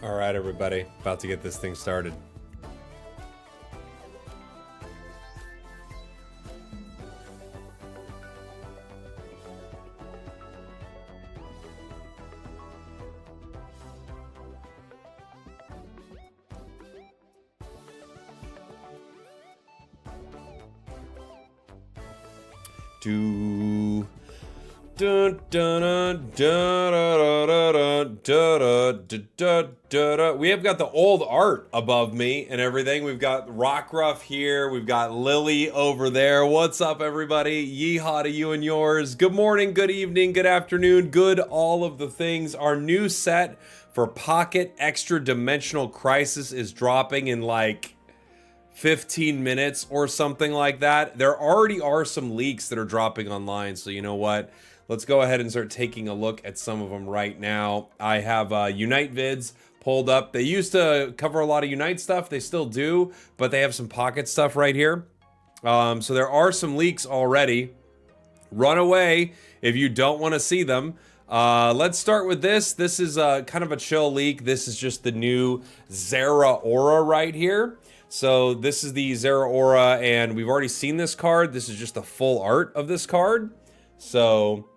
All right, everybody, about to get this thing started. Do dun dun dun dun. We have got the old art above me and everything. We've got Rockruff here. We've got Lily over there. What's up, everybody? Yeehaw to you and yours. Good morning, good evening, good afternoon, good all of the things. Our new set for Pocket Extra-Dimensional Crisis is dropping in like 15 minutes or something like that. There already are some leaks that are dropping online, so you know what? Let's go ahead and start taking a look at some of them right now. I have Unite vids pulled up. They used to cover a lot of Unite stuff. They still do, but they have some Pocket stuff right here. So there are some leaks already. Run away if you don't want to see them. Let's start with this. This is kind of a chill leak. This is just the new Zera Aura right here. So this is the Zera Aura, and we've already seen this card. This is just the full art of this card. So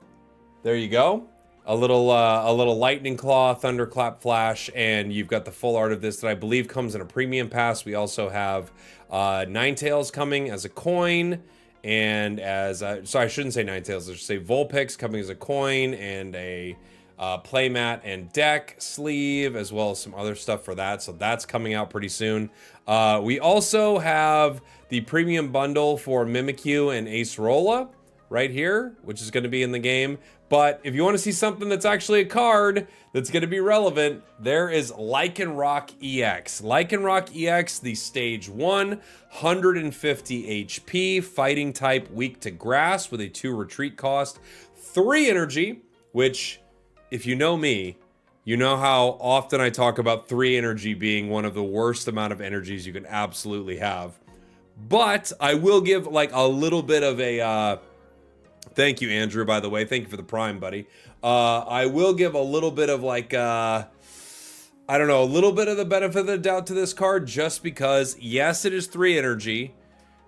there you go. A little Lightning Claw, Thunderclap Flash, and you've got the full art of this that I believe comes in a premium pass. We also have Ninetales coming as a coin, and as sorry, I shouldn't say Ninetales. I should say Vulpix coming as a coin and a playmat and deck sleeve, as well as some other stuff for that. So that's coming out pretty soon. We also have the premium bundle for Mimikyu and Acerola right here, which is going to be in the game. But if you want to see something that's actually a card that's going to be relevant, there is Lycanroc EX. Lycanroc EX, the stage 1, 150 HP, fighting type, weak to grass with a 2 retreat cost, 3 energy, which, if you know me, you know how often I talk about 3 energy being one of the worst amount of energies you can absolutely have. But I will give like a little bit of a, thank you, Andrew, by the way. Thank you for the Prime, buddy. I will give a little bit of like, I don't know, a little bit of the benefit of the doubt to this card, just because, yes, it is 3 energy,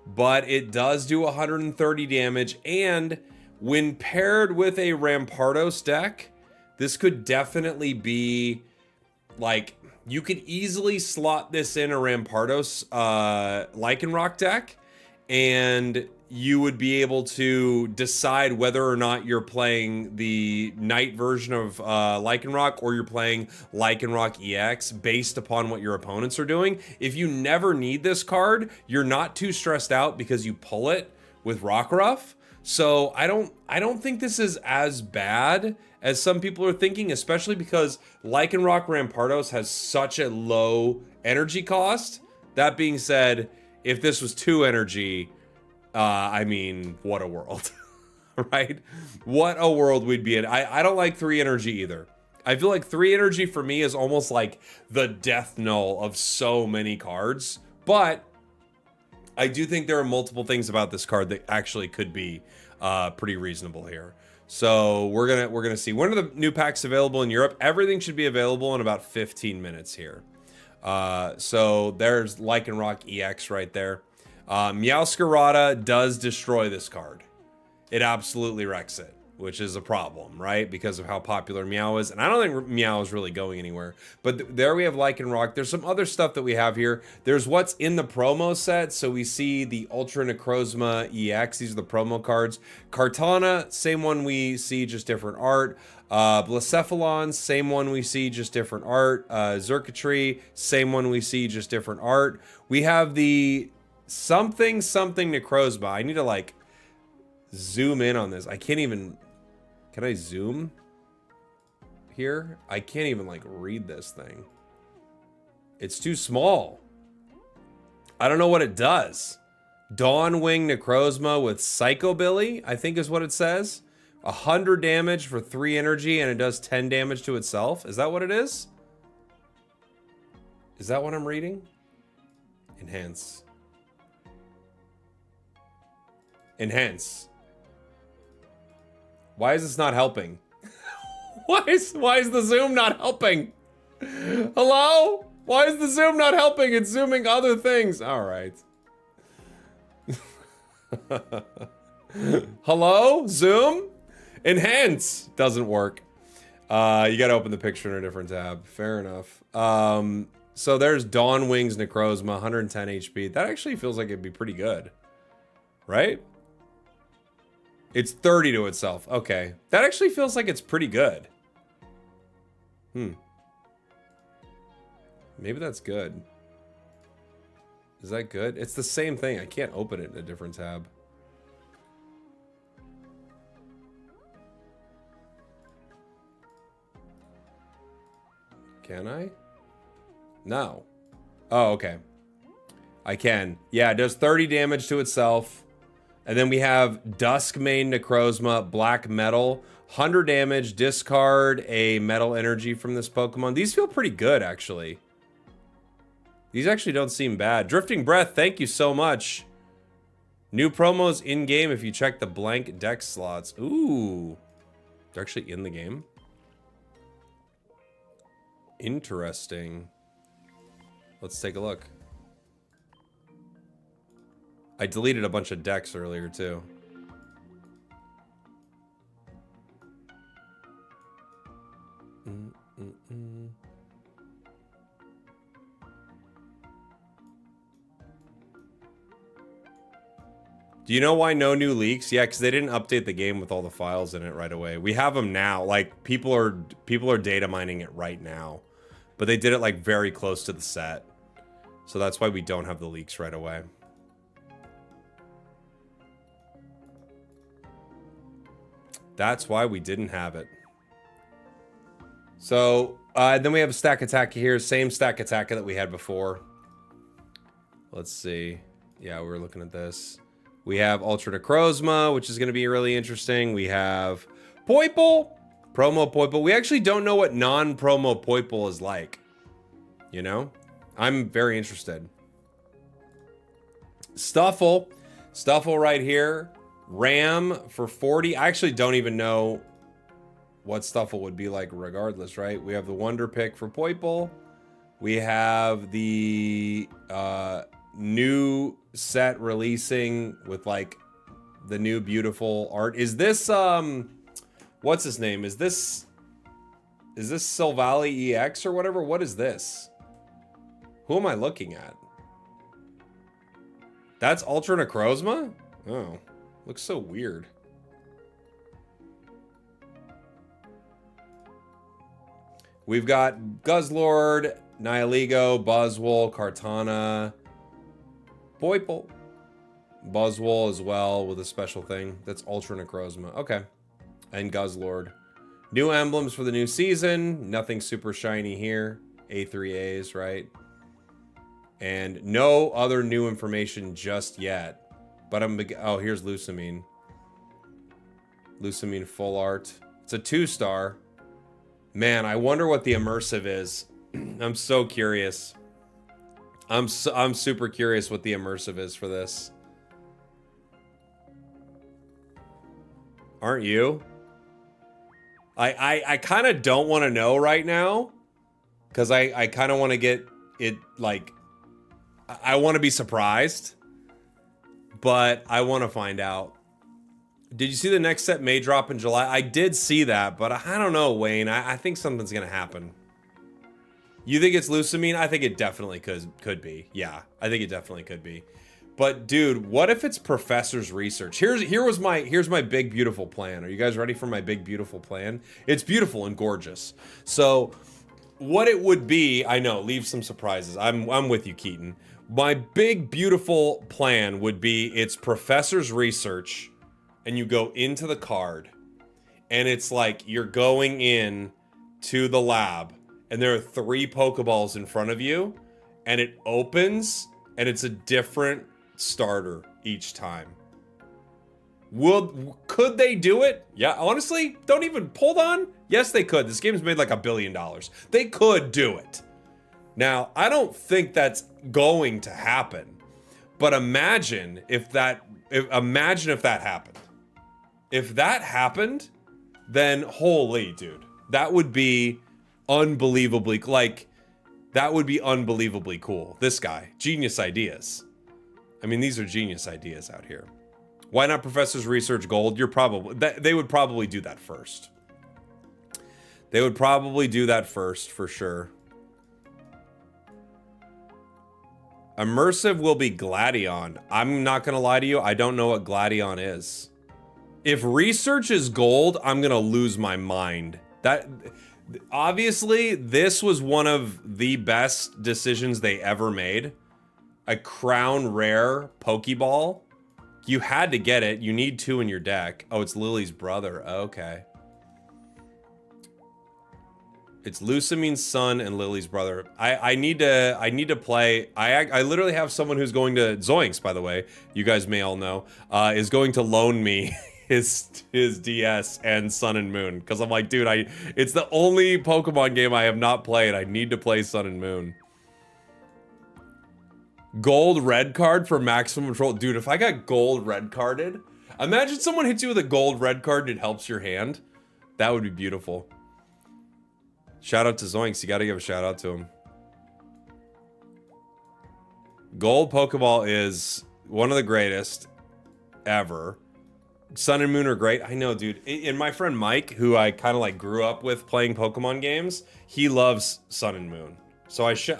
but it does do 130 damage. And when paired with a Rampardos deck, this could definitely be, like, you could easily slot this in a Rampardos Lycanroc deck, and you would be able to decide whether or not you're playing the Night version of Lycanroc or you're playing Lycanroc EX based upon what your opponents are doing. If you never need this card, you're not too stressed out because you pull it with Rockruff. So I don't think this is as bad as some people are thinking, especially because Lycanroc Rampardos has such a low energy cost. That being said, if this was 2 energy, I mean, what a world, right? What a world we'd be in. I don't like 3 energy either. I feel like 3 energy for me is almost like the death knell of so many cards, but I do think there are multiple things about this card that actually could be pretty reasonable here. So we're gonna see. When are the new packs available in Europe? Everything should be available in about 15 minutes here. So there's Lycanroc EX right there. Meowscarada does destroy this card. It absolutely wrecks it, which is a problem, right? Because of how popular Meow is. And I don't think Meow is really going anywhere. But there we have Lycanroc. There's some other stuff that we have here. There's what's in the promo set. So we see the Ultra Necrozma EX. These are the promo cards. Kartana, same one we see, just different art. Blacephalon, same one we see, just different art. Xurkitree, same one we see, just different art. We have the something Necrozma. I need to like zoom in on this. I can't even... Can I zoom here? I can't even like read this thing. It's too small. I don't know what it does. Dawnwing Necrozma with Psychobilly, I think is what it says. 100 damage for 3 energy, and it does 10 damage to itself. Is that what it is? Is that what I'm reading? Enhance. Enhance. Why is this not helping? Why is the zoom not helping? Hello? Why is the zoom not helping? It's zooming other things. All right. Hello? Zoom? Enhance. Doesn't work. You gotta open the picture in a different tab. Fair enough. So there's Dawn Wings Necrozma, 110 HP. That actually feels like it'd be pretty good. Right? It's 30 to itself. Okay. That actually feels like it's pretty good. Maybe that's good. Is that good? It's the same thing. I can't open it in a different tab. Can I? No. Oh, okay. I can. Yeah, it does 30 damage to itself. And then we have Duskmane Necrozma, Black Metal. 100 damage, discard a metal energy from this Pokemon. These feel pretty good, actually. These actually don't seem bad. Drifting Breath, thank you so much. New promos in-game if you check the blank deck slots. Ooh. They're actually in the game. Interesting. Let's take a look. I deleted a bunch of decks earlier, too. Do you know why no new leaks? Yeah, because they didn't update the game with all the files in it right away. We have them now. Like, people are data mining it right now. But they did it, like, very close to the set. So that's why we don't have the leaks right away. That's why we didn't have it. So, then we have a Stack Attack here. Same Stack Attack that we had before. Let's see. Yeah, we were looking at this. We have Ultra Necrozma, which is going to be really interesting. We have Poipole. Promo Poipole. We actually don't know what non-promo Poipole is like. You know? I'm very interested. Stuffle. Stuffle right here. Ram for 40. I actually don't even know what Stuffle would be like regardless, right? We have the Wonder Pick for Poipole. We have the new set releasing with like the new beautiful art. Is this what's his name? Is this Silvally EX or whatever? What is this? Who am I looking at? That's Ultra Necrozma? Oh, looks so weird. We've got Guzzlord, Nihilego, Buzzwole, Kartana, Poipole, Buzzwole as well with a special thing. That's Ultra Necrozma. Okay. And Guzzlord. New emblems for the new season. Nothing super shiny here. A3As, right? And no other new information just yet. But oh, here's Lusamine. Lusamine full art. It's a 2-star. Man, I wonder what the immersive is. I'm so curious. I'm super curious what the immersive is for this. Aren't you? I kind of don't want to know right now. Because I kind of want to get it, like... I want to be surprised. But I want to find out. Did you see the next set may drop in July? I did see that, but I don't know, Wayne. I think something's going to happen. You think it's Lusamine? I think it definitely could be. Yeah, I think it definitely could be. But dude, what if it's Professor's research? Here's my big beautiful plan. Are you guys ready for my big beautiful plan? It's beautiful and gorgeous. So what it would be, I know, leave some surprises. I'm with you, Keaton. My big beautiful plan would be it's Professor's research, and you go into the card, and it's like you're going in to the lab, and there are 3 Pokeballs in front of you, and it opens, and it's a different starter each time. Could they do it? Yeah, honestly, hold on. Yes, they could. This game's made like $1 billion. They could do it. Now, I don't think that's going to happen, but imagine if that happened. If that happened, then holy dude, that would be unbelievably, like, that would be unbelievably cool. This guy, genius ideas. I mean, these are genius ideas out here. Why not Professor's Research Gold? They would probably do that first. They would probably do that first, for sure. Immersive will be Gladion. I'm not going to lie to you. I don't know what Gladion is. If research is gold, I'm going to lose my mind. Obviously, this was one of the best decisions they ever made. A crown rare Pokeball. You had to get it. You need 2 in your deck. Oh, it's Lily's brother. Okay. It's Lucamine's son and Lily's brother. I need to play. I literally have someone who's going to Zoinks, by the way. You guys may all know, is going to loan me his DS and Sun and Moon, because I'm like, dude, it's the only Pokemon game I have not played. I need to play Sun and Moon. Gold red card for maximum control. Dude, if I got gold red carded, imagine someone hits you with a gold red card and it helps your hand. That would be beautiful. Shout out to Zoinks. You got to give a shout out to him. Gold Pokeball is one of the greatest ever. Sun and Moon are great. I know, dude. And my friend Mike, who I kind of like grew up with playing Pokemon games, he loves Sun and Moon. So I should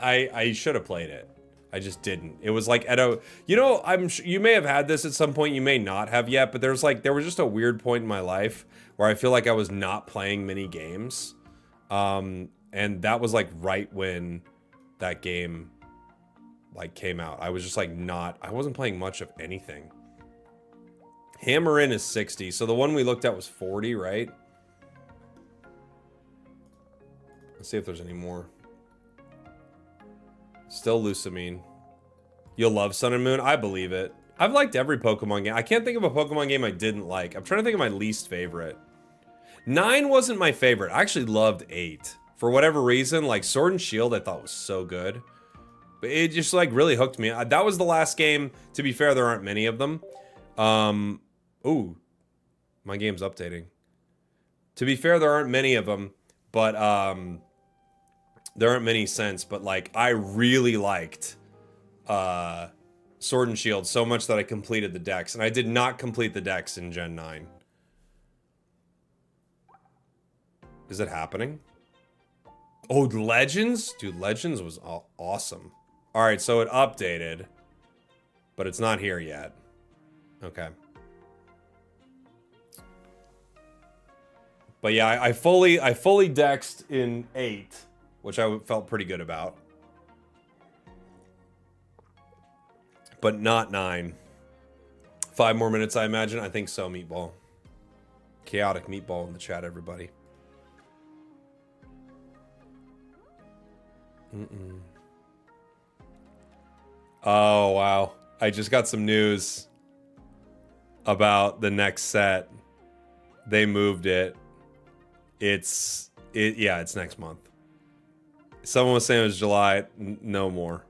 have played it. I just didn't. It was like at a, you know, you may have had this at some point, you may not have yet, but there was just a weird point in my life where I feel like I was not playing many games. And that was like right when that game like came out. I was just like I wasn't playing much of anything. Hammer In is 60. So the one we looked at was 40, right? Let's see if there's any more. Still Lucamine. You'll love Sun and Moon? I believe it. I've liked every Pokemon game. I can't think of a Pokemon game I didn't like. I'm trying to think of my least favorite. 9 wasn't my favorite. I actually loved 8. For whatever reason, like Sword and Shield I thought was so good. But it just like really hooked me. That was the last game. To be fair, there aren't many of them. Ooh. My game's updating. To be fair, there aren't many of them. But there aren't many since. But like I really liked Sword and Shield so much that I completed the decks. And I did not complete the decks in Gen 9. Is it happening? Oh, Legends? Dude, Legends was awesome. All right, so it updated, but it's not here yet. Okay. But yeah, I fully dexed in 8, which I felt pretty good about. But not 9. 5 more minutes, I imagine. I think so, Meatball. Chaotic Meatball in the chat, everybody. Oh, wow. I just got some news about the next set. They moved it. Yeah, it's next month. Someone was saying it was July. No more.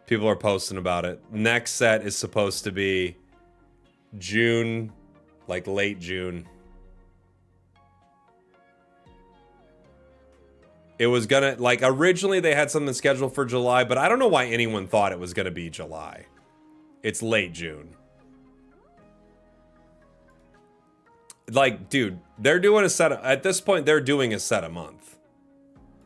People are posting about it. Next set is supposed to be June, like late June. It was gonna, like, originally they had something scheduled for July, but I don't know why anyone thought it was gonna be July. It's late June. Like, dude, they're doing a set at this point. They're doing a set a month.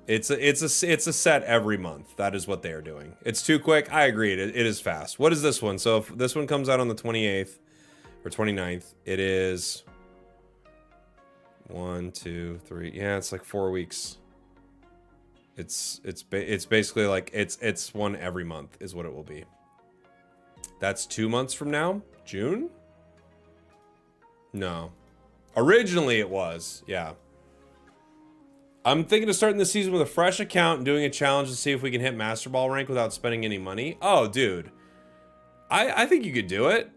It's a set every month. That is what they are doing. It's too quick. I agree. It is fast. What is this one? So if this one comes out on the 28th or 29th, it is 1, 2, 3. Yeah, it's like 4 weeks. It's basically like it's one every month is what it will be. That's 2 months from now? June? No. Originally it was, yeah. I'm thinking of starting the season with a fresh account and doing a challenge to see if we can hit Master Ball rank without spending any money. Oh, dude. I think you could do it.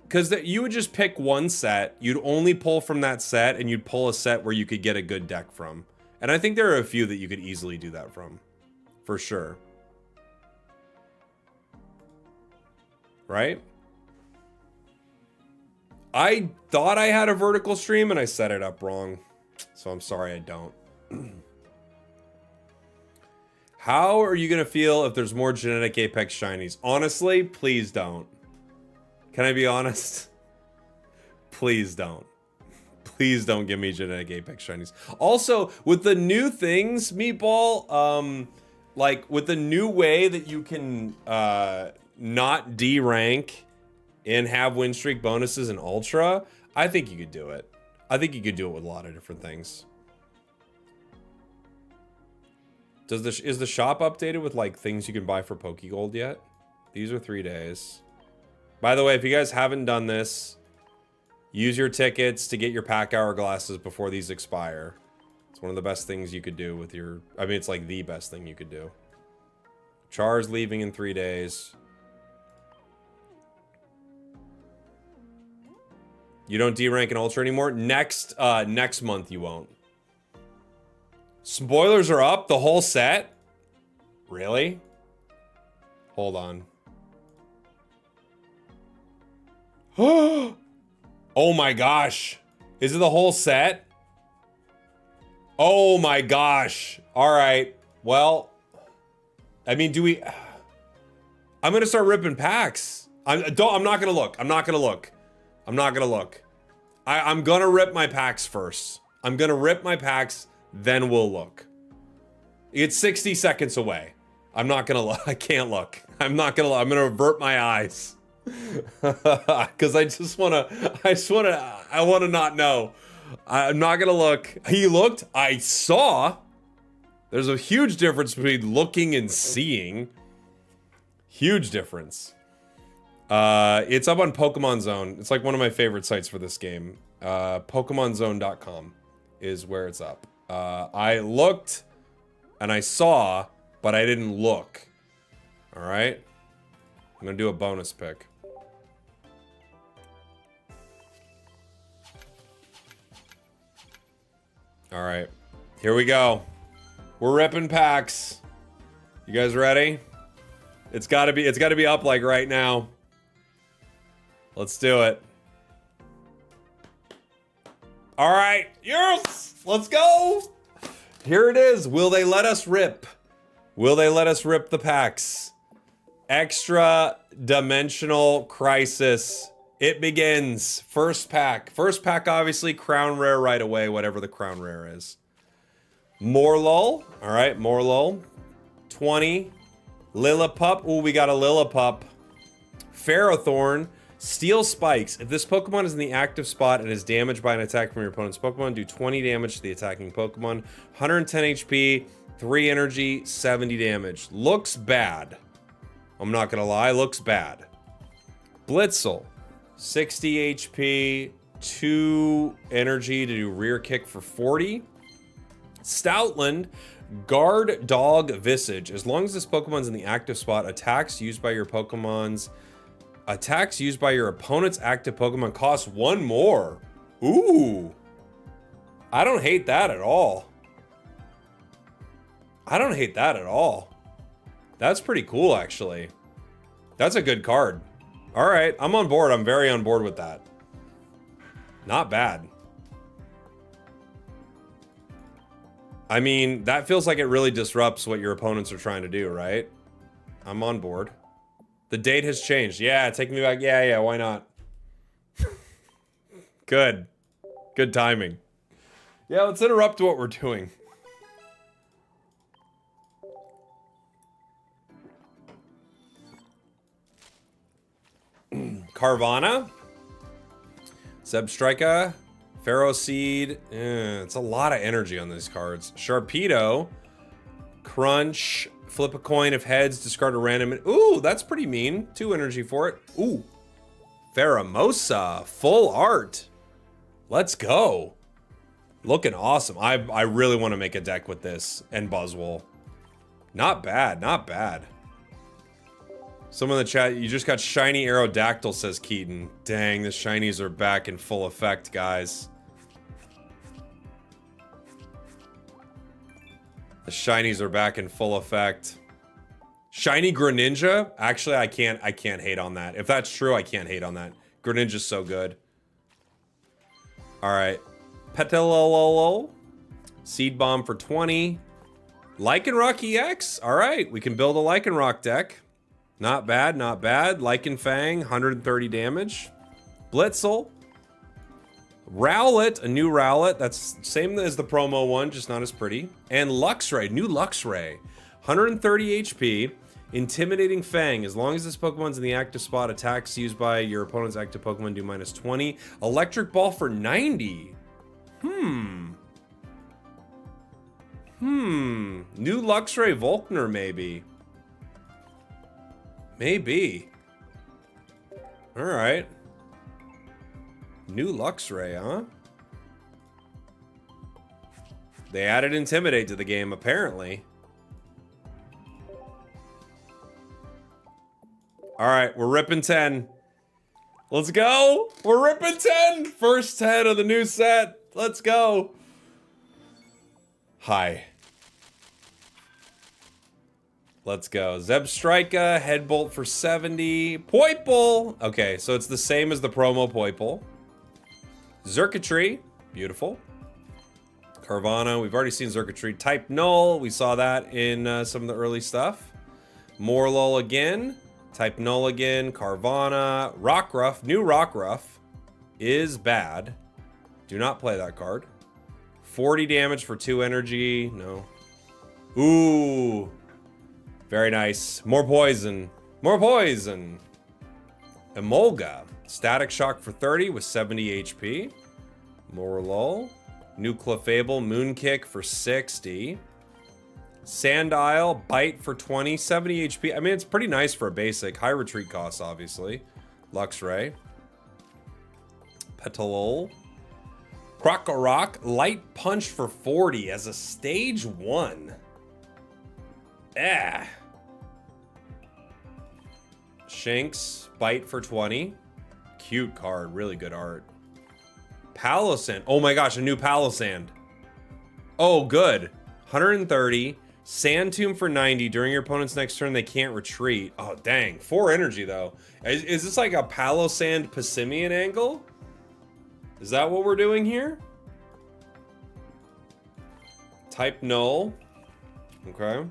Because you would just pick one set. You'd only pull from that set, and you'd pull a set where you could get a good deck from. And I think there are a few that you could easily do that from. For sure. Right? I thought I had a vertical stream, and I set it up wrong. So I'm sorry I don't. How are you gonna feel if there's more genetic Apex shinies? Honestly, please don't. Can I be honest? Please don't. Please don't give me genetic Apex shinies. Also, with the new things, Meatball, like with the new way that you can not D rank and have win streak bonuses in Ultra, I think you could do it. I think you could do it with a lot of different things. Is the shop updated with like things you can buy for Pokegold yet? These are 3 days. By the way, if you guys haven't done this, use your tickets to get your pack hourglasses before these expire. It's one of the best things you could do with your... I mean, it's like the best thing you could do. Char's leaving in 3 days. You don't D-rank in Ultra anymore? Next month you won't. Spoilers are up? The whole set? Really? Hold on. Oh my gosh. Is it the whole set? Oh my gosh. All right. Well, I mean, do we... I'm going to start ripping packs. I'm not going to look. I'm not going to look. I'm not going to look. I'm going to rip my packs first. I'm going to rip my packs, then we'll look. It's 60 seconds away. I'm not going to look. I can't look. I'm not going to look. I'm going to avert my eyes. Because I want to not know. I'm not going to look. He looked. I saw. There's a huge difference between looking and seeing. Huge difference. It's up on Pokemon Zone. It's like one of my favorite sites for this game. PokemonZone.com is where it's up. I looked and I saw, but I didn't look. All right. I'm going to do a bonus pick. All right. Here we go. We're ripping packs. You guys ready? It's got to be up like right now. Let's do it. All right. Yes. Let's go. Here it is. Will they let us rip? Will they let us rip the packs? Extra Dimensional Crisis. It begins. First pack. First pack, obviously, crown rare right away, whatever the crown rare is. Morlul. All right, Morlul. 20. Lillipup. Ooh, we got a Lillipup. Ferrothorn. Steel Spikes. If this Pokemon is in the active spot and is damaged by an attack from your opponent's Pokemon, do 20 damage to the attacking Pokemon. 110 HP, 3 energy, 70 damage. Looks bad. I'm not gonna lie, looks bad. Blitzel. 60 HP, 2 energy to do rear kick for 40. Stoutland. Guard Dog Visage. As long as this Pokemon's in the active spot, attacks used by your opponent's active Pokemon cost 1 more. Ooh. I don't hate that at all. I don't hate that at all. That's pretty cool, actually. That's a good card. All right, I'm on board. I'm very on board with that. Not bad. I mean, that feels like it really disrupts what your opponents are trying to do, right? I'm on board. The date has changed. Yeah, take me back. Yeah, why not? Good. Good timing. Yeah, let's interrupt what we're doing. Carvana. Zebstrika. Ferroseed. It's a lot of energy on these cards. Sharpedo. Crunch. Flip a coin if heads, discard a random. Ooh, that's pretty mean. 2 energy for it. Ooh. Pheromosa. Full art. Let's go. Looking awesome. I really want to make a deck with this and Buzzwole. Not bad, not bad. Someone in the chat, you just got shiny Aerodactyl, says Keaton. Dang, the shinies are back in full effect, guys. The shinies are back in full effect. Shiny Greninja? Actually, I can't hate on that. If that's true, I can't hate on that. Greninja's so good. All right. Petalolo. Seed Bomb for 20. Lycanroc EX. All right, we can build a Lycanroc deck. Not bad, not bad. Lycanfang, 130 damage. Blitzel. Rowlet, a new Rowlet. That's same as the promo one, just not as pretty. And Luxray, new Luxray. 130 HP. Intimidating Fang. As long as this Pokemon's in the active spot, attacks used by your opponent's active Pokemon do -20. Electric Ball for 90. New Luxray Volkner, maybe. Maybe. Alright. New Luxray, huh? They added Intimidate to the game, apparently. Alright, we're ripping 10. Let's go! We're ripping 10! First 10 of the new set. Let's go. Hi. Let's go. Zebstrika, Headbolt for 70. Poiple! Okay, so it's the same as the promo Poiple. Xurkitree, beautiful. Carvana, we've already seen Xurkitree. Type Null, we saw that in some of the early stuff. Morlul again. Type Null again. Carvana. Rockruff, new Rockruff is bad. Do not play that card. 40 damage for 2 energy. No. Ooh. Very nice. More poison. More poison. Emolga. Static Shock for 30 with 70 HP. Morlul. New Clefable. Moonkick for 60. Sandile. Bite for 20. 70 HP. I mean, it's pretty nice for a basic. High retreat costs, obviously. Luxray. Petalol. Krokorok. Light Punch for 40 as a stage 1. Shinx. Bite for 20. Cute card. Really good art. Palossand. Oh my gosh, a new Palossand. Oh, good. 130. Sand Tomb for 90. During your opponent's next turn, they can't retreat. Oh, dang. 4 energy, though. Is this like a Palossand Passimian angle? Is that what we're doing here? Type Null. Okay.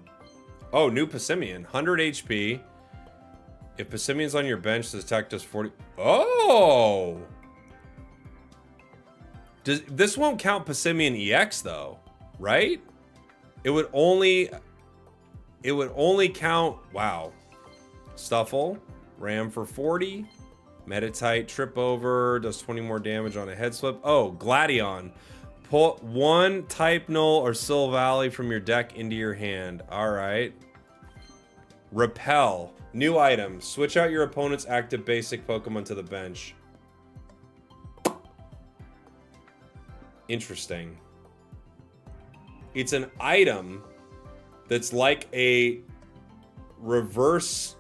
Oh, new Passimian. 100 HP. If Passimian's on your bench, this attack does 40... Oh! This won't count Passimian EX, though. Right? It would only count... Wow. Stuffle. Ram for 40. Meditite. Trip over. Does 20 more damage on a head slip. Oh, Gladion. Pull 1 Type Null or Silvally from your deck into your hand. Alright. Repel. New item. Switch out your opponent's active basic Pokemon to the bench. Interesting. It's an item that's like a reverse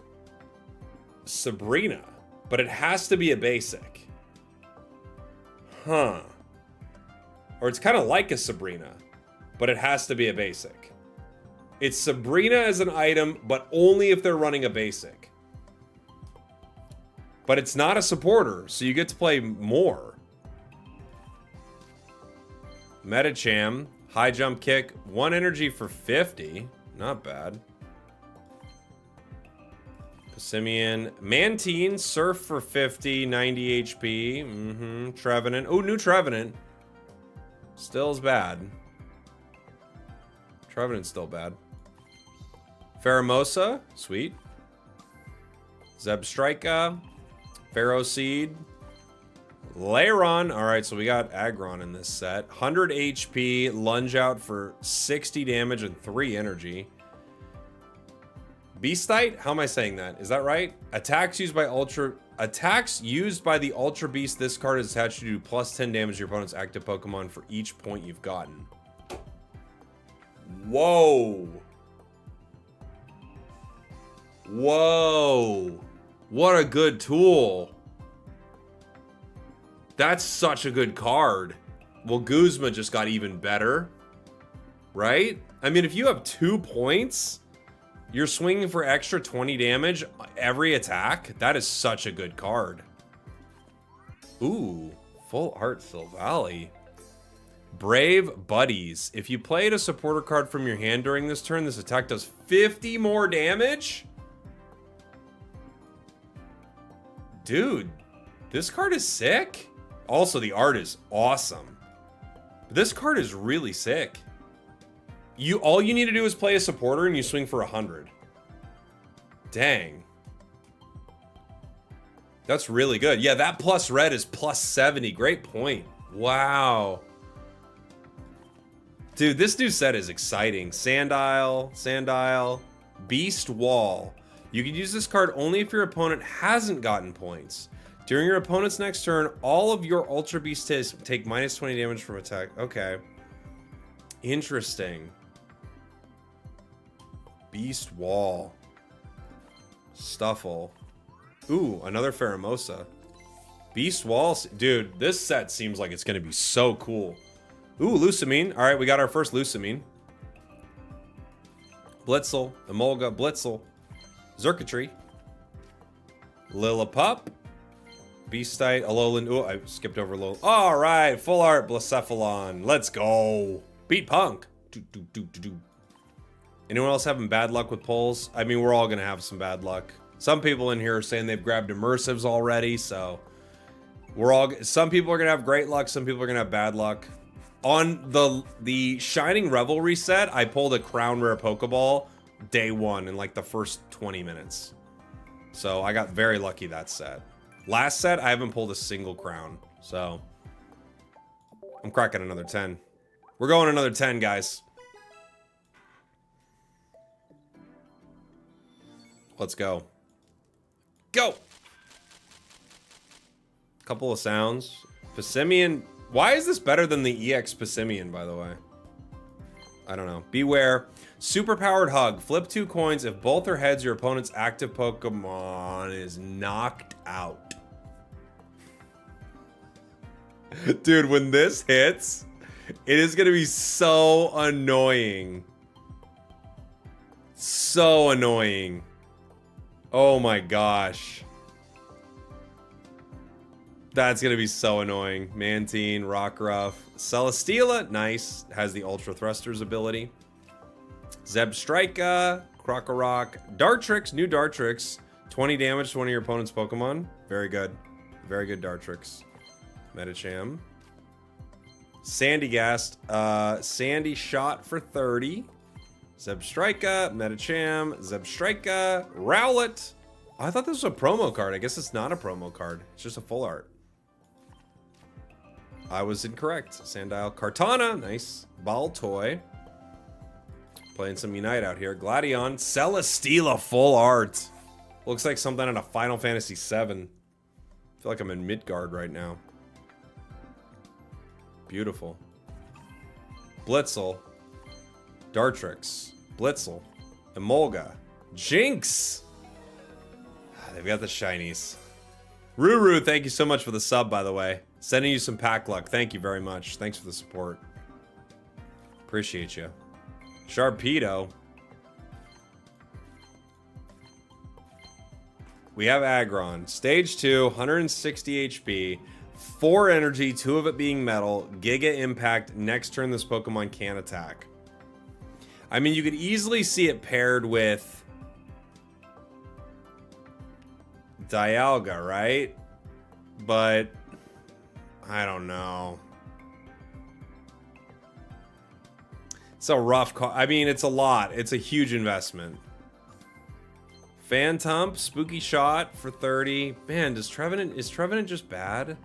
Sabrina, but it has to be a basic. Huh. Or it's kind of like a Sabrina, but it has to be a basic. It's Sabrina as an item, but only if they're running a basic. But it's not a supporter, so you get to play more. Medicham, high jump kick, 1 energy for 50. Not bad. Passimian, Mantine, Surf for 50, 90 HP. Trevenant. Oh, new Trevenant. Still is bad. Trevenant's still bad. Pheromosa, sweet. Zebstrika, Ferroseed, Lairon. All right, so we got Aggron in this set. 100 HP, lunge out for 60 damage and 3 energy. Beastite? How am I saying that? Is that right? Attacks used by the Ultra Beast this card is attached to do plus 10 damage to your opponent's active Pokemon for each point you've gotten. Whoa. Whoa. What a good tool. That's such a good card. Well, Guzma just got even better. Right? I mean, if you have 2 points, you're swinging for extra 20 damage every attack. That is such a good card. Ooh, full art Silvally. Brave Buddies. If you played a supporter card from your hand during this turn, this attack does 50 more damage? Dude, this card is sick. Also, the art is awesome. This card is really sick. All you need to do is play a supporter and you swing for 100. Dang. That's really good. Yeah, that plus red is plus 70. Great point. Wow. Dude, this new set is exciting. Sandile, Beast Wall. You can use this card only if your opponent hasn't gotten points. During your opponent's next turn, all of your Ultra Beasts take minus 20 damage from attack. Okay. Interesting. Beast Wall. Stuffle. Ooh, another Pheromosa. Beast Wall. Dude, this set seems like it's going to be so cool. Ooh, Lucamine. All right, we got our first Lucamine. Blitzel. Emolga. Blitzel. Xurkitree. Lillipup. Beastite. Alolan. Ooh, I skipped over Alolan. All right, full art. Blacephalon. Let's go. Beat Punk. Anyone else having bad luck with pulls? I mean, we're all going to have some bad luck. Some people in here are saying they've grabbed immersives already, so some people are going to have great luck, some people are going to have bad luck. On the Shining Revelry set, I pulled a Crown Rare Pokeball day one in like the first 20 minutes. So I got very lucky that set. Last set, I haven't pulled a single Crown, so I'm cracking another 10. We're going another 10, guys. Let's go. Go! Couple of sounds. Passimian. Why is this better than the EX Passimian, by the way? I don't know. Beware. Superpowered Hug. Flip 2 coins. If both are heads, your opponent's active Pokemon is knocked out. Dude, when this hits, it is going to be so annoying. So annoying. Oh my gosh. That's going to be so annoying. Mantine, Rockruff, Celesteela, nice. Has the Ultra Thrusters ability. Zebstrika, Krokorok, Dartrix, new Dartrix. 20 damage to one of your opponent's Pokemon. Very good. Very good Dartrix. Medicham. Sandygast, Sandy Shot for 30. Zebstrika, Medicham, Zebstrika, Rowlet. Oh, I thought this was a promo card. I guess it's not a promo card. It's just a full art. I was incorrect. Sandile, Kartana, nice. Baltoy. Playing some Unite out here. Gladion, Celesteela, full art. Looks like something out of Final Fantasy VII. I feel like I'm in Midgard right now. Beautiful. Blitzel. Dartrix, Blitzel, Emolga, Jinx. They've got the shinies. Ruru, thank you so much for the sub, by the way. Sending you some pack luck. Thank you very much. Thanks for the support. Appreciate you. Sharpedo. We have Aggron. Stage 2, 160 HP, 4 energy, 2 of it being metal, Giga Impact. Next turn, this Pokemon can attack. I mean, you could easily see it paired with Dialga, right? But I don't know. It's a rough call. I mean, it's a lot. It's a huge investment. Phantump, Spooky Shot for 30. Man, is Trevenant just bad?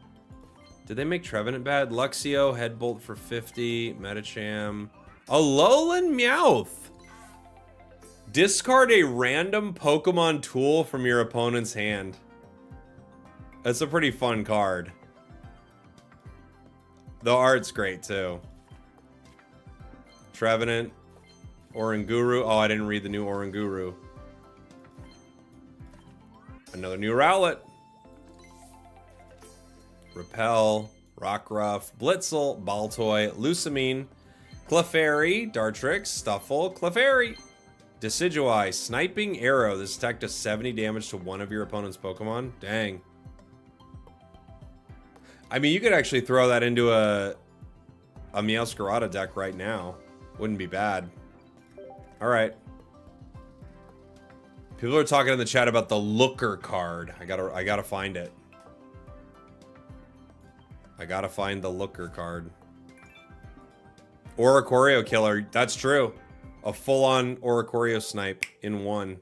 Did they make Trevenant bad? Luxio, Headbolt for 50. Medicham. Alolan Meowth. Discard a random Pokemon tool from your opponent's hand. That's a pretty fun card. The art's great too. Trevenant. Oranguru. Oh, I didn't read the new Oranguru. Another new Rowlet. Repel. Rockruff. Blitzel. Baltoy. Lucamine. Clefairy, Dartrix, Stuffle, Clefairy. Decidueye, Sniping Arrow. This attack does 70 damage to one of your opponent's Pokemon. Dang. I mean, you could actually throw that into a a Meowscarada deck right now. Wouldn't be bad. All right. People are talking in the chat about the Looker card. I gotta find it. I gotta find the Looker card. Oricorio killer. That's true. A full-on Oricorio snipe in one.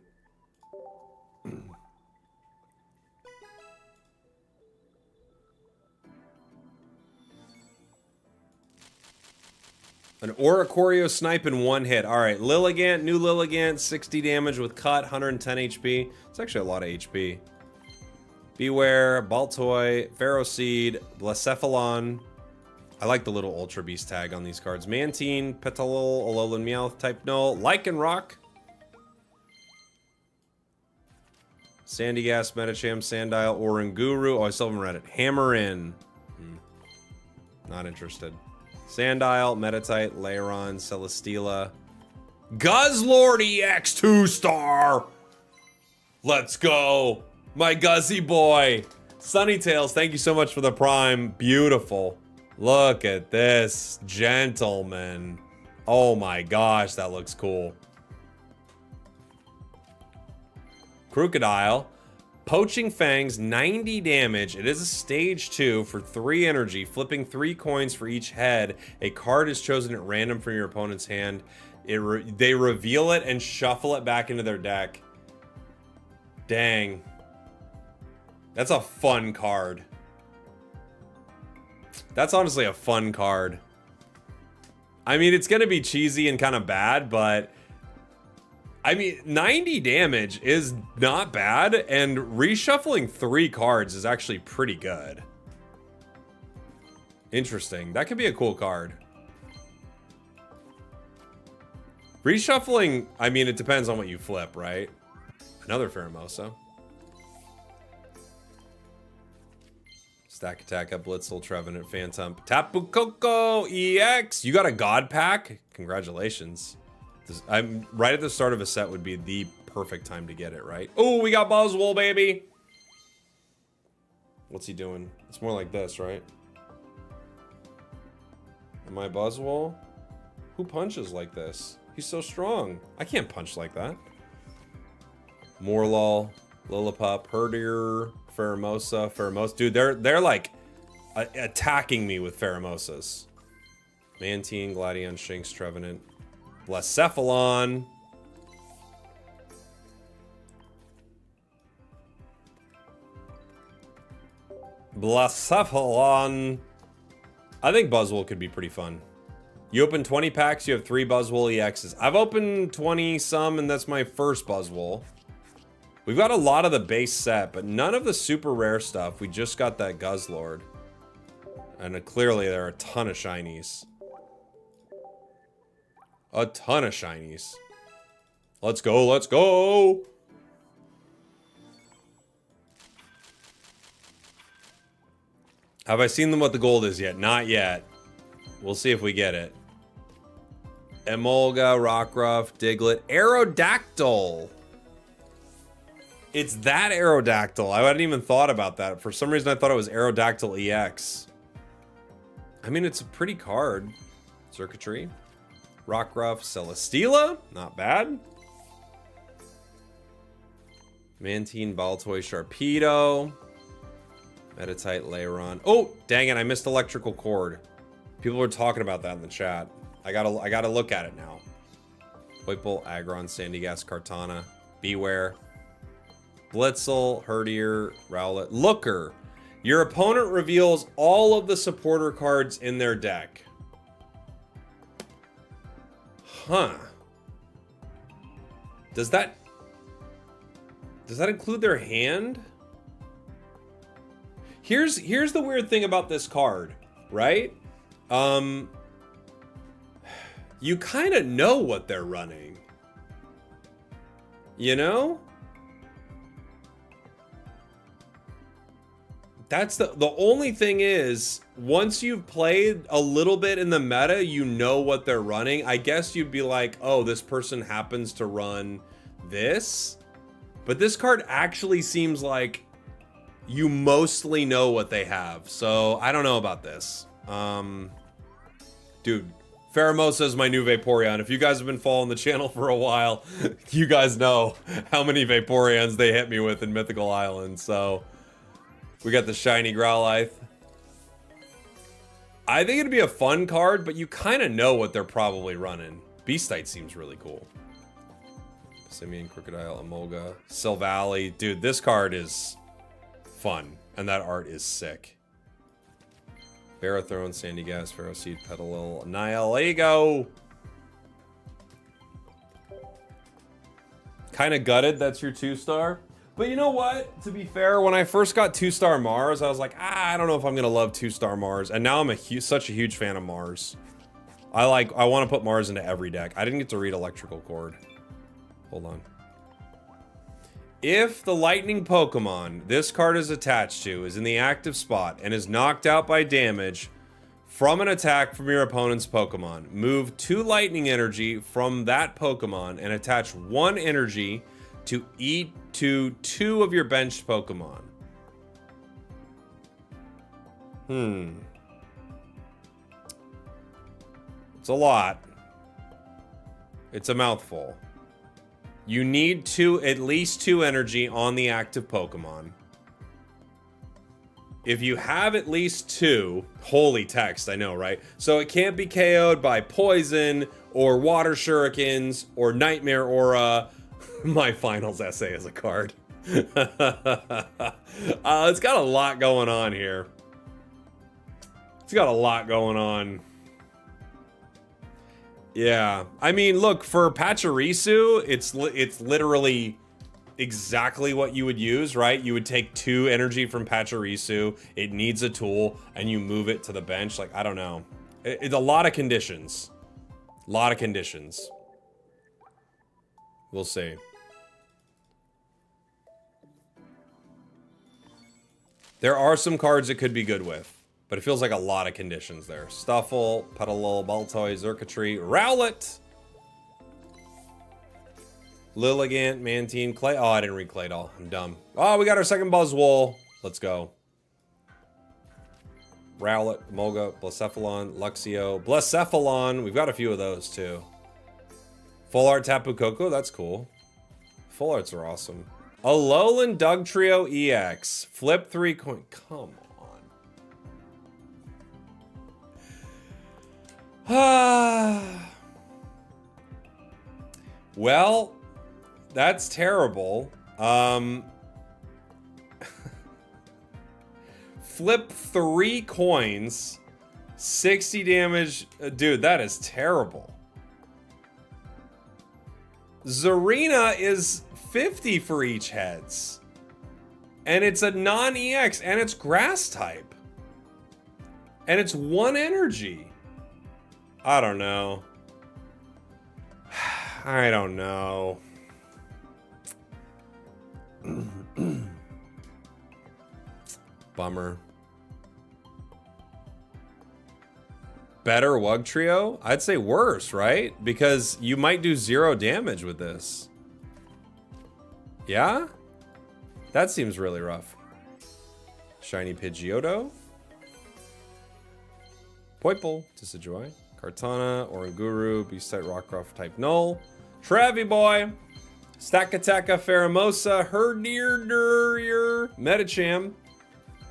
An Oricorio snipe in one hit. All right, Lilligant, new Lilligant, 60 damage with cut, 110 HP. It's actually a lot of HP. Beware, Baltoy, Ferroseed, Blacephalon. I like the little Ultra Beast tag on these cards. Mantine, Petalil, Alolan Meowth, Type Null, Lycanroc. Sandygas, Medicham, Sandile, Oranguru. Oh, I still haven't read it. Hammerin. Not interested. Sandile, Meditite, Lairon, Celesteela. Guzzlord EX 2-star! Let's go! My Guzzy boy! Sunny Tails, thank you so much for the Prime. Beautiful. Look at this, gentleman. Oh my gosh, that looks cool. Crocodile. Poaching Fangs, 90 damage. It is a stage 2 for 3 energy, flipping 3 coins for each head. A card is chosen at random from your opponent's hand. They reveal it and shuffle it back into their deck. Dang. That's a fun card. That's honestly a fun card. I mean, it's going to be cheesy and kind of bad, but I mean, 90 damage is not bad, and reshuffling 3 cards is actually pretty good. Interesting. That could be a cool card. Reshuffling, I mean, it depends on what you flip, right? Another Pheromosa. Stack Attack, Blitzel, Trevenant, Phantom, Tapu Koko, EX. You got a God Pack? Congratulations. I'm right at the start of a set would be the perfect time to get it, right? Oh, we got Buzzwole, baby. What's he doing? It's more like this, right? Am I Buzzwole? Who punches like this? He's so strong. I can't punch like that. Morlul, Lillipup, Herdier, Pheromosa. Dude, they're like attacking me with Pheromosas. Mantine, Gladion, Shinx, Trevenant, Blacephalon. Blacephalon. I think Buzzwole could be pretty fun. You open 20 packs, you have 3 Buzzwole EXs. I've opened 20 some, and that's my first Buzzwole. We've got a lot of the base set, but none of the super rare stuff. We just got that Guzzlord. And clearly there are a ton of shinies. A ton of shinies. Let's go, let's go! Have I seen them what the gold is yet? Not yet. We'll see if we get it. Emolga, Rockruff, Diglett, Aerodactyl. It's that Aerodactyl. I hadn't even thought about that. For some reason, I thought it was Aerodactyl EX. I mean, it's a pretty card. Circuitry. Rockruff, Celesteela. Not bad. Mantine, Baltoy, Sharpedo. Meditite, Lairon. Oh, dang it. I missed Electrical Cord. People were talking about that in the chat. I gotta look at it now. Whipple, Aggron, Sandygast, Kartana, Beware, Blitzel, Herdier, Rowlet, Looker. Your opponent reveals all of the supporter cards in their deck. Huh. Does that include their hand? Here's the weird thing about this card, right? You kind of know what they're running. You know? That's the only thing is, once you've played a little bit in the meta, you know what they're running. I guess you'd be like, oh, this person happens to run this. But this card actually seems like you mostly know what they have. So I don't know about this. Dude, Pheromosa is my new Vaporeon. If you guys have been following the channel for a while, you guys know how many Vaporeons they hit me with in Mythical Island. So, we got the shiny Growlithe. I think it'd be a fun card, but you kind of know what they're probably running. Beastite seems really cool. Simian, Crocodile, Emolga, Silvally. Dude, this card is fun, and that art is sick. Barothrone, Sandy Gas, Ferroseed, Petalil, Nihil. There you go. Kind of gutted that's your 2-star. But you know what? To be fair, when I first got 2-star Mars, I was like, I don't know if I'm going to love 2-star Mars. And now I'm such a huge fan of Mars. I want to put Mars into every deck. I didn't get to read Electrical Cord. Hold on. If the lightning Pokemon this card is attached to is in the active spot and is knocked out by damage from an attack from your opponent's Pokemon, move 2 lightning energy from that Pokemon and attach 1 energy to 2 of your benched Pokemon. It's a lot. It's a mouthful. You need at least 2 energy on the active Pokemon. If you have at least 2, holy text, I know, right? So it can't be KO'd by Poison or Water Shurikens or Nightmare Aura. My finals essay is a card. It's got a lot going on here. It's got a lot going on. Yeah, I mean, look, for Pachirisu, it's literally exactly what you would use, right? You would take 2 energy from Pachirisu, it needs a tool, and you move it to the bench. Like, I don't know. It's a lot of conditions. A lot of conditions. We'll see. There are some cards it could be good with. But it feels like a lot of conditions there. Stuffle, Petalil, Baltoy, Xurkitree, Rowlet, Lilligant, Mantine, Clay. Oh, I didn't read Claydol. I'm dumb. Oh, we got our second Buzzwole. Let's go. Rowlet, Molga, Blacephalon, Luxio, Blacephalon. We've got a few of those too. Full Art Tapu Koko. That's cool. Full Arts are awesome. Alolan Dugtrio EX. Flip 3 coin. Come on. Well, that's terrible. Flip 3 coins, 60 damage. Dude, that is terrible. Zarina is 50 for each heads. And it's a non-EX, and it's grass type. And it's 1 energy. I don't know. I don't know. Bummer. Better Wugtrio? I'd say worse, right? Because you might do 0 damage with this. Yeah? That seems really rough. Shiny Pidgeotto. Poipole, Decidueye. Kartana, Oranguru, Beastite, Rockruff, type Null. Trevi Boy, Stakataka, Pheromosa, Herdier, Medicham,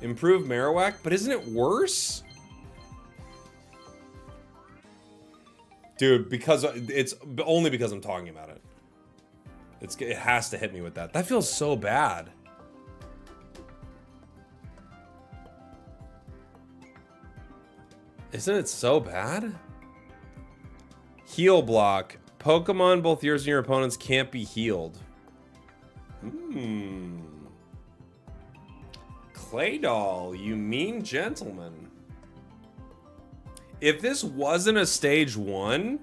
Improved Marowak, but isn't it worse? Dude, because it's only because I'm talking about it. It has to hit me with that. That feels so bad. Isn't it so bad? Heal block. Pokemon, both yours and your opponent's, can't be healed. Claydol, you mean gentleman. If this wasn't a stage 1,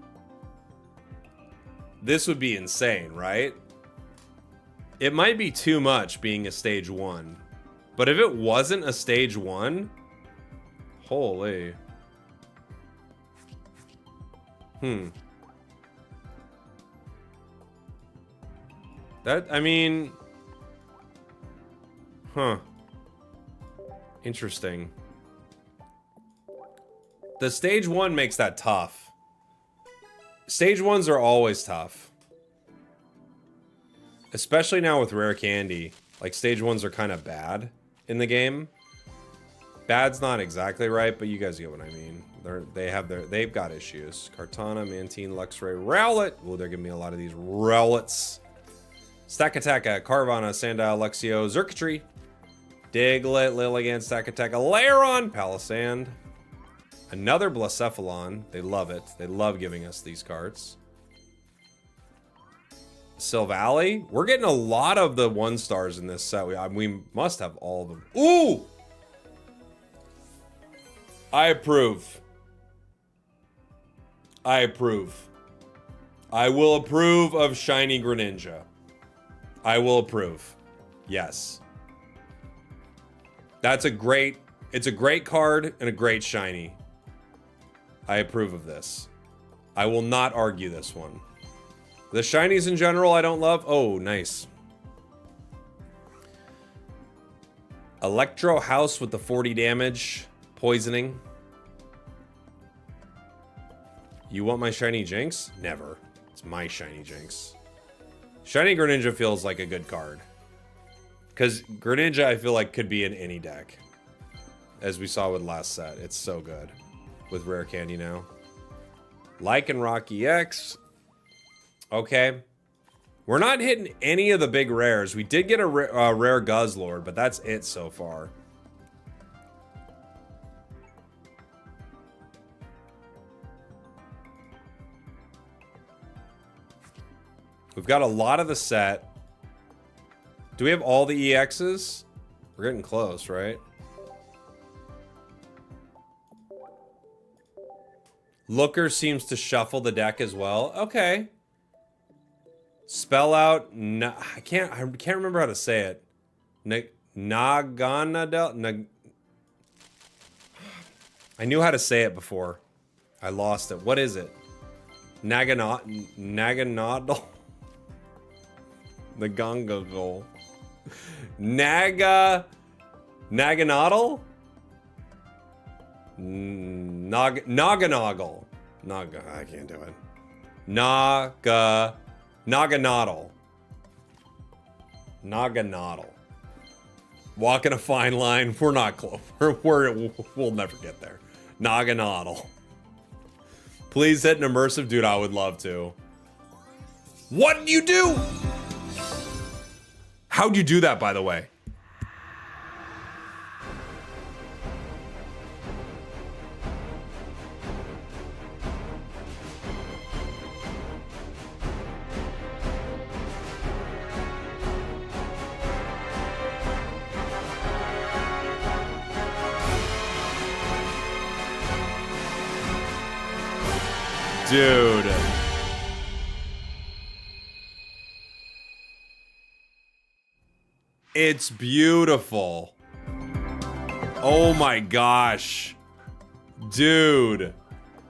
this would be insane, right? It might be too much being a stage 1. But if it wasn't a stage 1, holy. That, I mean... Huh. Interesting. The stage 1 makes that tough. Stage 1s are always tough. Especially now with rare candy. Like, stage 1s are kind of bad in the game. Bad's not exactly right, but you guys get what I mean. They've got issues. Kartana, Mantine, Luxray, Rowlet. Oh, they're giving me a lot of these Rowlets. Stakataka, Carvana, Sandile, Luxio, Xurkitree, Diglett, Lilligant, Stakataka, Lairon, Palisand. Another Blacephalon. They love it. They love giving us these cards. Silvally. We're getting a lot of the 1-stars in this set. We must have all of them. Ooh! I approve. I approve. I will approve of Shiny Greninja. I will approve. Yes. It's a great card and a great shiny. I approve of this. I will not argue this one. The shinies in general I don't love. Oh, nice. Electro House with the 40 damage. Poisoning. You want my shiny Jinx? Never. It's my shiny Jinx. Shiny Greninja feels like a good card. Because Greninja, I feel like, could be in any deck. As we saw with last set. It's so good. With rare candy now. Lycanroc EX. Okay. We're not hitting any of the big rares. We did get a rare Guzzlord, but that's it so far. We've got a lot of the set. Do we have all the EXs? We're getting close, right? Looker seems to shuffle the deck as well. Okay. Spell out. No, I can't remember how to say it. Naganadel. I knew how to say it before. I lost it. What is it? Naganadel. The Gongo goal. Naganadel? Naganoggle. I can't do it. Naganodle. Naganodle. Walking a fine line. We're not close. We'll never get there. Naganodle. Please hit an immersive, dude. I would love to. What did you do? How'd you do that, by the way? Dude. It's beautiful. Oh my gosh. Dude.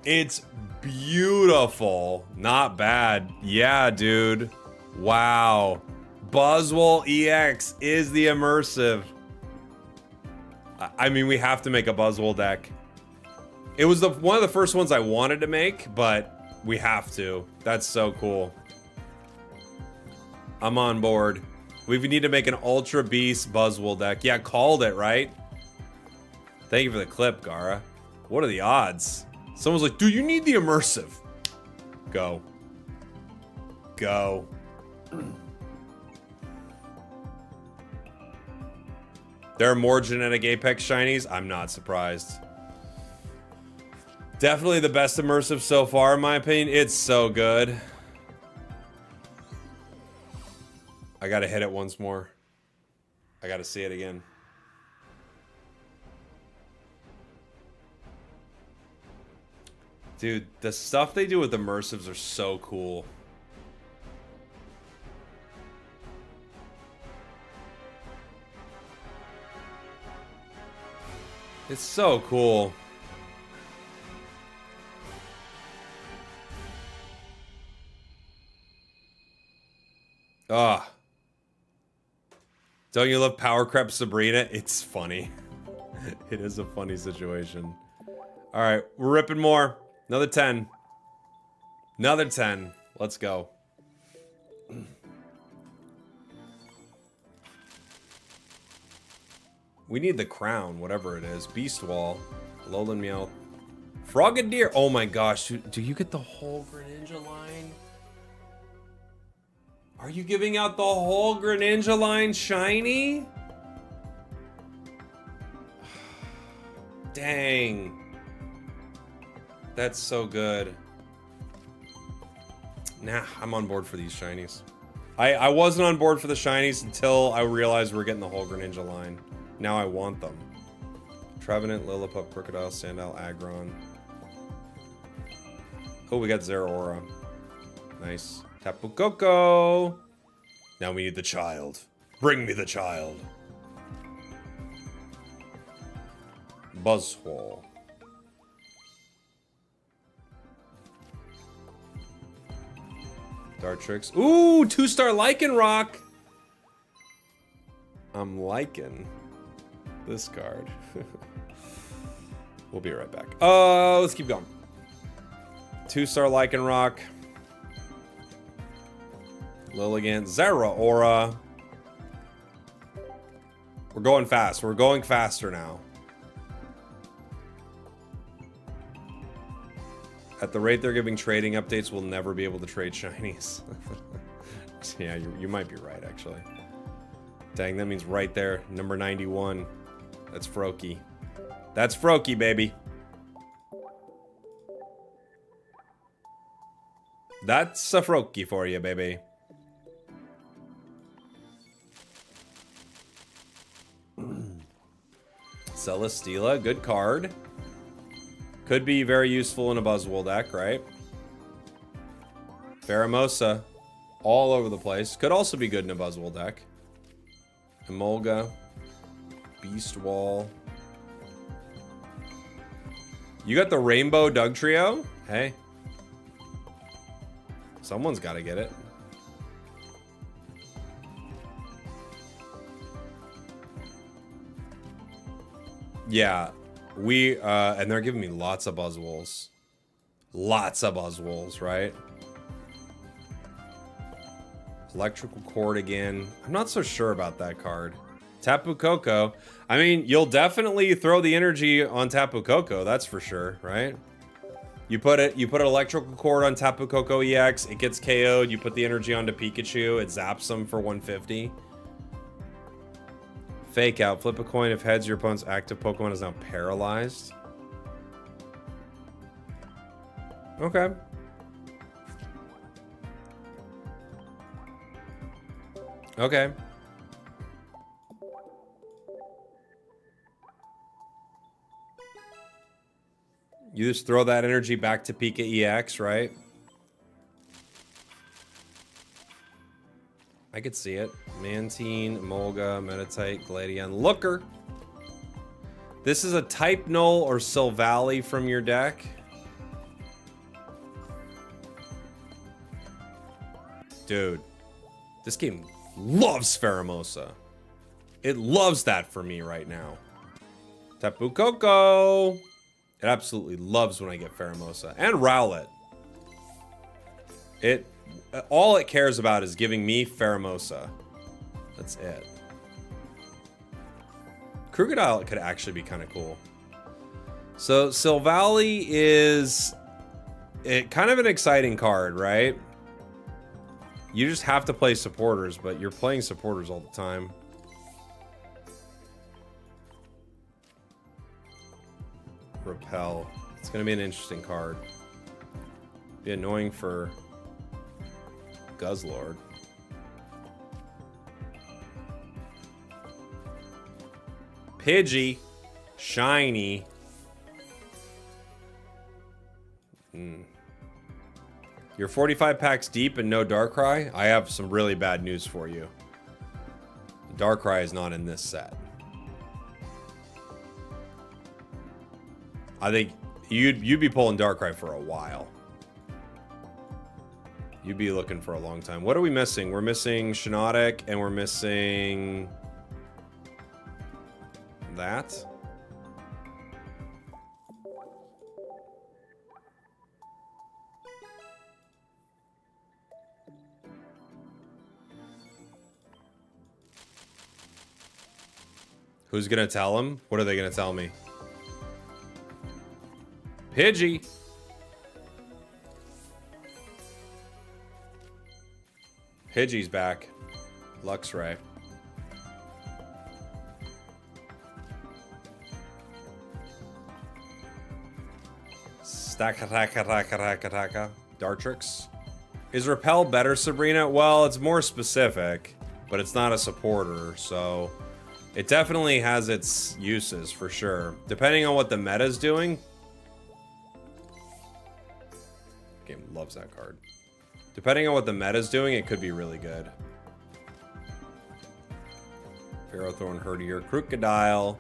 It's beautiful. Not bad. Yeah, dude. Wow. Buzzwole EX is the immersive. I mean, we have to make a Buzzwole deck. It was one of the first ones I wanted to make, but we have to. That's so cool. I'm on board. We need to make an Ultra Beast Buzzwole deck. Yeah, called it, right? Thank you for the clip, Gara. What are the odds? Someone's like, dude, you need the immersive. Go. Go. There are more genetic Apex shinies? I'm not surprised. Definitely the best immersive so far, in my opinion. It's so good. I gotta hit it once more. I gotta see it again. Dude, the stuff they do with immersives are so cool. It's so cool. Ah. Don't you love Power Creep Sabrina? It's funny. It is a funny situation. All right, we're ripping more. Another 10. Another 10. Let's go. We need the crown, whatever it is. Beast Wall. Lowland Meow. Frogadier. Oh my gosh. Do you get the whole Greninja line? Are you giving out the whole Greninja line shiny? Dang. That's so good. Nah, I'm on board for these shinies. I wasn't on board for the shinies until I realized we're getting the whole Greninja line. Now I want them. Trevenant, Lillipup, Crocodile, Sandile, Aggron. Oh, we got Zeraora. Nice. Tapu Koko. Now we need the child. Bring me the child. Buzzwole. Dartrix. Ooh, 2-star Lycanroc. I'm liking this card. We'll be right back. Let's keep going. 2-star Lycanroc. Lilligant. Zeraora. We're going fast. We're going faster now. At the rate they're giving trading updates, we'll never be able to trade shinies. Yeah, you might be right, actually. Dang, that means right there, number 91. That's Froakie. That's Froakie, baby. That's a Froakie for you, baby. Celesteela, good card. Could be very useful in a Buzzwole deck, right? Pheromosa, all over the place. Could also be good in a Buzzwole deck. Emolga, Beast Wall. You got the Rainbow Dugtrio? Hey. Someone's got to get it. Yeah. And they're giving me lots of Buzzwoles. Lots of Buzzwoles, right? Electrical Cord again. I'm not so sure about that card. Tapu Koko. I mean, you'll definitely throw the energy on Tapu Koko, that's for sure, right? You put Electrical Cord on Tapu Koko EX, it gets KO'd, you put the energy onto Pikachu, it zaps them for 150. Fake out. Flip a coin. If heads, your opponent's active Pokemon is now paralyzed. Okay. Okay. You just throw that energy back to Pika EX, right? I could see it. Mantine, Molga, Meditite, Gladion, Looker. This is a Type Null or Silvally from your deck. Dude, this game loves Pheromosa. It loves that for me right now. Tapu Koko. It absolutely loves when I get Pheromosa. And Rowlet. All it cares about is giving me Pheromosa. That's it. Crocodile could actually be kind of cool. So Silvally is kind of an exciting card, right? You just have to play supporters, but you're playing supporters all the time. Repel. It's going to be an interesting card. Be annoying for Guzzlord. Pidgey. Shiny. You're 45 packs deep and no Darkrai? I have some really bad news for you. Darkrai is not in this set. I think you'd be pulling Darkrai for a while. You'd be looking for a long time. What are we missing? We're missing Shiinotic and we're missing that. Who's gonna tell him? What are they gonna tell me? Pidgey. Pidgey's back. Luxray. Stack-a-tack-a-tack-a-tack-a-tack-a. Dartrix. Is Repel better, Sabrina? Well, it's more specific, but it's not a supporter, so it definitely has its uses for sure. Depending on what the meta's doing. Game loves that card. Depending on what the meta's doing, it could be really good. Ferrothorn, Herdier, Crocodile.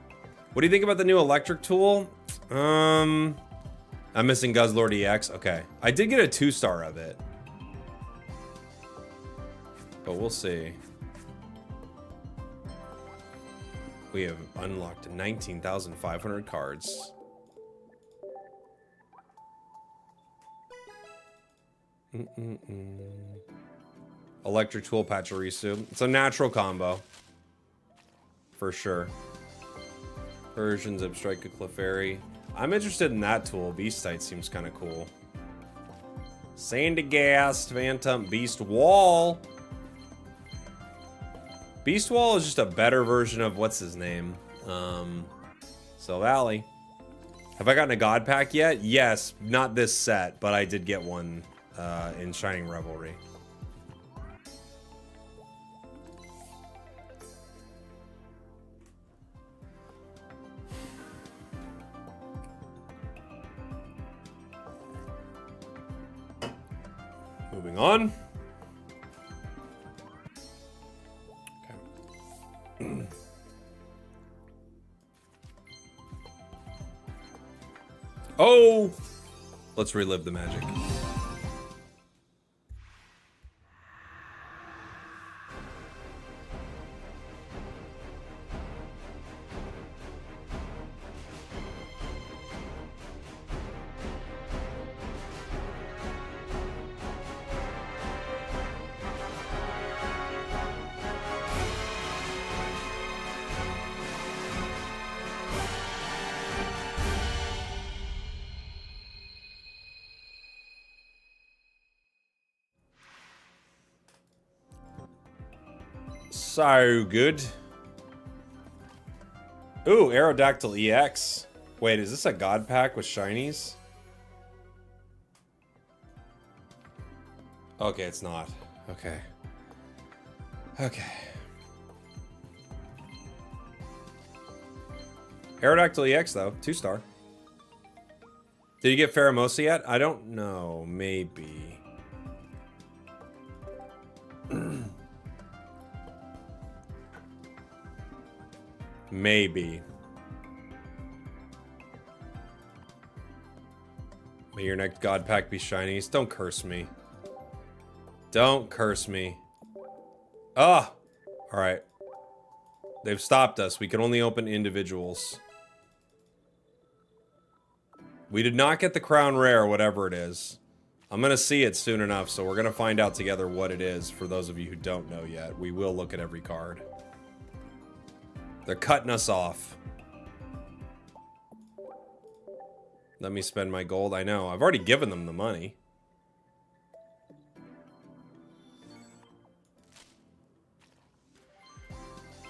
What do you think about the new electric tool? I'm missing Guzzlord EX. Okay. I did get a 2-star of it. But we'll see. We have unlocked 19,500 cards. Electric Tool, Pachirisu. It's a natural combo. For sure. Versions of Strike a Clefairy. I'm interested in that tool. Beastite seems kind of cool. Sandygast, Phantom, Beast Wall. Beast Wall is just a better version of what's his name? Silvally. Have I gotten a God Pack yet? Yes, not this set, but I did get one in Shining Revelry. Moving on. Okay. Oh! Let's relive the magic. So good. Ooh, Aerodactyl EX. Wait, is this a God Pack with shinies? Okay, it's not. Okay. Okay. Aerodactyl EX, though. 2-star. Did you get Pheromosa yet? I don't know. Maybe. Maybe. May your next God Pack be shinies. Don't curse me. Don't curse me. Ah! Alright. They've stopped us. We can only open individuals. We did not get the Crown Rare, whatever it is. I'm gonna see it soon enough, so we're gonna find out together what it is. For those of you who don't know yet, we will look at every card. They're cutting us off. Let me spend my gold. I know. I've already given them the money.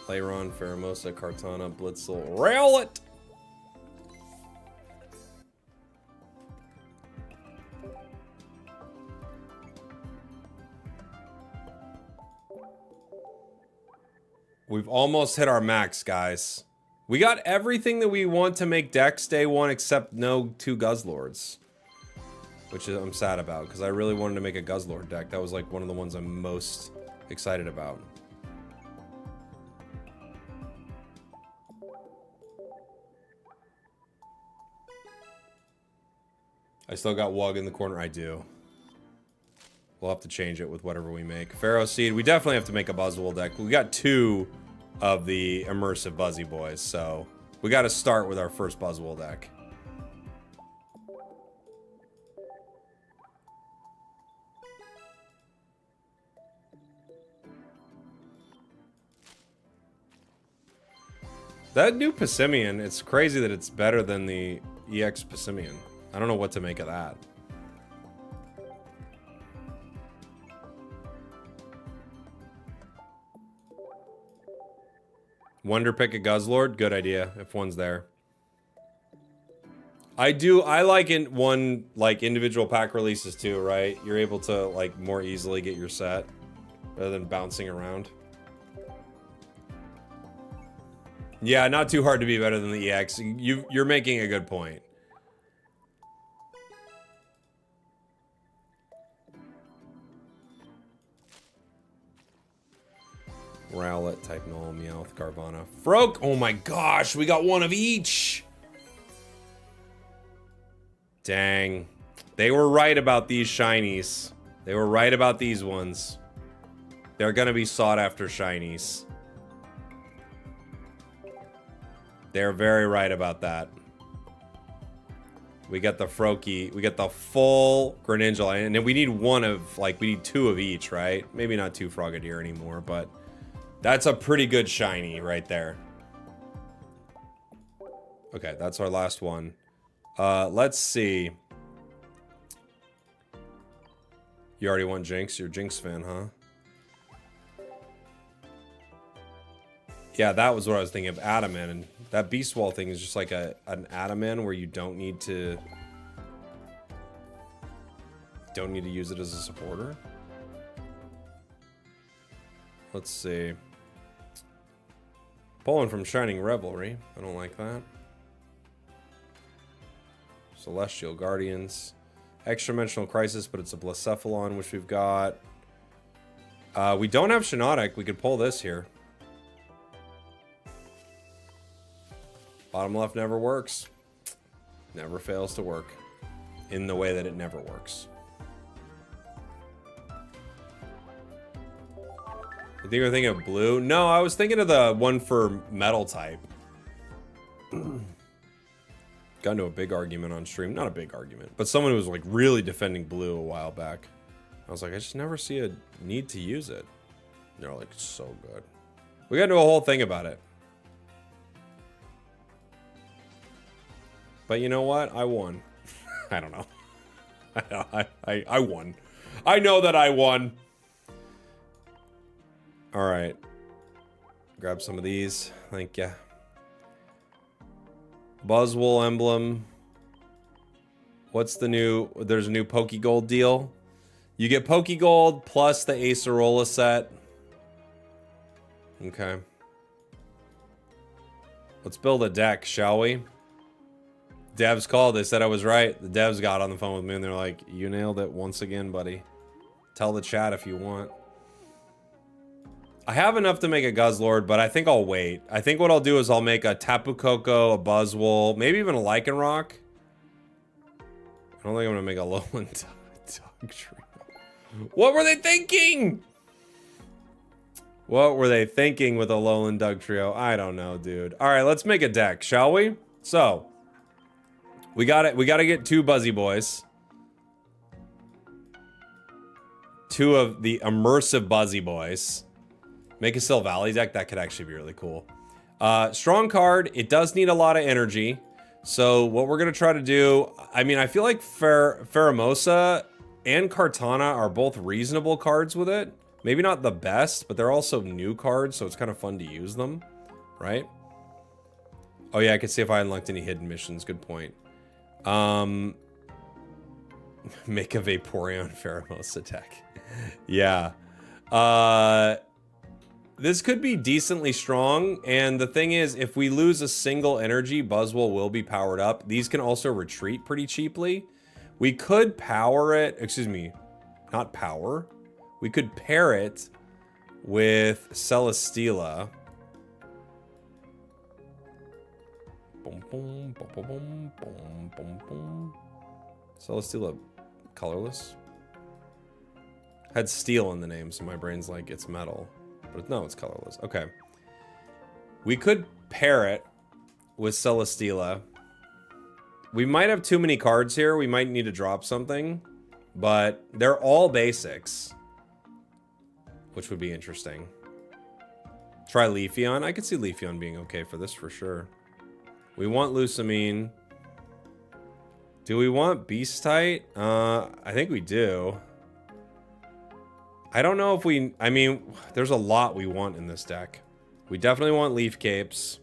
Playron, Pheromosa, Kartana, Blitzel, Rowlet! We've almost hit our max, guys. We got everything that we want to make decks day one except no 2 Guzzlords. Which I'm sad about, because I really wanted to make a Guzzlord deck. That was like one of the ones I'm most excited about. I still got Wug in the corner. I do. We'll have to change it with whatever we make. Pharaoh Seed. We definitely have to make a Buzzwole deck. We got 2 of the immersive Buzzy Boys, so we got to start with our first Buzzwole deck. That new Passimian, it's crazy that it's better than the EX Passimian. I don't know what to make of that. Wonder pick a Guzzlord? Good idea, if one's there. I like like individual pack releases too, right? You're able to like more easily get your set rather than bouncing around. Yeah, not too hard to be better than the EX. You're making a good point. Rowlet, Type Null, Meowth, Carvana, Froak. Oh my gosh, we got one of each. Dang. They were right about these shinies. They were right about these ones. They're gonna be sought after shinies. They're very right about that. We got the Froakie. We got the full Greninja. And then we need we need 2 of each, right? Maybe not 2 Frogadier anymore, but that's a pretty good shiny right there. Okay, that's our last one. Let's see. You already want Jinx? You're a Jinx fan, huh? Yeah, that was what I was thinking of, Adaman. And that Buzzwole thing is just like an Adaman where you don't need to use it as a supporter. Let's see. Pulling from Shining Revelry. I don't like that. Celestial Guardians. Extradimensional Crisis, but it's a Blacephalon, which we've got. We don't have Shiinotic. We could pull this here. Bottom left never works. Never fails to work. In the way that it never works. You think you're thinking of blue? No, I was thinking of the one for metal type. Got into a big argument on stream. Not a big argument, but someone who was like really defending blue a while back. I was like, I just never see a need to use it. And they're like, it's so good. We got into a whole thing about it. But you know what? I won. I don't know. I won. I know that I won. All right. Grab some of these. Thank ya. Buzzwole emblem. What's the new... There's a new Pokegold deal. You get Pokegold plus the Acerola set. Okay. Let's build a deck, shall we? Devs called. They said I was right. The devs got on the phone with me and they're like, you nailed it once again, buddy. Tell the chat if you want. I have enough to make a Guzzlord, but I think I'll wait. I think what I'll do is I'll make a Tapu Koko, a Buzzwole, maybe even a Lycanroc. I don't think I'm gonna make a Lowland Dugtrio. What were they thinking? What were they thinking with a Lowland Dugtrio? I don't know, dude. All right, let's make a deck, shall we? So, we got it. We got to get 2 Buzzy Boys. 2 of the immersive Buzzy Boys. Make a Silvally deck. That could actually be really cool. Strong card. It does need a lot of energy. So what we're going to try to do... I mean, I feel like Pheromosa and Kartana are both reasonable cards with it. Maybe not the best, but they're also new cards, so it's kind of fun to use them. Right? Oh yeah, I could see if I unlocked any hidden missions. Good point. Make a Vaporeon Pheromosa deck. Yeah. This could be decently strong, and the thing is, if we lose a single energy, Buzzwole will be powered up. These can also retreat pretty cheaply. We could power it, excuse me, not power. We could pair it with Celesteela. Boom, boom, boom, boom, boom, boom, boom. Celesteela colorless. Had steel in the name, so my brain's like, it's metal. But no, it's colorless. Okay. We could pair it with Celesteela. We might have too many cards here. We might need to drop something. But they're all basics. Which would be interesting. Try Leafeon. I could see Leafeon being okay for this for sure. We want Lusamine. Do we want Beastite? I think we do. I don't know if we... I mean, there's a lot we want in this deck. We definitely want Leaf Capes.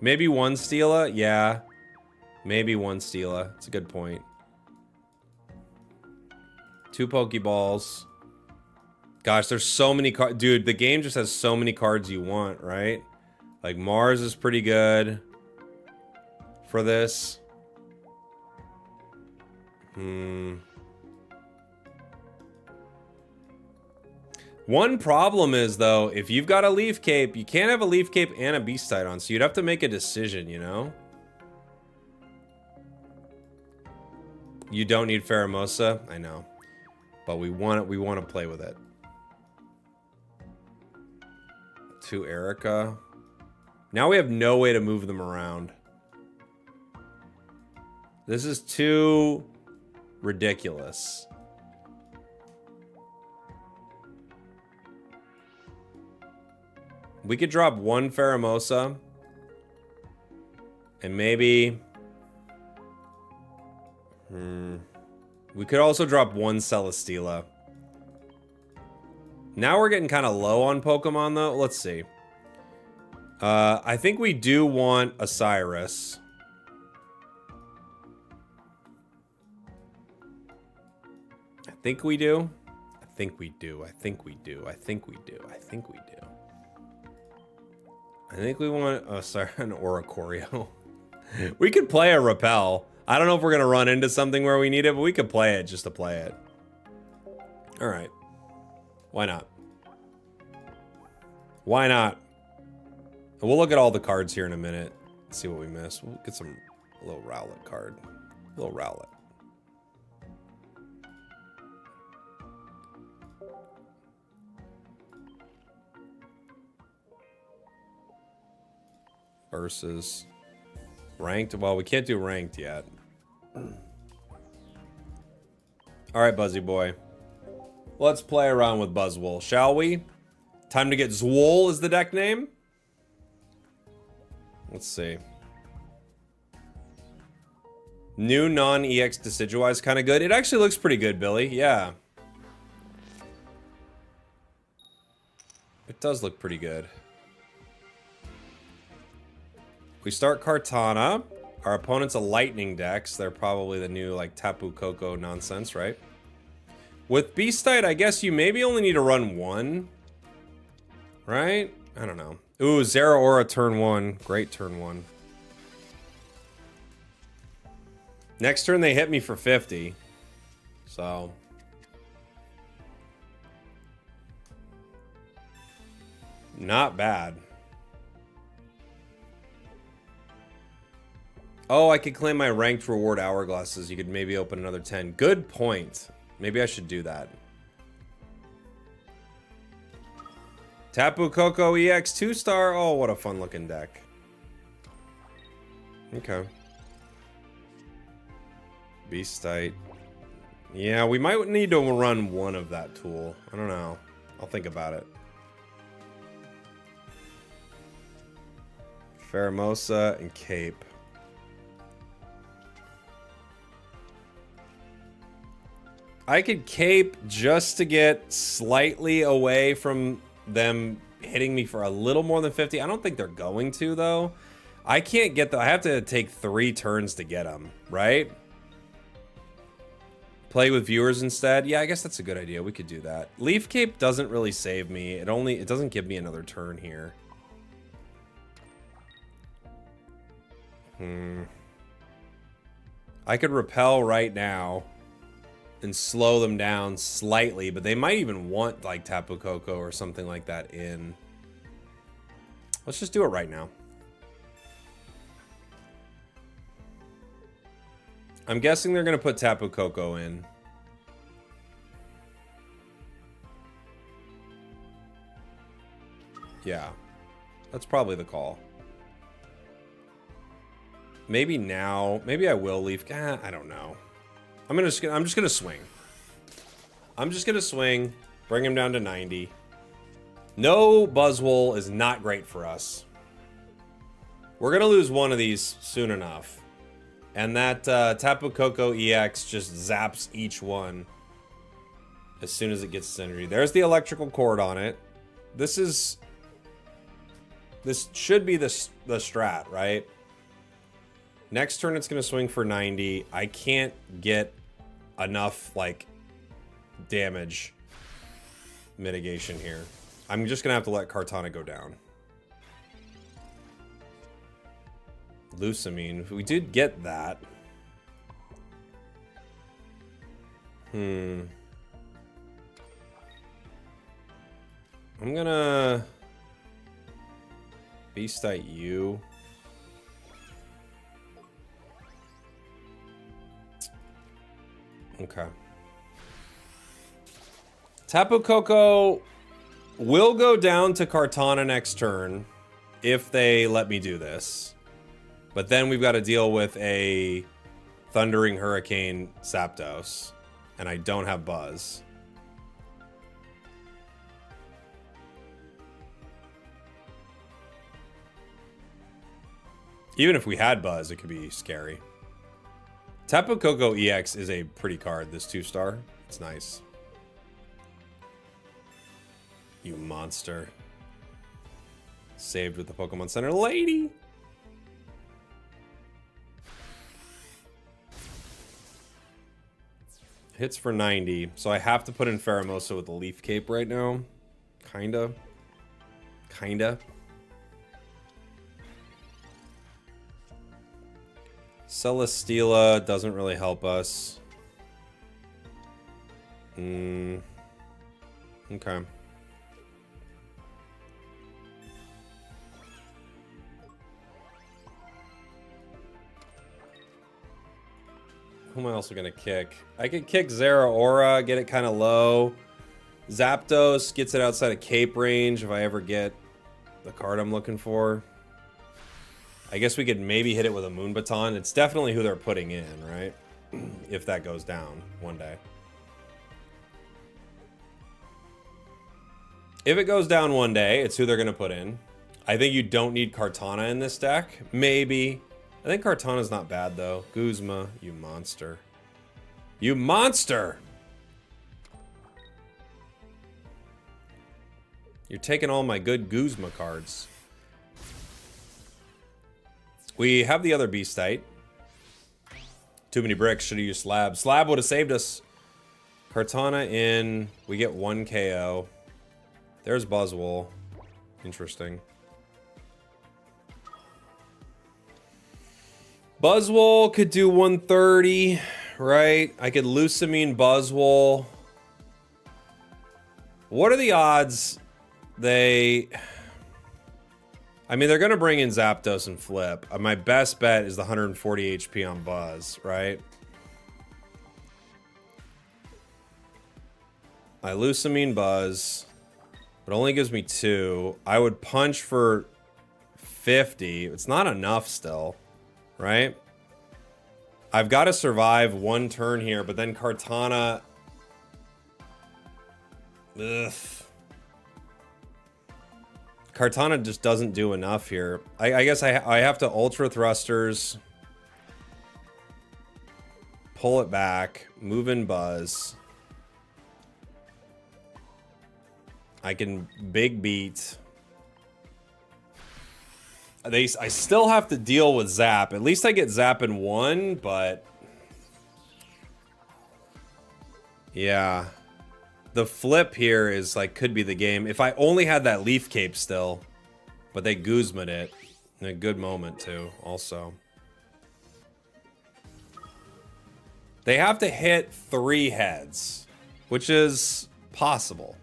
Maybe one Steela? Yeah. Maybe one Steela. It's a good point. 2 Pokeballs. Gosh, there's so many cards. Dude, the game just has so many cards you want, right? Like, Mars is pretty good for this. One problem is, though, if you've got a Leaf Cape, you can't have a Leaf Cape and a Beastite on, so you'd have to make a decision, you know? You don't need Pheromosa? I know. But we want to play with it. 2 Erica. Now we have no way to move them around. This is too ridiculous. We could drop 1 Pheromosa. And maybe... We could also drop 1 Celesteela. Now we're getting kind of low on Pokemon, though. Let's see. I think we do want a Cyrus. I think we do. I think we do. I think we do. I think we do. I think we do. I think we want... Oh, sorry. An Oricorio. We could play a Repel. I don't know if we're going to run into something where we need it, but we could play it just to play it. All right. Why not? Why not? We'll look at all the cards here in a minute. See what we missed. We'll get a little Rowlet card. A little Rowlet. Versus ranked. Well, we can't do ranked yet. All right, Buzzy boy. Let's play around with Buzzwole, shall we? Time to get Zwole is the deck name. Let's see. New non-EX Decidueye, kind of good. It actually looks pretty good, Billy. Yeah. It does look pretty good. We start Kartana. Our opponent's a Lightning deck, so they're probably the new, like, Tapu Koko nonsense, right? With Beastite, I guess you maybe only need to run 1. Right? I don't know. Ooh, Zeraora turn 1. Great turn 1. Next turn, they hit me for 50. So... not bad. Oh, I could claim my ranked reward hourglasses. You could maybe open another 10. Good point. Maybe I should do that. Tapu Koko EX 2-star. Oh, what a fun looking deck. Okay. Beastite. Yeah, we might need to run 1 of that tool. I don't know. I'll think about it. Pheromosa and Cape. I could Cape just to get slightly away from them hitting me for a little more than 50. I don't think they're going to, though. I can't get the... I have to take 3 turns to get them, right? Play with viewers instead? Yeah, I guess that's a good idea. We could do that. Leaf Cape doesn't really save me. It doesn't give me another turn here. I could Repel right now and slow them down slightly, but they might even want like Tapu Koko or something like that in. Let's just do it right now. I'm guessing they're gonna put Tapu Koko in. Yeah, that's probably the call. Maybe now, maybe I will leave. I don't know. I'm just gonna swing. I'm just gonna swing, bring him down to 90. No Buzzwole is not great for us. We're going to lose one of these soon enough. And that Tapu Koko EX just zaps each one as soon as it gets its energy. There's the electrical cord on it. This should be the strat, right? Next turn it's going to swing for 90. I can't get enough, like, damage mitigation here. I'm just going to have to let Kartana go down. Lucamine. We did get that. I'm gonna Beastite you. Okay. Tapu Koko will go down to Kartana next turn if they let me do this. But then we've got to deal with a Thundering Hurricane Zapdos. And I don't have Buzz. Even if we had Buzz, it could be scary. Tapu Koko EX is a pretty card, this 2-star. It's nice. You monster. Saved with the Pokemon Center lady. Hits for 90, so I have to put in Pheromosa with the Leaf Cape right now. Kinda. Celesteela doesn't really help us. Okay. Who am I also gonna kick? I could kick Zeraora, get it kind of low. Zapdos gets it outside of Cape range if I ever get the card I'm looking for. I guess we could maybe hit it with a Moon Baton. It's definitely who they're putting in, right? If that goes down one day. If it goes down one day, it's who they're going to put in. I think you don't need Kartana in this deck. Maybe. I think Kartana's not bad, though. Guzma, you monster. You monster! You're taking all my good Guzma cards. We have the other Beastite. Too many bricks. Should have used Slab. Slab would have saved us. Kartana in. We get 1 KO. There's Buzzwole. Interesting. Buzzwole could do 130, right? I could Lucamine Buzzwole. What are the odds I mean, they're going to bring in Zapdos and Flip. My best bet is the 140 HP on Buzz, right? I Lucamine Buzz, but only gives me 2. I would punch for 50. It's not enough still, right? I've got to survive 1 turn here, but then Kartana... Ugh. Kartana just doesn't do enough here. I guess I have to Ultra Thrusters. Pull it back. Move in Buzz. I can Big Beat. I still have to deal with Zap. At least I get Zap in 1, but... yeah. The flip here is like could be the game. If I only had that Leaf Cape still, but they Guzma'd it in a good moment too, also. They have to hit 3 heads, which is possible.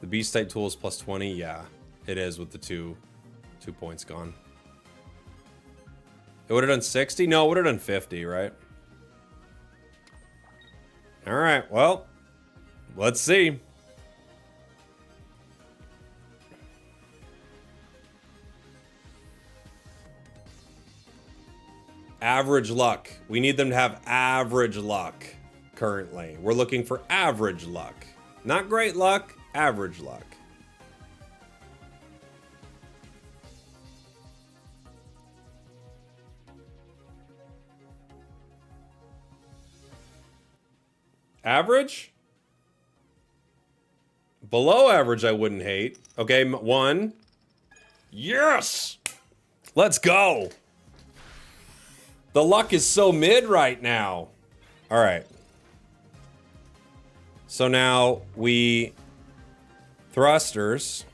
The Beast type tool is plus 20. Yeah, it is with the two points gone. It would have done 60? No, it would have done 50, right? All right, well, let's see. Average luck. We need them to have average luck currently. We're looking for average luck. Not great luck, average luck. Average? Below average, I wouldn't hate. Okay, 1. Yes! Let's go! The luck is so mid right now. All right. So now we thrusters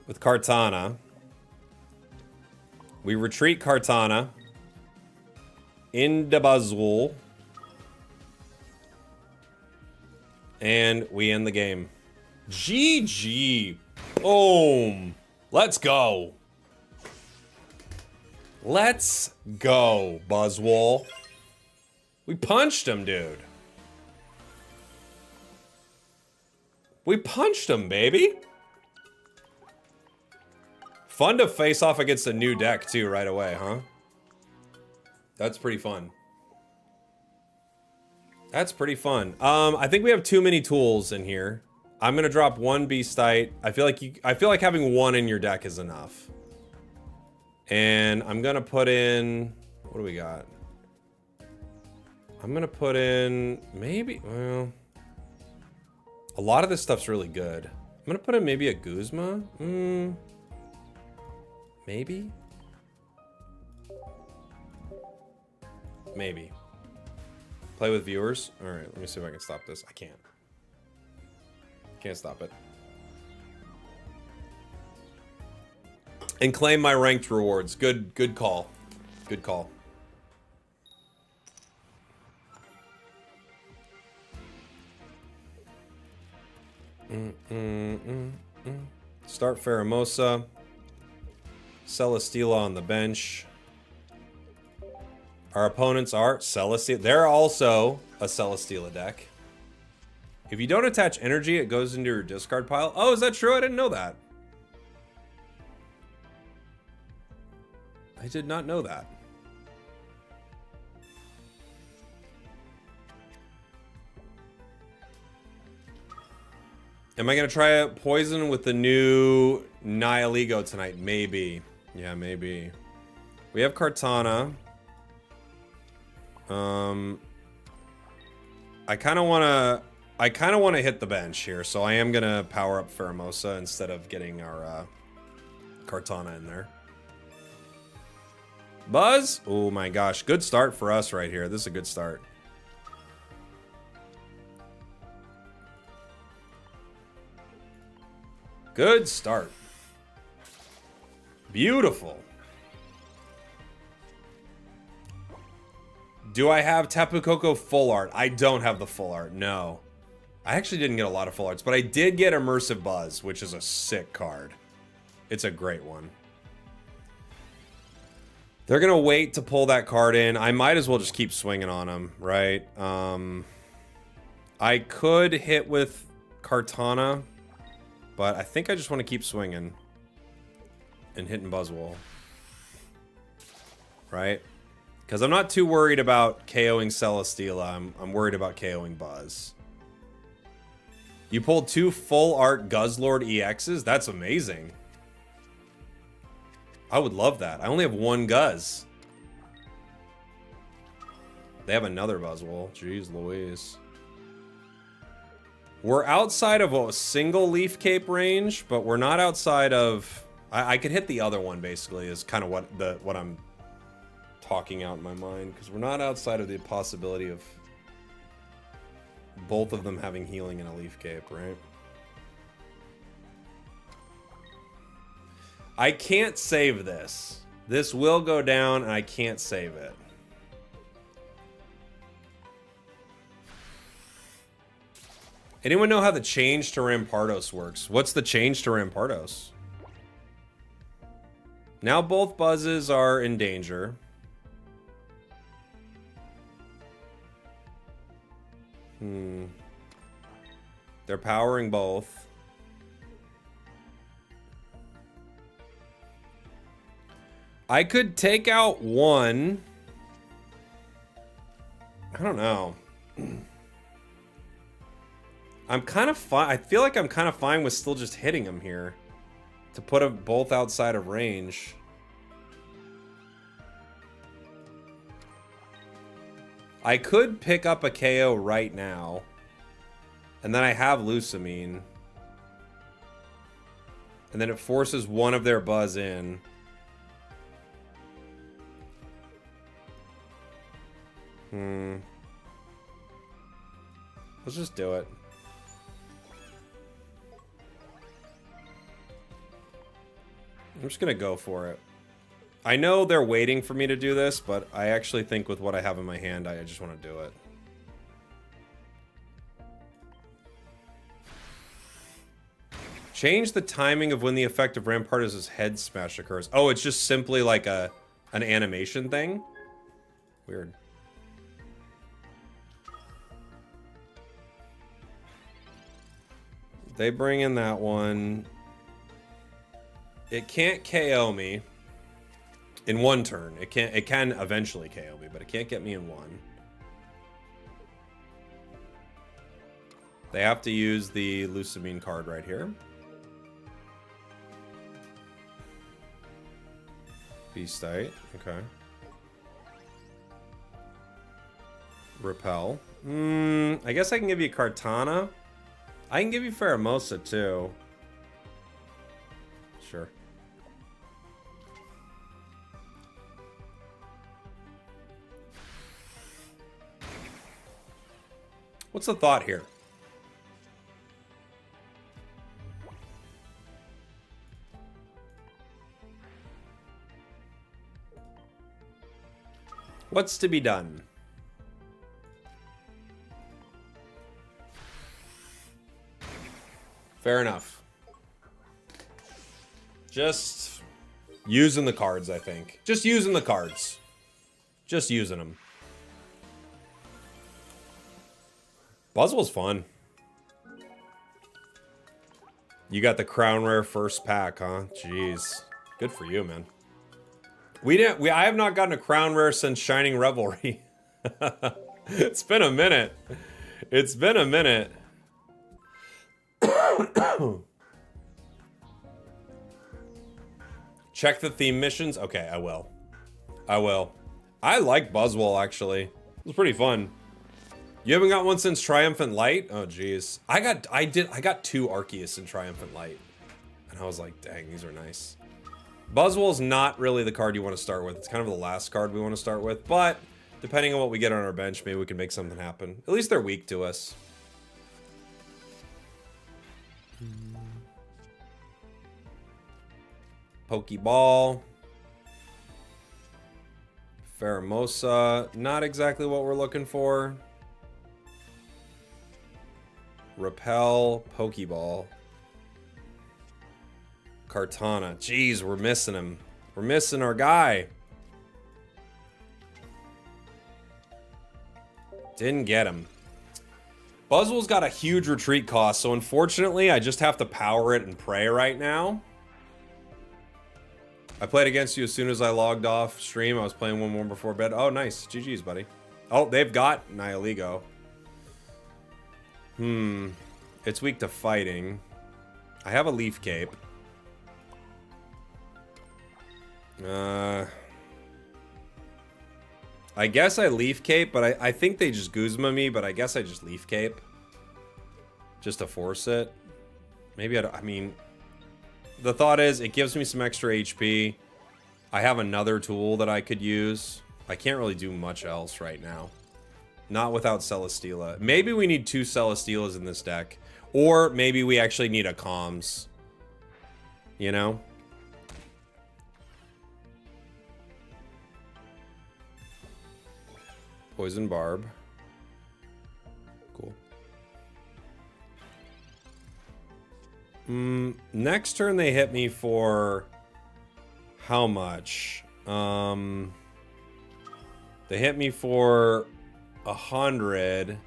with Kartana. We retreat Kartana into Buzzwole. And we end the game. GG. Boom. Let's go. Let's go, Buzzwole. We punched him, dude. We punched him, baby. Fun to face off against a new deck, too, right away, huh? That's pretty fun. That's pretty fun. I think we have too many tools in here. I'm gonna drop 1 Beastite. I feel like having 1 in your deck is enough. And I'm gonna put in, what do we got? I'm gonna put in maybe, well, a lot of this stuff's really good. I'm gonna put in maybe a Guzma. Maybe. Maybe. Play with viewers. All right, let me see if I can stop this. I can't. Can't stop it. And claim my ranked rewards. Good call. Good call. Start Pheromosa. Celesteela on the bench. Our opponents are Celesteela. They're also a Celesteela deck. If you don't attach energy, it goes into your discard pile. Oh, is that true? I didn't know that. I did not know that. Am I going to try a poison with the new Nihiligo tonight? Maybe. Yeah, maybe. We have Kartana. I kind of want to hit the bench here, so I am going to power up Pheromosa instead of getting our Kartana in there. Buzz? Oh my gosh, good start for us right here. This is a good start. Good start. Beautiful. Do I have Tapu Koko full art? I don't have the full art, no. I actually didn't get a lot of full arts, but I did get Immersive Buzz, which is a sick card. It's a great one. They're gonna wait to pull that card in. I might as well just keep swinging on them, right? I could hit with Kartana, but I think I just want to keep swinging and hitting Buzzwole, right? Because I'm not too worried about KOing Celesteela. I'm worried about KOing Buzz. You pulled 2 full art Guzzlord EXs? That's amazing. I would love that. I only have 1 Guzz. They have another Buzzwole. Jeez Louise. We're outside of a single Leaf Cape range, but we're not outside of... I could hit the other one, basically, is kind of what I'm talking out in my mind, because we're not outside of the possibility of both of them having healing in a Leaf Cape, right? I can't save this. This will go down, and I can't save it. Anyone know how the change to Rampardos works? What's the change to Rampardos? Now both Buzzes are in danger. They're powering both. I could take out one. I don't know. I'm kind of fine. I feel like I'm kind of fine with still just hitting him here to put them both outside of range. I could pick up a KO right now. And then I have Lucamine. And then it forces one of their Buzz in. Let's just do it. I'm just gonna go for it. I know they're waiting for me to do this, but I actually think with what I have in my hand, I just want to do it. Change the timing of when the effect of Rampardos' head smash occurs. Oh, it's just simply like an animation thing? Weird. They bring in that one. It can't KO me in one turn. It can eventually KO me, but it can't get me in one. They have to use the Lucamine card right here. Beastite, okay. Repel. I guess I can give you Kartana. I can give you Pheromosa too. Sure. What's the thought here? What's to be done? Fair enough. Just using the cards, I think. Just using the cards. Just using them. Buzzwole's fun. You got the Crown Rare first pack, huh? Jeez. Good for you, man. I have not gotten a Crown Rare since Shining Revelry. It's been a minute. It's been a minute. Check the theme missions. Okay, I will. I will. I like Buzzwole, actually. It was pretty fun. You haven't got one since Triumphant Light? Oh, geez. I got 2 Arceus in Triumphant Light. And I was like, dang, these are nice. Buzzwole's not really the card you want to start with. It's kind of the last card we want to start with. But, depending on what we get on our bench, maybe we can make something happen. At least they're weak to us. Pokeball. Pheromosa. Not exactly what we're looking for. Repel. Pokeball. Kartana. Jeez, we're missing him. We're missing our guy. Didn't get him. Buzzwole's got a huge retreat cost, so unfortunately, I just have to power it and pray right now. I played against you as soon as I logged off stream. I was playing one more before bed. Oh, nice. GG's, buddy. Oh, they've got Nihilego. It's weak to fighting. I have a Leaf Cape. I guess I Leaf Cape, but I think they just Guzma me, but I guess I just Leaf Cape. Just to force it. Maybe I mean, the thought is it gives me some extra HP. I have another tool that I could use. I can't really do much else right now. Not without Celesteela. Maybe we need 2 Celesteelas in this deck. Or maybe we actually need a Comms. You know? Poison Barb. Cool. Next turn they hit me for how much? They hit me for 100.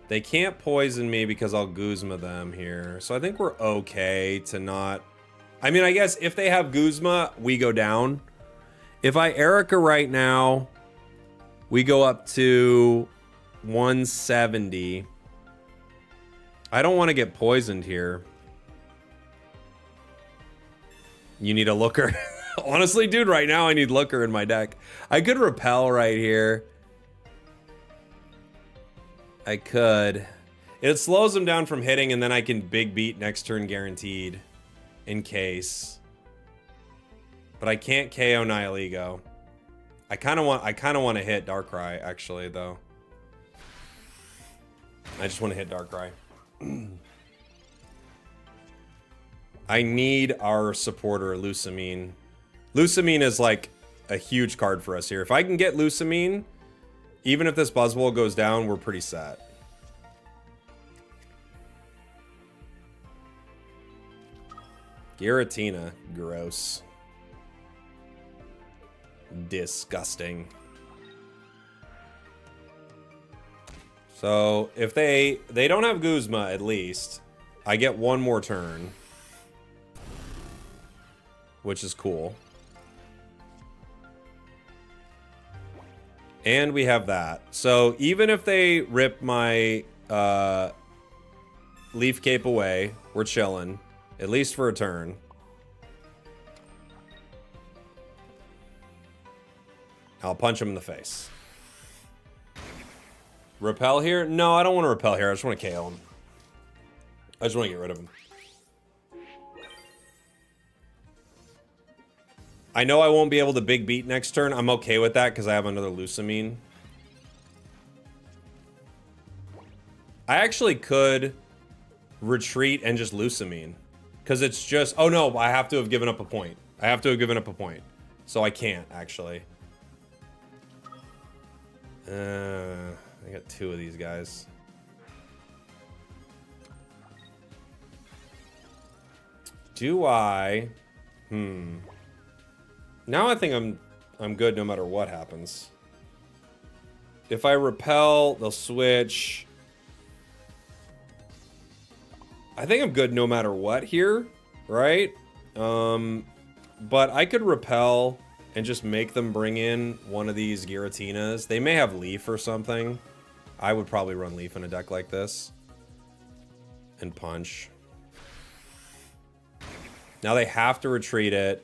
They can't poison me because I'll Guzma them here. So I think we're okay to not... I mean, I guess if they have Guzma, we go down. If I Erica right now, we go up to 170. I don't want to get poisoned here. You need a looker. Honestly, dude, right now I need looker in my deck. I could repel right here. I could. It slows him down from hitting, and then I can big beat next turn guaranteed in case. But I can't KO Nihilego. I kind of want to hit Darkrai actually though. I just want to hit Darkrai. I need our supporter Lusamine. Lusamine is like a huge card for us here. If I can get Lusamine, even if this Buzzwole goes down, we're pretty set. Giratina, gross. Disgusting. So if they don't have Guzma, at least I get one more turn, which is cool. And we have that. So even if they rip my Leaf Cape away, we're chilling, at least for a turn. I'll punch him in the face. Repel here? No, I don't want to repel here. I just want to KO him. I just want to get rid of him. I know I won't be able to big beat next turn. I'm okay with that because I have another Lusamine. I actually could retreat and just Lusamine. Because it's just... Oh no, I have to have given up a point. I have to have given up a point. So I can't, actually. I got two of these guys. Do I? Now I think I'm good no matter what happens. If I repel, they'll switch. I think I'm good no matter what here, right? But I could repel and just make them bring in one of these Giratinas. They may have Leaf or something. I would probably run Leaf in a deck like this. And punch. Now they have to retreat it.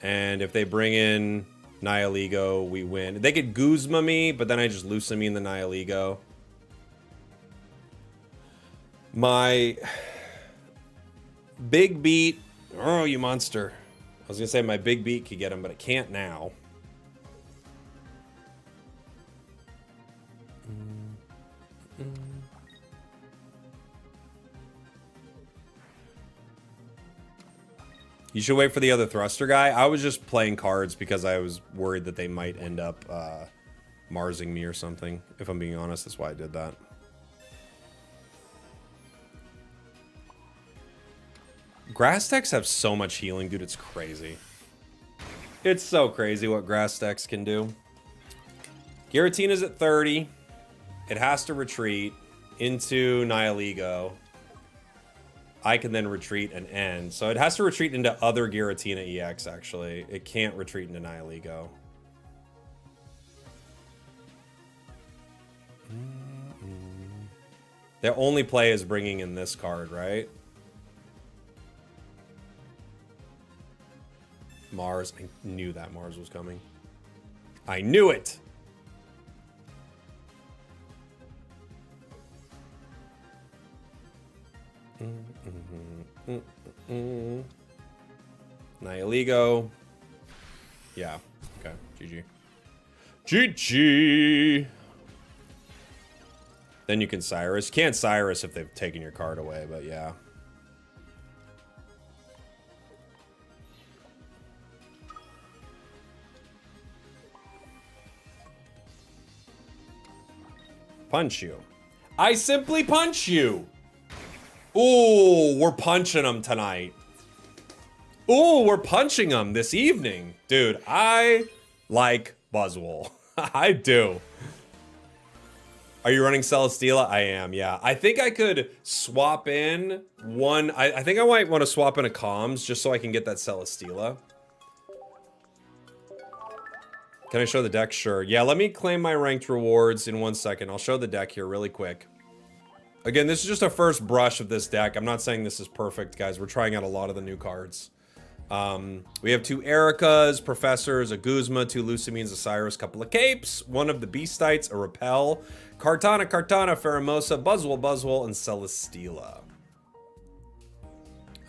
And if they bring in Nihilego, we win. They could Guzma me, but then I just Lusamine the Nihilego. My big beat... Oh, you monster. I was going to say my big beat could get him, but it can't now. You should wait for the other thruster guy. I was just playing cards because I was worried that they might end up Marsing me or something. If I'm being honest, that's why I did that. Grass decks have so much healing, dude. It's crazy. It's so crazy what grass decks can do. Giratina's at 30. It has to retreat into Nihilego. I can then retreat and end. So it has to retreat into other Giratina EX, actually. It can't retreat into Nihilego. The only play is bringing in this card, right? Mars. I knew that Mars was coming. I knew it! Nihilego. Yeah. Okay. GG. GG! Then you can Cyrus. You can't Cyrus if they've taken your card away, but yeah. Punch you. I simply punch you! Ooh, we're punching them tonight. Ooh, we're punching them this evening. Dude, I like Buzzwole. I do. Are you running Celesteela? I am, yeah. I think I could swap in one. I think I might want to swap in a Comms just so I can get that Celesteela. Can I show the deck? Sure. Yeah, let me claim my ranked rewards in 1 second. I'll show the deck here really quick. Again, this is just a first brush of this deck. I'm not saying this is perfect, guys. We're trying out a lot of the new cards. We have 2 Ericas, Professors, a Guzma, 2 Lucamines, a Cyrus, couple of Capes, 1 of the Beastites, a Repel, Kartana, Pheromosa, Buzzwole, and Celesteela.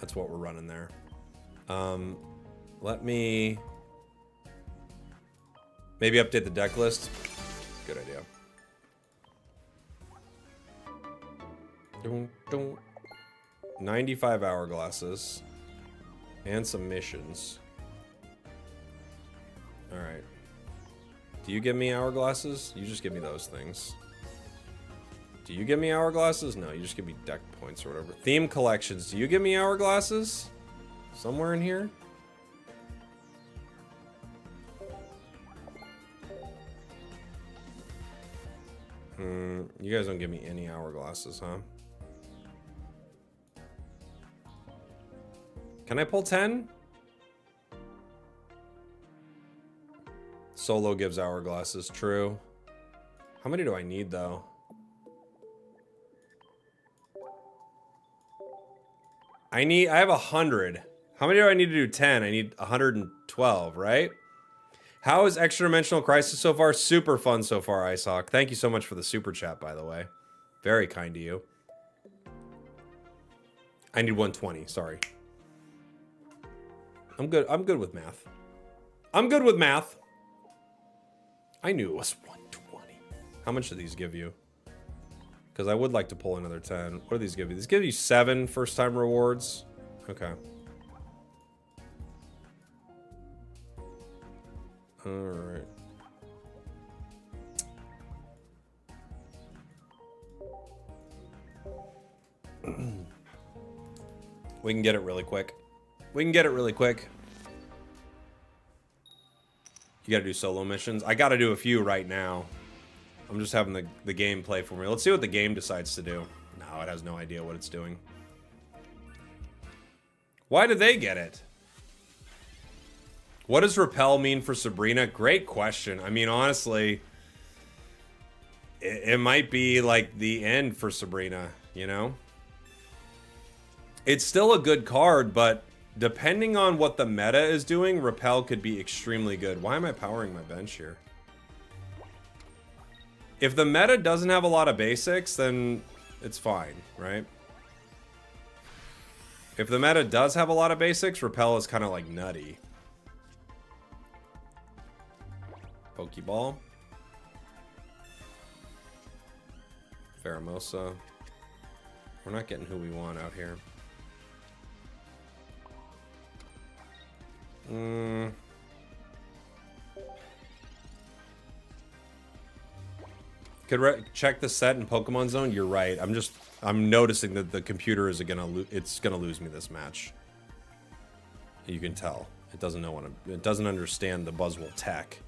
That's what we're running there. Let me maybe update the deck list. Good idea. 95 hourglasses. And some missions. Alright. Do you give me hourglasses? You just give me those things. Do you give me hourglasses? No, you just give me deck points or whatever. Theme collections. Do you give me hourglasses? Somewhere in here? You guys don't give me any hourglasses, huh? Can I pull 10? Solo gives hourglasses, true. How many do I need, though? I have 100. How many do I need to do 10? I need 112, right? How is Extradimensional Crisis so far? Super fun so far, Icehawk. Thank you so much for the super chat, by the way. Very kind to you. I need 120, sorry. I'm good with math. I'm good with math. I knew it was 120. How much do these give you? Because I would like to pull another 10. What do these give you? These give you 7 first-time rewards. Okay. Alright. We can get it really quick. We can get it really quick. You gotta do solo missions. I gotta do a few right now. I'm just having the game play for me. Let's see what the game decides to do. No, it has no idea what it's doing. Why did they get it? What does Repel mean for Sabrina? Great question. I mean, honestly, it might be like the end for Sabrina, you know? It's still a good card, but depending on what the meta is doing, Repel could be extremely good. Why am I powering my bench here? If the meta doesn't have a lot of basics, then it's fine, right? If the meta does have a lot of basics, Repel is kind of like nutty. Pokeball. Pheromosa. We're not getting who we want out here. Could check the set in Pokemon Zone. You're right. I'm noticing that the computer is it's gonna lose me this match. You can tell it doesn't know it doesn't understand the Buzzwole tech.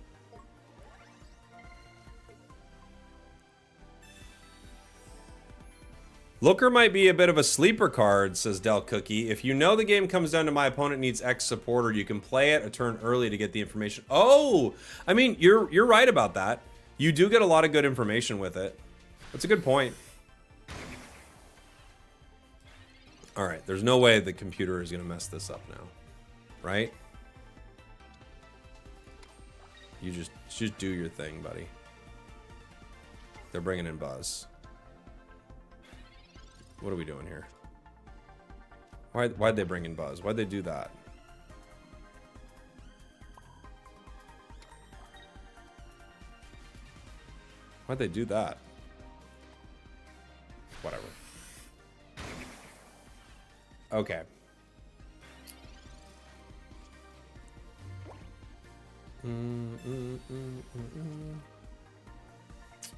Looker might be a bit of a sleeper card, says Del Cookie. If you know the game comes down to my opponent needs X supporter, you can play it a turn early to get the information. Oh, I mean, you're right about that. You do get a lot of good information with it. That's a good point. All right, there's no way the computer is going to mess this up now, right? You just do your thing, buddy. They're bringing in Buzz. What are we doing here? Why'd they bring in Buzz? Why'd they do that? Why'd they do that? Whatever. Okay.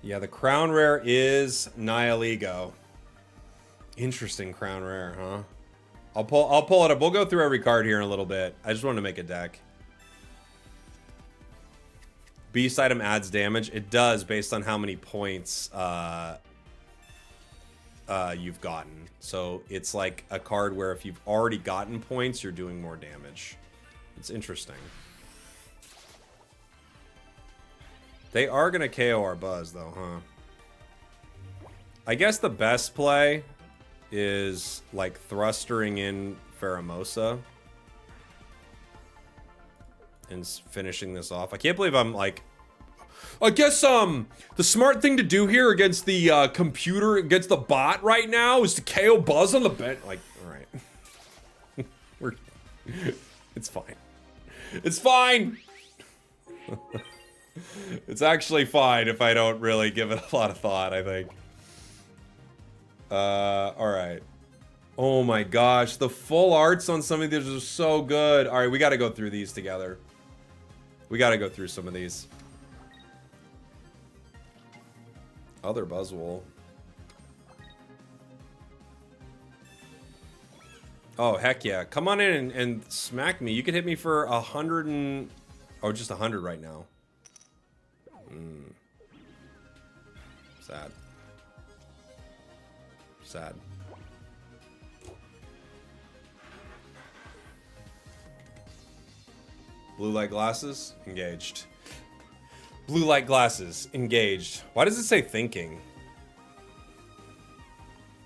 Yeah, the crown rare is Nihilego. Interesting crown rare, huh? I'll pull it up. We'll go through every card here in a little bit. I just want to make a deck. Beast item adds damage. It does based on how many points you've gotten. So it's like a card where if you've already gotten points, you're doing more damage. It's interesting. They are going to KO our Buzz, though, huh? I guess the best play is, like, thrustering in Pheromosa and finishing this off. I can't believe I'm, like... I guess, the smart thing to do here against the, computer, against the bot right now is to KO Buzz on the bench. Like, alright. It's fine. It's fine! It's actually fine if I don't really give it a lot of thought, I think. Alright. Oh my gosh, the full arts on some of these are so good. Alright, we gotta go through these together. We gotta go through some of these. Other Buzzwole. Oh, heck yeah. Come on in and smack me. You can hit me for 100 and... Oh, just 100 right now. Sad. Sad. Blue light glasses? Engaged. Blue light glasses. Engaged. Why does it say thinking?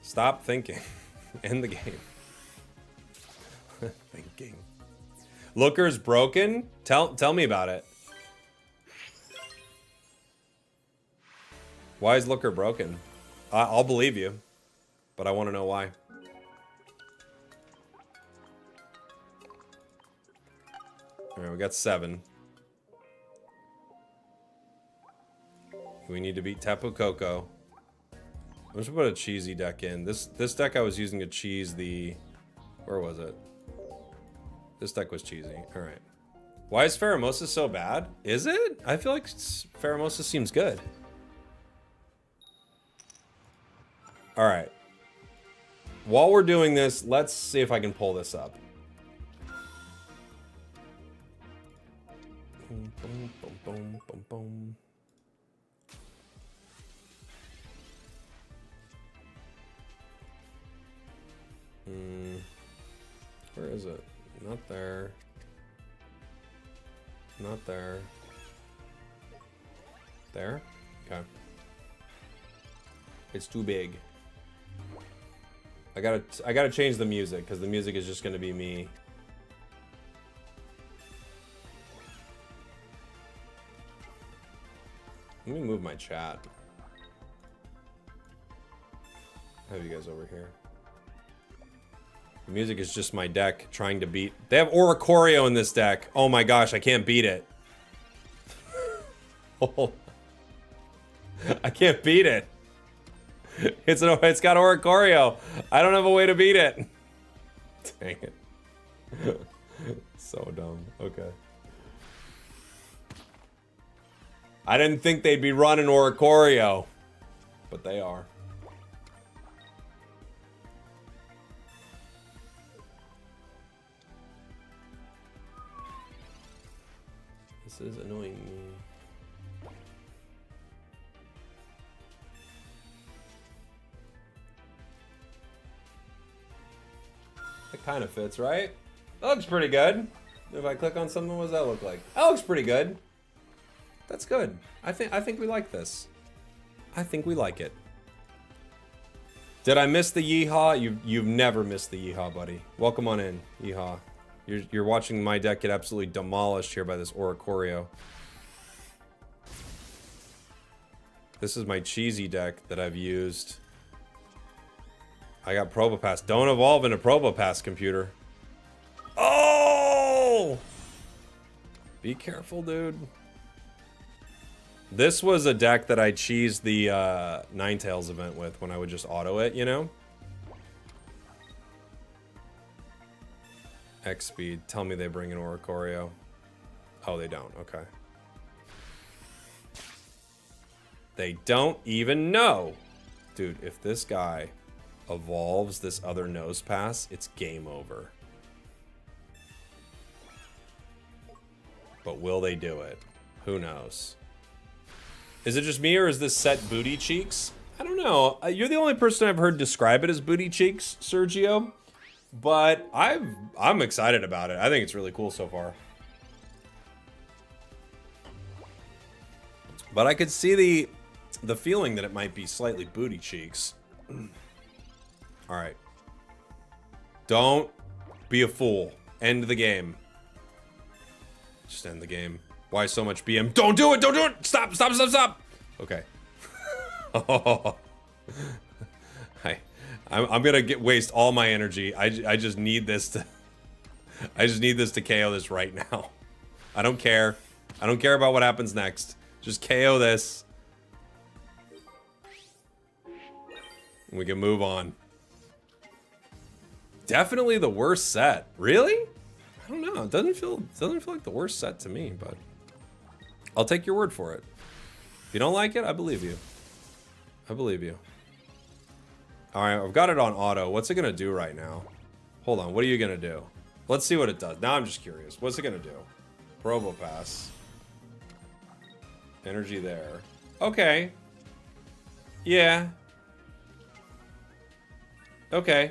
Stop thinking. End the game. Thinking. Looker's broken? Tell me about it. Why is Looker broken? I'll believe you, but I want to know why. Alright, we got 7. We need to beat Tapu Koko. I'm just gonna put a cheesy deck in. This deck I was using to cheese the... Where was it? This deck was cheesy. Alright. Why is Pheromosa so bad? Is it? I feel like Pheromosa seems good. Alright. While we're doing this, let's see if I can pull this up. Boom, boom, boom, boom, boom, boom. Where is it? Not there. Not there. There? Okay. It's too big. I gotta change the music, because the music is just gonna be me. Let me move my chat. Have you guys over here. The music is just my deck trying to beat... They have Oricorio in this deck. Oh my gosh, I can't beat it. Oh. I can't beat it. It's got Oricorio. I don't have a way to beat it. Dang it. So dumb. Okay. I didn't think they'd be running Oricorio, but they are. This is annoying me. It kind of fits, right? That looks pretty good. If I click on something, what does that look like? That looks pretty good. That's good. I think we like this. I think we like it. Did I miss the Yeehaw? You've never missed the Yeehaw, buddy. Welcome on in, Yeehaw. You're watching my deck get absolutely demolished here by this Oricorio. This is my cheesy deck that I've used. I got Probopass. Don't evolve into Probopass, computer. Oh! Be careful, dude. This was a deck that I cheesed the Ninetales event with when I would just auto it, you know? X speed. Tell me they bring in Oricorio. Oh, they don't. Okay. They don't even know. Dude, if this guy evolves this other nose pass, it's game over. But will they do it? Who knows? Is it just me, or is this set booty cheeks? I don't know. You're the only person I've heard describe it as booty cheeks, Sergio. But I'm excited about it. I think it's really cool so far. But I could see the feeling that it might be slightly booty cheeks. All right. Don't be a fool. End the game. Just end the game. Why so much BM? Don't do it! Don't do it! Stop! Stop! Stop! Stop! Okay. Oh. I'm gonna waste all my energy. I just need this to. I just need this to KO this right now. I don't care. I don't care about what happens next. Just KO this. And we can move on. Definitely the worst set. Really? I don't know. It doesn't feel like the worst set to me, but I'll take your word for it. If you don't like it, I believe you. I believe you. All right, I've got it on auto. What's it gonna do right now? Hold on, what are you gonna do? Let's see what it does. Now I'm just curious. What's it gonna do? Probopass. Energy there. Okay. Yeah. Okay.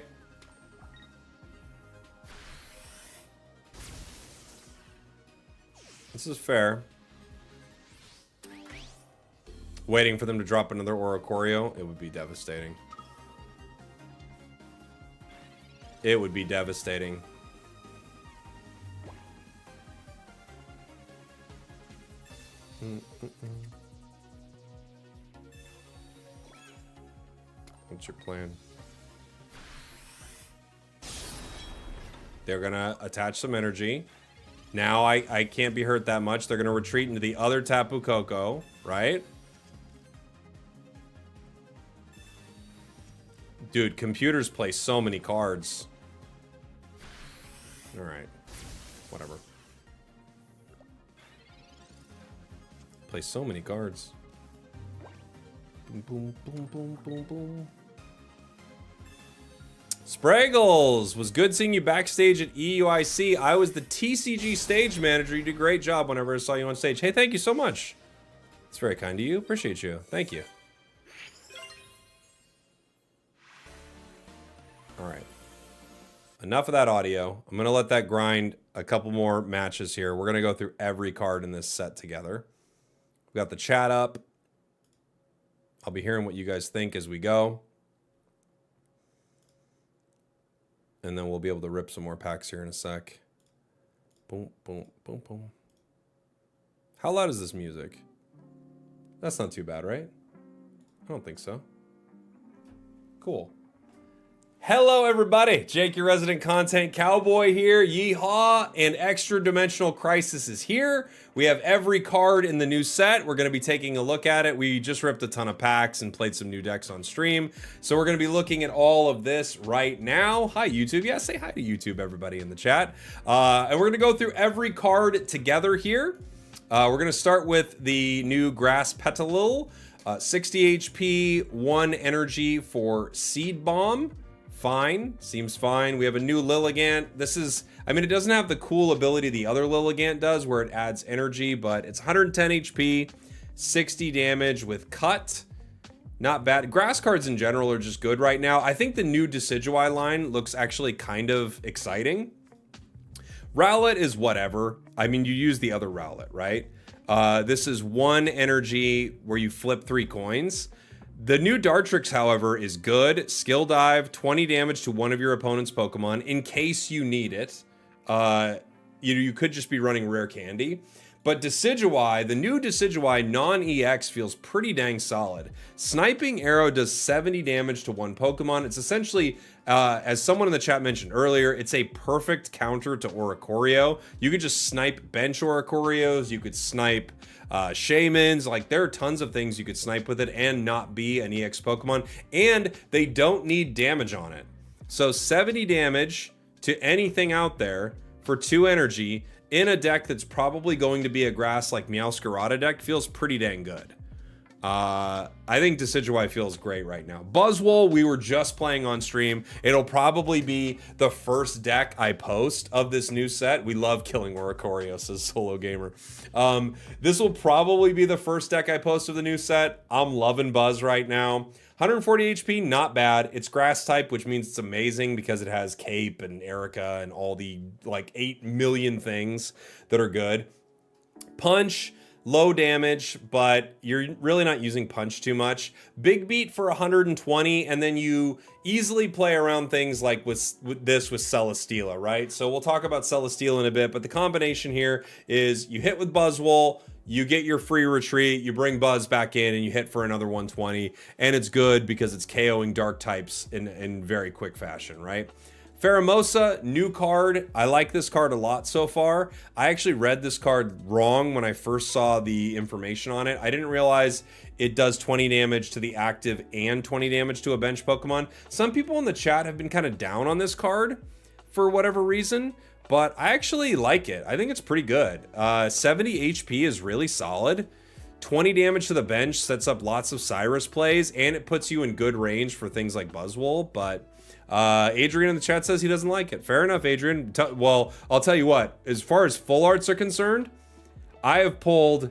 This is fair. Waiting for them to drop another Oricorio, it would be devastating. It would be devastating. What's your plan? They're gonna attach some energy. Now I can't be hurt that much. They're gonna retreat into the other Tapu Koko, right? Dude, computers play so many cards. Alright. Whatever. Play so many cards. Boom, boom, boom, boom, boom, boom. Spragels! Was good seeing you backstage at EUIC. I was the TCG stage manager. You did a great job whenever I saw you on stage. Hey, thank you so much. It's very kind of you. Appreciate you. Thank you. Alright. Enough of that audio. I'm going to let that grind a couple more matches here. We're going to go through every card in this set together. We've got the chat up. I'll be hearing what you guys think as we go. And then we'll be able to rip some more packs here in a sec. Boom, boom, boom, boom. How loud is this music? That's not too bad, right? I don't think so. Cool. Hello, everybody. Jake, your resident content cowboy here. Yeehaw, and Extra Dimensional Crisis is here. We have every card in the new set. We're going to be taking a look at it. We just ripped a ton of packs and played some new decks on stream. So we're going to be looking at all of this right now. Hi, YouTube. Yeah, say hi to YouTube, everybody in the chat. And we're going to go through every card together here. We're going to start with the new Grass Petalil. 60 HP, 1 energy for Seed Bomb. Fine, seems fine. We have a new Lilligant. This is, I mean, it doesn't have the cool ability the other Lilligant does where it adds energy, but it's 110 HP, 60 damage with cut. Not bad. Grass cards in general are just good right now. I think the new Decidueye line looks actually kind of exciting. Rowlet is whatever. I mean, you use the other Rowlet, right? This is 1 energy where you flip 3 coins. The new Dartrix, however, is good. Skill Dive, 20 damage to one of your opponent's Pokemon in case you need it. You could just be running Rare Candy. But Decidueye, the new Decidueye non-EX feels pretty dang solid. Sniping Arrow does 70 damage to one Pokemon. It's essentially, as someone in the chat mentioned earlier, it's a perfect counter to Oricorio. You could just snipe bench Oricorios, you could snipe Shaymins, like there are tons of things you could snipe with it and not be an EX Pokemon, and they don't need damage on it. So 70 damage to anything out there for 2 energy in a deck that's probably going to be a grass like Meowscarada deck feels pretty dang good. I think Decidueye feels great right now. Buzzwole, we were just playing on stream. It'll probably be the first deck I post of this new set. We love killing Oricorio, says Solo Gamer. This will probably be the first deck I post of the new set. I'm loving Buzz right now. 140 HP, not bad. It's grass type, which means it's amazing because it has Cape and Erica and all the like 8 million things that are good. Punch, low damage, but you're really not using punch too much. Big beat for 120, and then you easily play around things like with Celesteela, right? So we'll talk about Celesteela in a bit, but the combination here is you hit with Buzzwole, you get your free retreat, you bring Buzz back in, and you hit for another 120, and it's good because it's KOing dark types in very quick fashion, right? Pheromosa, new card. I like this card a lot so far. I actually read this card wrong when I first saw the information on it. I didn't realize it does 20 damage to the active and 20 damage to a bench Pokemon. Some people in the chat have been kind of down on this card for whatever reason, but I actually like it. I think it's pretty good. 70 HP is really solid. 20 damage to the bench sets up lots of Cyrus plays, and it puts you in good range for things like Buzzwole, but Adrian in the chat says he doesn't like it. Fair enough, Adrian. Well, I'll tell you what, as far as full arts are concerned, I have pulled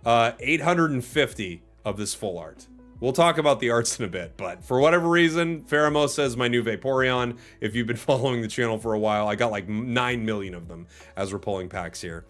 850 of this full art. We'll talk about the arts in a bit, but for whatever reason, Pheromosa is my new Vaporeon. If you've been following the channel for a while, I got like 9 million of them as we're pulling packs here.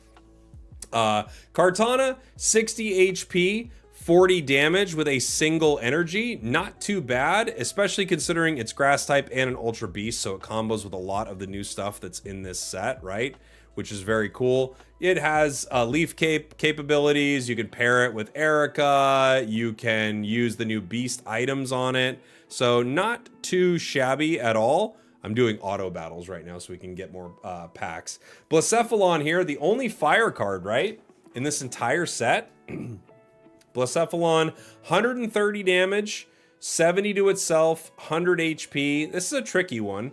Kartana, 60 HP, 40 damage with a single energy. Not too bad, especially considering it's grass type and an ultra beast, so it combos with a lot of the new stuff that's in this set, right? Which is very cool. It has leaf cape capabilities. You can pair it with Erica. You can use the new beast items on it. So not too shabby at all. I'm doing auto battles right now so we can get more packs. Blacephalon here, the only fire card, right? In this entire set. Blacephalon, 130 damage, 70 to itself, 100 HP. This is a tricky one.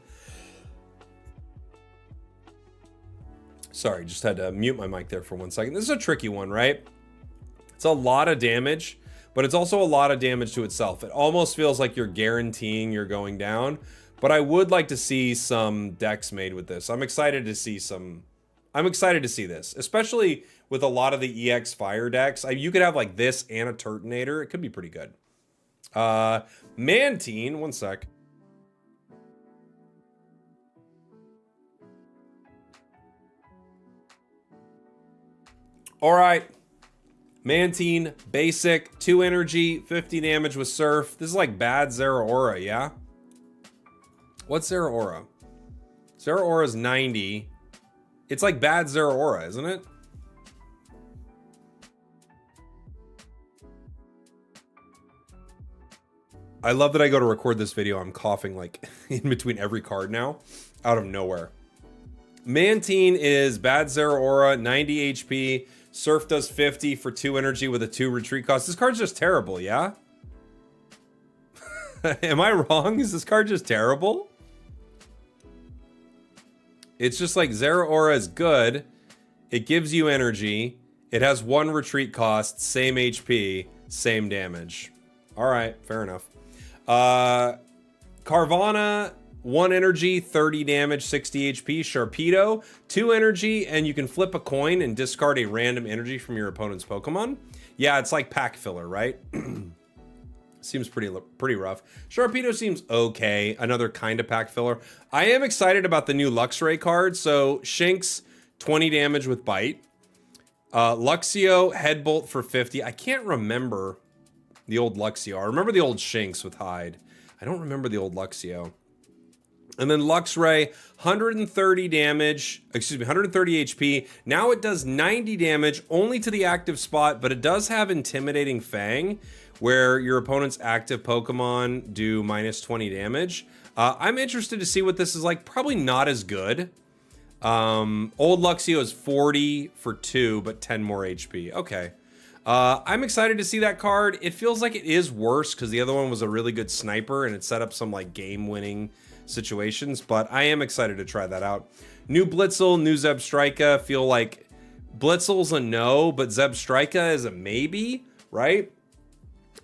Sorry, just had to mute my mic there for 1 second. This is a tricky one, right? It's a lot of damage, but it's also a lot of damage to itself. It almost feels like you're guaranteeing you're going down, but I would like to see some decks made with this. I'm excited to see this, especially with a lot of the EX fire decks. You could have like this and a Turtonator. It could be pretty good. Mantine, 1 sec. All right. Mantine, basic, 2 energy, 50 damage with Surf. This is like bad Zeraora, yeah? What's Zeraora? Zeraora's 90. It's like bad Zeraora, isn't it? I love that I go to record this video. I'm coughing like in between every card now, out of nowhere. Mantine is bad Zeraora, 90 HP. Surf does 50 for 2 energy with a 2 retreat cost. This card's just terrible, yeah? Am I wrong? Is this card just terrible? It's just like Zeraora is good. It gives you energy. It has 1 retreat cost, same HP, same damage. All right, fair enough. Carvana, 1 energy, 30 damage, 60 HP. Sharpedo, 2 energy, and you can flip a coin and discard a random energy from your opponent's Pokemon. Yeah, it's like pack filler, right? Seems pretty rough. Sharpedo seems okay. Another kind of pack filler. I am excited about the new Luxray card. So Shinx, 20 damage with Bite. Luxio, Headbolt for 50. I can't remember the old Luxio. I remember the old Shinx with Hide. I don't remember the old Luxio. And then Luxray, 130 damage, excuse me, 130 HP. Now it does 90 damage only to the active spot, but it does have Intimidating Fang, where your opponent's active Pokemon do minus 20 damage. I'm interested to see what this is like. Probably not as good. Old Luxio is 40 for 2, but 10 more HP. Okay. I'm excited to see that card. It feels like it is worse because the other one was a really good sniper and it set up some like game-winning situations, but I am excited to try that out. New Blitzel, new Zebstrika. Feel like Blitzel's a no, but Zebstrika is a maybe, right?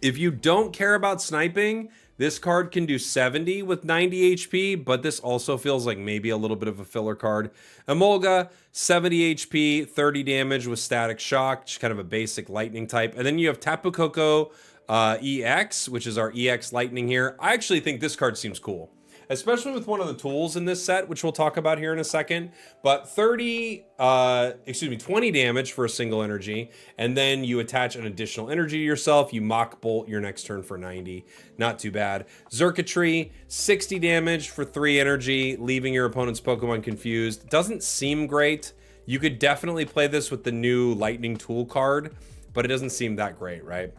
If you don't care about sniping, this card can do 70 with 90 HP, but this also feels like maybe a little bit of a filler card. Emolga, 70 HP, 30 damage with Static Shock, just kind of a basic lightning type. And then you have Tapu Koko EX, which is our EX lightning here. I actually think this card seems cool. especially with one of the tools in this set, which we'll talk about here in a second. But 20 damage for a single energy, and then you attach an additional energy to yourself. You mock bolt your next turn for 90. Not too bad. Circuitry, 60 damage for 3 energy, leaving your opponent's Pokemon confused. Doesn't seem great. You could definitely play this with the new Lightning Tool card, but it doesn't seem that great, right?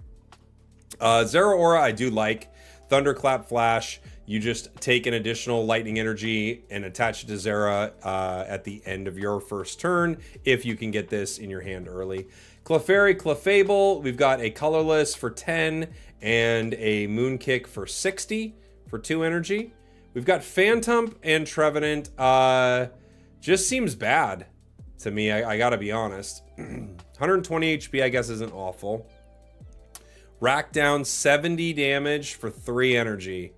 Zeraora I do like. Thunderclap Flash, you just take an additional lightning energy and attach it to Zera at the end of your first turn, if you can get this in your hand early. Clefairy, Clefable, we've got a colorless for 10 and a Moonkick for 60 for 2 energy. We've got Phantump and Trevenant. Just seems bad to me, I gotta be honest. 120 HP I guess isn't awful. Rack down 70 damage for 3 energy.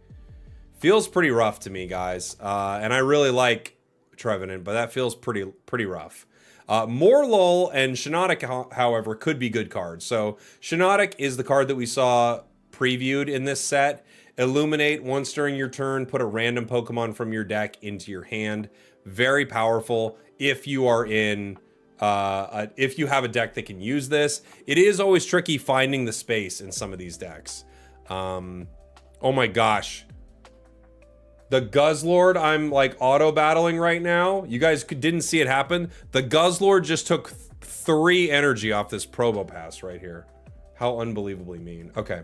Feels pretty rough to me, guys. And I really like Trevenant, but that feels pretty rough. Morlul and Shiinotic, however, could be good cards. So Shiinotic is the card that we saw previewed in this set. Illuminate once during your turn, put a random Pokemon from your deck into your hand. Very powerful if you are in... if you have a deck that can use this. It is always tricky finding the space in some of these decks. Oh my gosh. The Guzzlord, I'm like auto battling right now. You guys didn't see it happen. The Guzzlord just took 3 energy off this Probopass right here. How unbelievably mean. Okay.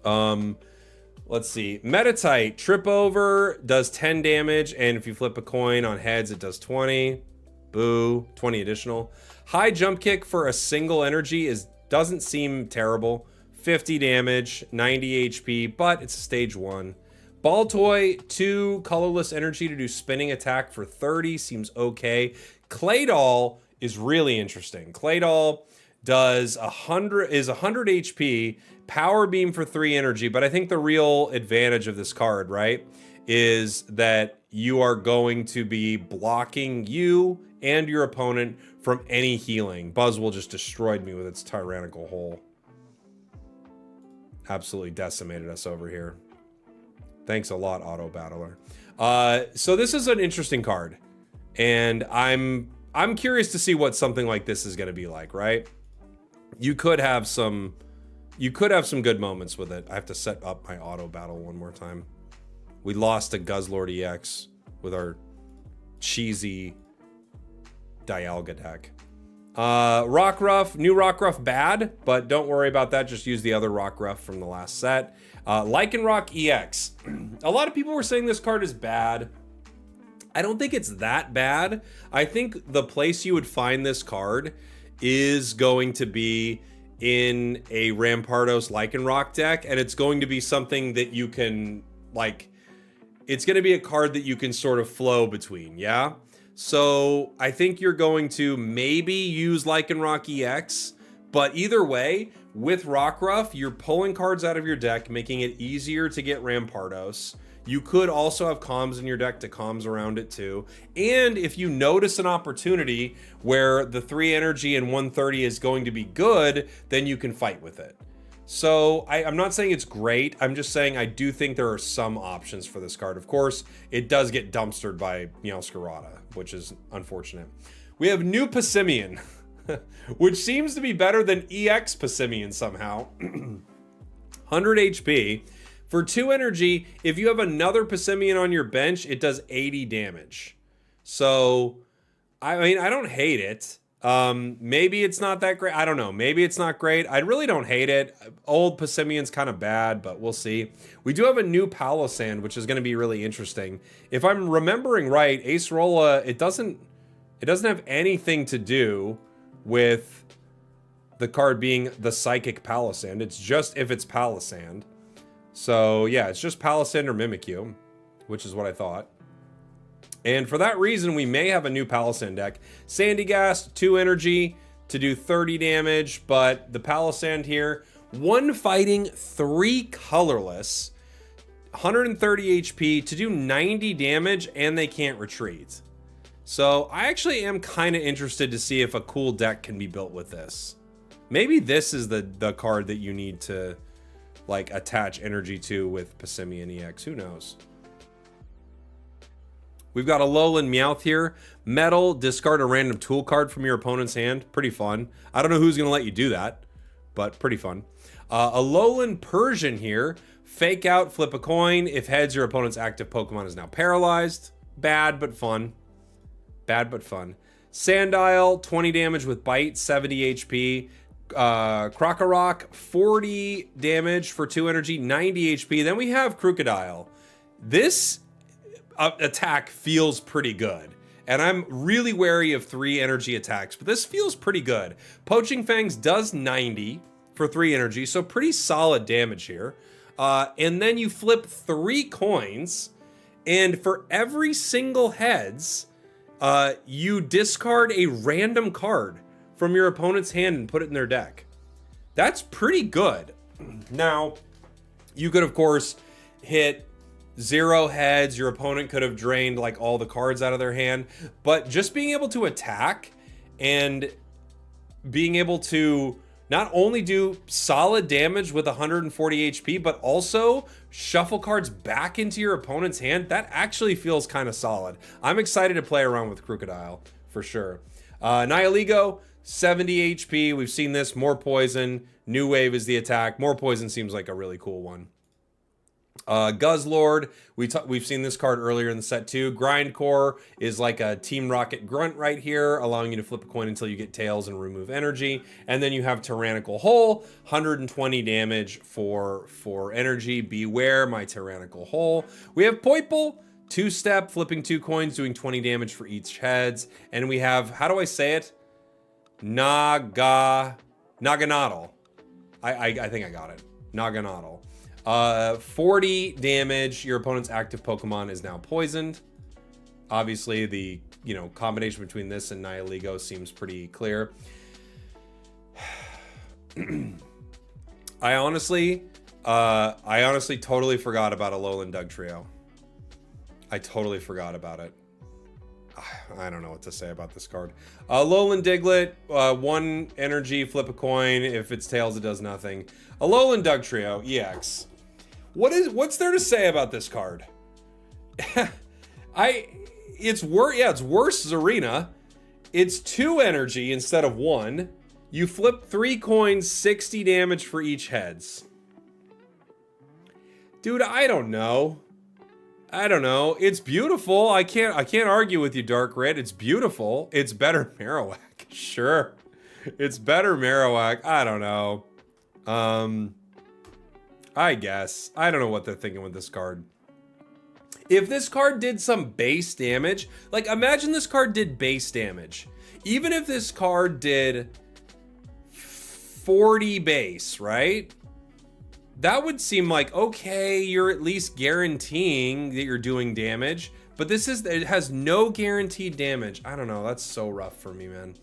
Let's see. Metatite, trip over, does 10 damage, and if you flip a coin on heads, it does 20. Boo, 20 additional. High jump kick for a single energy doesn't seem terrible. 50 damage, 90 HP, but it's a stage 1. Ball Toy, 2 colorless energy to do spinning attack for 30, seems okay. Claydol is really interesting. Claydol is 100 HP, power beam for 3 energy, but I think the real advantage of this card, right, is that you are going to be blocking you and your opponent from any healing. Buzzwole just destroyed me with its tyrannical hole. Absolutely decimated us over here. Thanks a lot, Auto Battler. So this is an interesting card, and I'm curious to see what something like this is going to be like, right? You could have some good moments with it. I have to set up my auto battle one more time. We lost a Guzzlord EX with our cheesy Dialga deck. Rockruff, new Rockruff bad, but don't worry about that. Just use the other Rockruff from the last set. Lycanroc EX. A lot of people were saying this card is bad. I don't think it's that bad. I think the place you would find this card is going to be in a Rampardos Lycanroc deck, and it's going to be something that you can, like, it's going to be a card that you can sort of flow between, yeah? So I think you're going to maybe use Lycanroc EX, but either way, with Rockruff, you're pulling cards out of your deck, making it easier to get Rampardos. You could also have comms in your deck to comms around it too. And if you notice an opportunity where the 3 energy and 130 is going to be good, then you can fight with it. So I'm not saying it's great. I'm just saying I do think there are some options for this card. Of course, it does get dumpstered by Meowscarada, which is unfortunate. We have new Passimian, which seems to be better than EX Passimian somehow. 100 HP. For 2 energy, if you have another Passimian on your bench, it does 80 damage. So, I mean, I don't hate it. Maybe it's not that great. I don't know. Maybe it's not great. I really don't hate it. Old Passimian's kind of bad, but we'll see. We do have a new Palossand, which is going to be really interesting. If I'm remembering right, Acerola, it doesn't have anything to do with the card being the Psychic Palossand. It's just if it's Palossand. So yeah, it's just Palossand or Mimikyu, which is what I thought. And for that reason, we may have a new Palossand deck. Sandygast, 2 energy to do 30 damage, but the Palossand here, 1 fighting, 3 colorless, 130 HP to do 90 damage, and they can't retreat. So I actually am kind of interested to see if a cool deck can be built with this. Maybe this is the card that you need to, like, attach energy to with Passimian EX. Who knows? We've got a Alolan Meowth here. Metal, discard a random tool card from your opponent's hand. Pretty fun. I don't know who's going to let you do that, but pretty fun. Alolan Persian here. Fake out, flip a coin. If heads, your opponent's active Pokemon is now paralyzed. Bad, but fun. Bad, but fun. Sandile, 20 damage with Bite, 70 HP. Krokorok, 40 damage for 2 energy, 90 HP. Then we have Crocodile. This attack feels pretty good. And I'm really wary of 3 energy attacks, but this feels pretty good. Poaching Fangs does 90 for 3 energy, so pretty solid damage here. And then you flip 3 coins, and for every single heads, you discard a random card from your opponent's hand and put it in their deck. That's pretty good. Now, you could, of course, hit 0 heads. Your opponent could have drained like all the cards out of their hand, but just being able to attack and being able to not only do solid damage with 140 HP, but also shuffle cards back into your opponent's hand, that actually feels kind of solid. I'm excited to play around with Crocodile for sure. Nihilego, 70 HP. We've seen this. More poison. New wave is the attack. More poison seems like a really cool one. Guzzlord, we've seen this card earlier in the set too. Grindcore is like a Team Rocket grunt right here, allowing you to flip a coin until you get tails and remove energy. And then you have Tyrannical Hole, 120 damage for 4 energy. Beware my Tyrannical Hole. We have Poipole, 2-step, flipping 2 coins, doing 20 damage for each heads. And we have, how do I say it? Naganadel. I think I got it. Naganadel. 40 damage. Your opponent's active Pokemon is now poisoned. Obviously, the combination between this and Nihilego seems pretty clear. I honestly totally forgot about Alolan Dugtrio. I totally forgot about it. I don't know what to say about this card. Alolan Diglett, 1 energy, flip a coin. If it's tails, it does nothing. Alolan Dugtrio, EX. What's there to say about this card? It's worse Zarina. It's 2 energy instead of 1. You flip 3 coins, 60 damage for each heads. Dude, I don't know. It's beautiful. I can't argue with you, Dark Red. It's beautiful. It's better Marowak. Sure. It's better Marowak. I don't know. I guess. I don't know what they're thinking with this card. If this card did some base damage, like imagine this card did base damage. Even if this card did 40 base, right? That would seem like, okay, you're at least guaranteeing that you're doing damage, but it has no guaranteed damage. I don't know, that's so rough for me, man.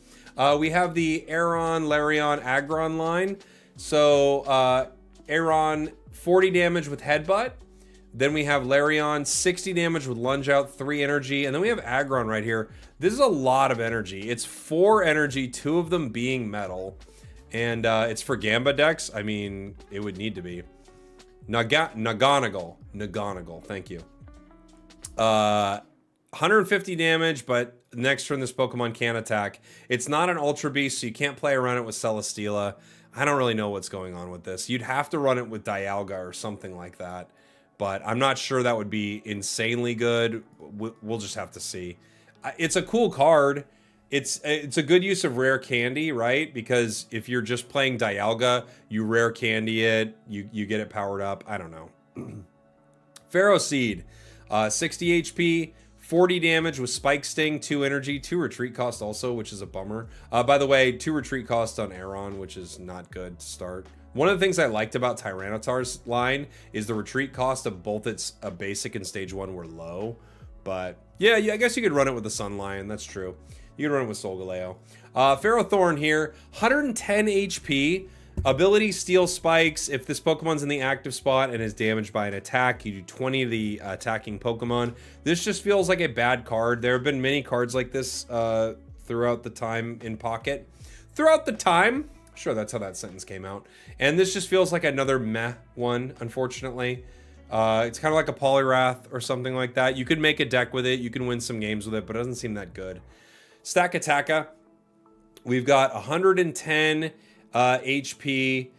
We have the Aeron, Larion, Aggron line. So, Aeron, 40 damage with Headbutt. Then we have Larion, 60 damage with Lunge Out, 3 energy. And then we have Aggron right here. This is a lot of energy. It's 4 energy, 2 of them being metal. And it's for Gamba decks. I mean, it would need to be. Nagonagle, thank you. 150 damage, but next turn this Pokemon can attack. It's not an Ultra Beast, so you can't play around it with Celesteela. I don't really know what's going on with this. You'd have to run it with Dialga or something like that. But I'm not sure that would be insanely good. We'll just have to see. It's a cool card. It's a good use of rare candy, right? Because if you're just playing Dialga, you rare candy it, you get it powered up. I don't know. Pharaoh Seed, 60 HP, 40 damage with Spike Sting, 2 energy, 2 retreat cost also, which is a bummer. By the way, 2 retreat cost on Aeron, which is not good to start. One of the things I liked about Tyranitar's line is the retreat cost of both its basic and stage 1 were low. But yeah, I guess you could run it with the Sun Lion. That's true. You can run it with Solgaleo. Ferrothorn here, 110 HP. Ability Steel Spikes. If this Pokemon's in the active spot and is damaged by an attack, you do 20 of the attacking Pokemon. This just feels like a bad card. There have been many cards like this throughout the time in Pocket. Throughout the time? Sure, that's how that sentence came out. And this just feels like another meh one, unfortunately. It's kind of like a Poliwrath or something like that. You could make a deck with it. You can win some games with it, but it doesn't seem that good. Stack Attacka. We've got 110 HP.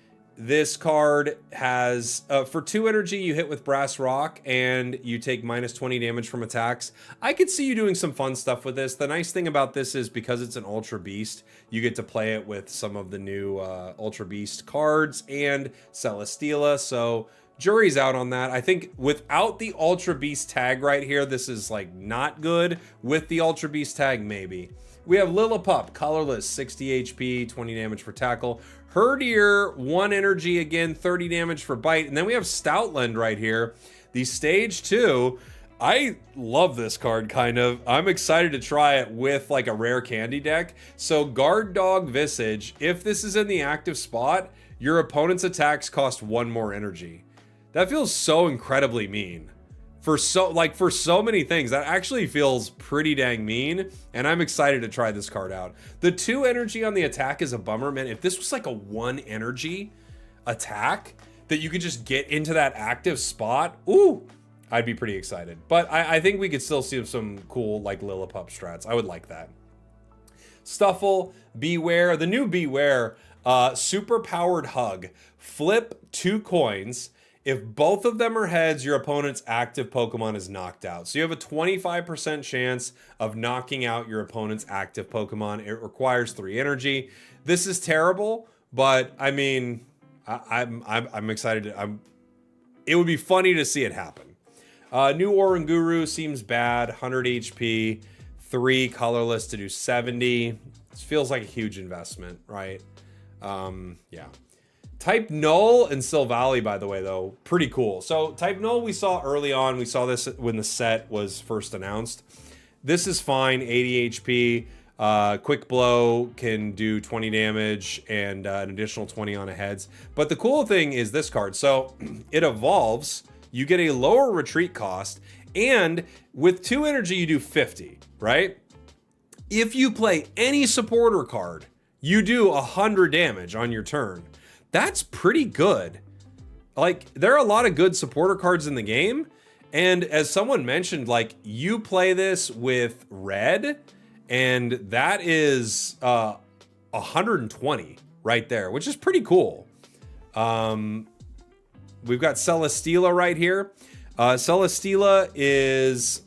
This card has, for 2 energy, you hit with Brass Rock, and you take minus 20 damage from attacks. I could see you doing some fun stuff with this. The nice thing about this is because it's an Ultra Beast, you get to play it with some of the new Ultra Beast cards and Celesteela, so jury's out on that. I think without the Ultra Beast tag right here, this is like not good. With the Ultra Beast tag, maybe. We have Lillipup, colorless, 60 HP, 20 damage for tackle. Herdier, 1 energy again, 30 damage for bite. And then we have Stoutland right here. The stage 2. I love this card, kind of. I'm excited to try it with like a rare candy deck. So Guard Dog Visage, if this is in the active spot, your opponent's attacks cost 1 more energy. That feels so incredibly mean. For so many things, that actually feels pretty dang mean, and I'm excited to try this card out. The 2 energy on the attack is a bummer, man. If this was like a 1 energy attack that you could just get into that active spot, ooh, I'd be pretty excited. But I think we could still see some cool like Lillipup strats. I would like that. Stuffle, Beware, the new Beware, super powered hug. Flip 2 coins. If both of them are heads, your opponent's active Pokemon is knocked out. So you have a 25% chance of knocking out your opponent's active Pokemon. It requires 3 energy. This is terrible, but I mean, I'm excited. It would be funny to see it happen. New Oranguru seems bad. 100 HP, 3 colorless to do 70. This feels like a huge investment, right? Yeah. Type Null and Silvally, by the way, though, pretty cool. So Type Null we saw early on. We saw this when the set was first announced. This is fine, 80 HP. Quick Blow can do 20 damage and an additional 20 on a heads. But the cool thing is this card. So it evolves. You get a lower retreat cost. And with 2 energy, you do 50, right? If you play any supporter card, you do 100 damage on your turn. That's pretty good. Like, there are a lot of good supporter cards in the game. And as someone mentioned, like, you play this with red, and that is 120 right there, which is pretty cool. We've got Celesteela right here. Celesteela is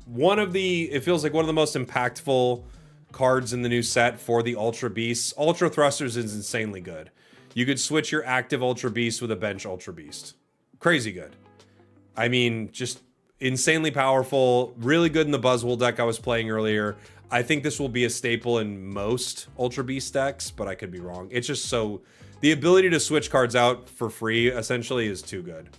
it feels like one of the most impactful cards in the new set for the Ultra Beasts. Ultra Thrusters is insanely good. You could switch your active Ultra Beast with a bench Ultra Beast. Crazy good. I mean, just insanely powerful. Really good in the Buzzwole deck I was playing earlier. I think this will be a staple in most Ultra Beast decks, but I could be wrong. It's just so... The ability to switch cards out for free, essentially, is too good.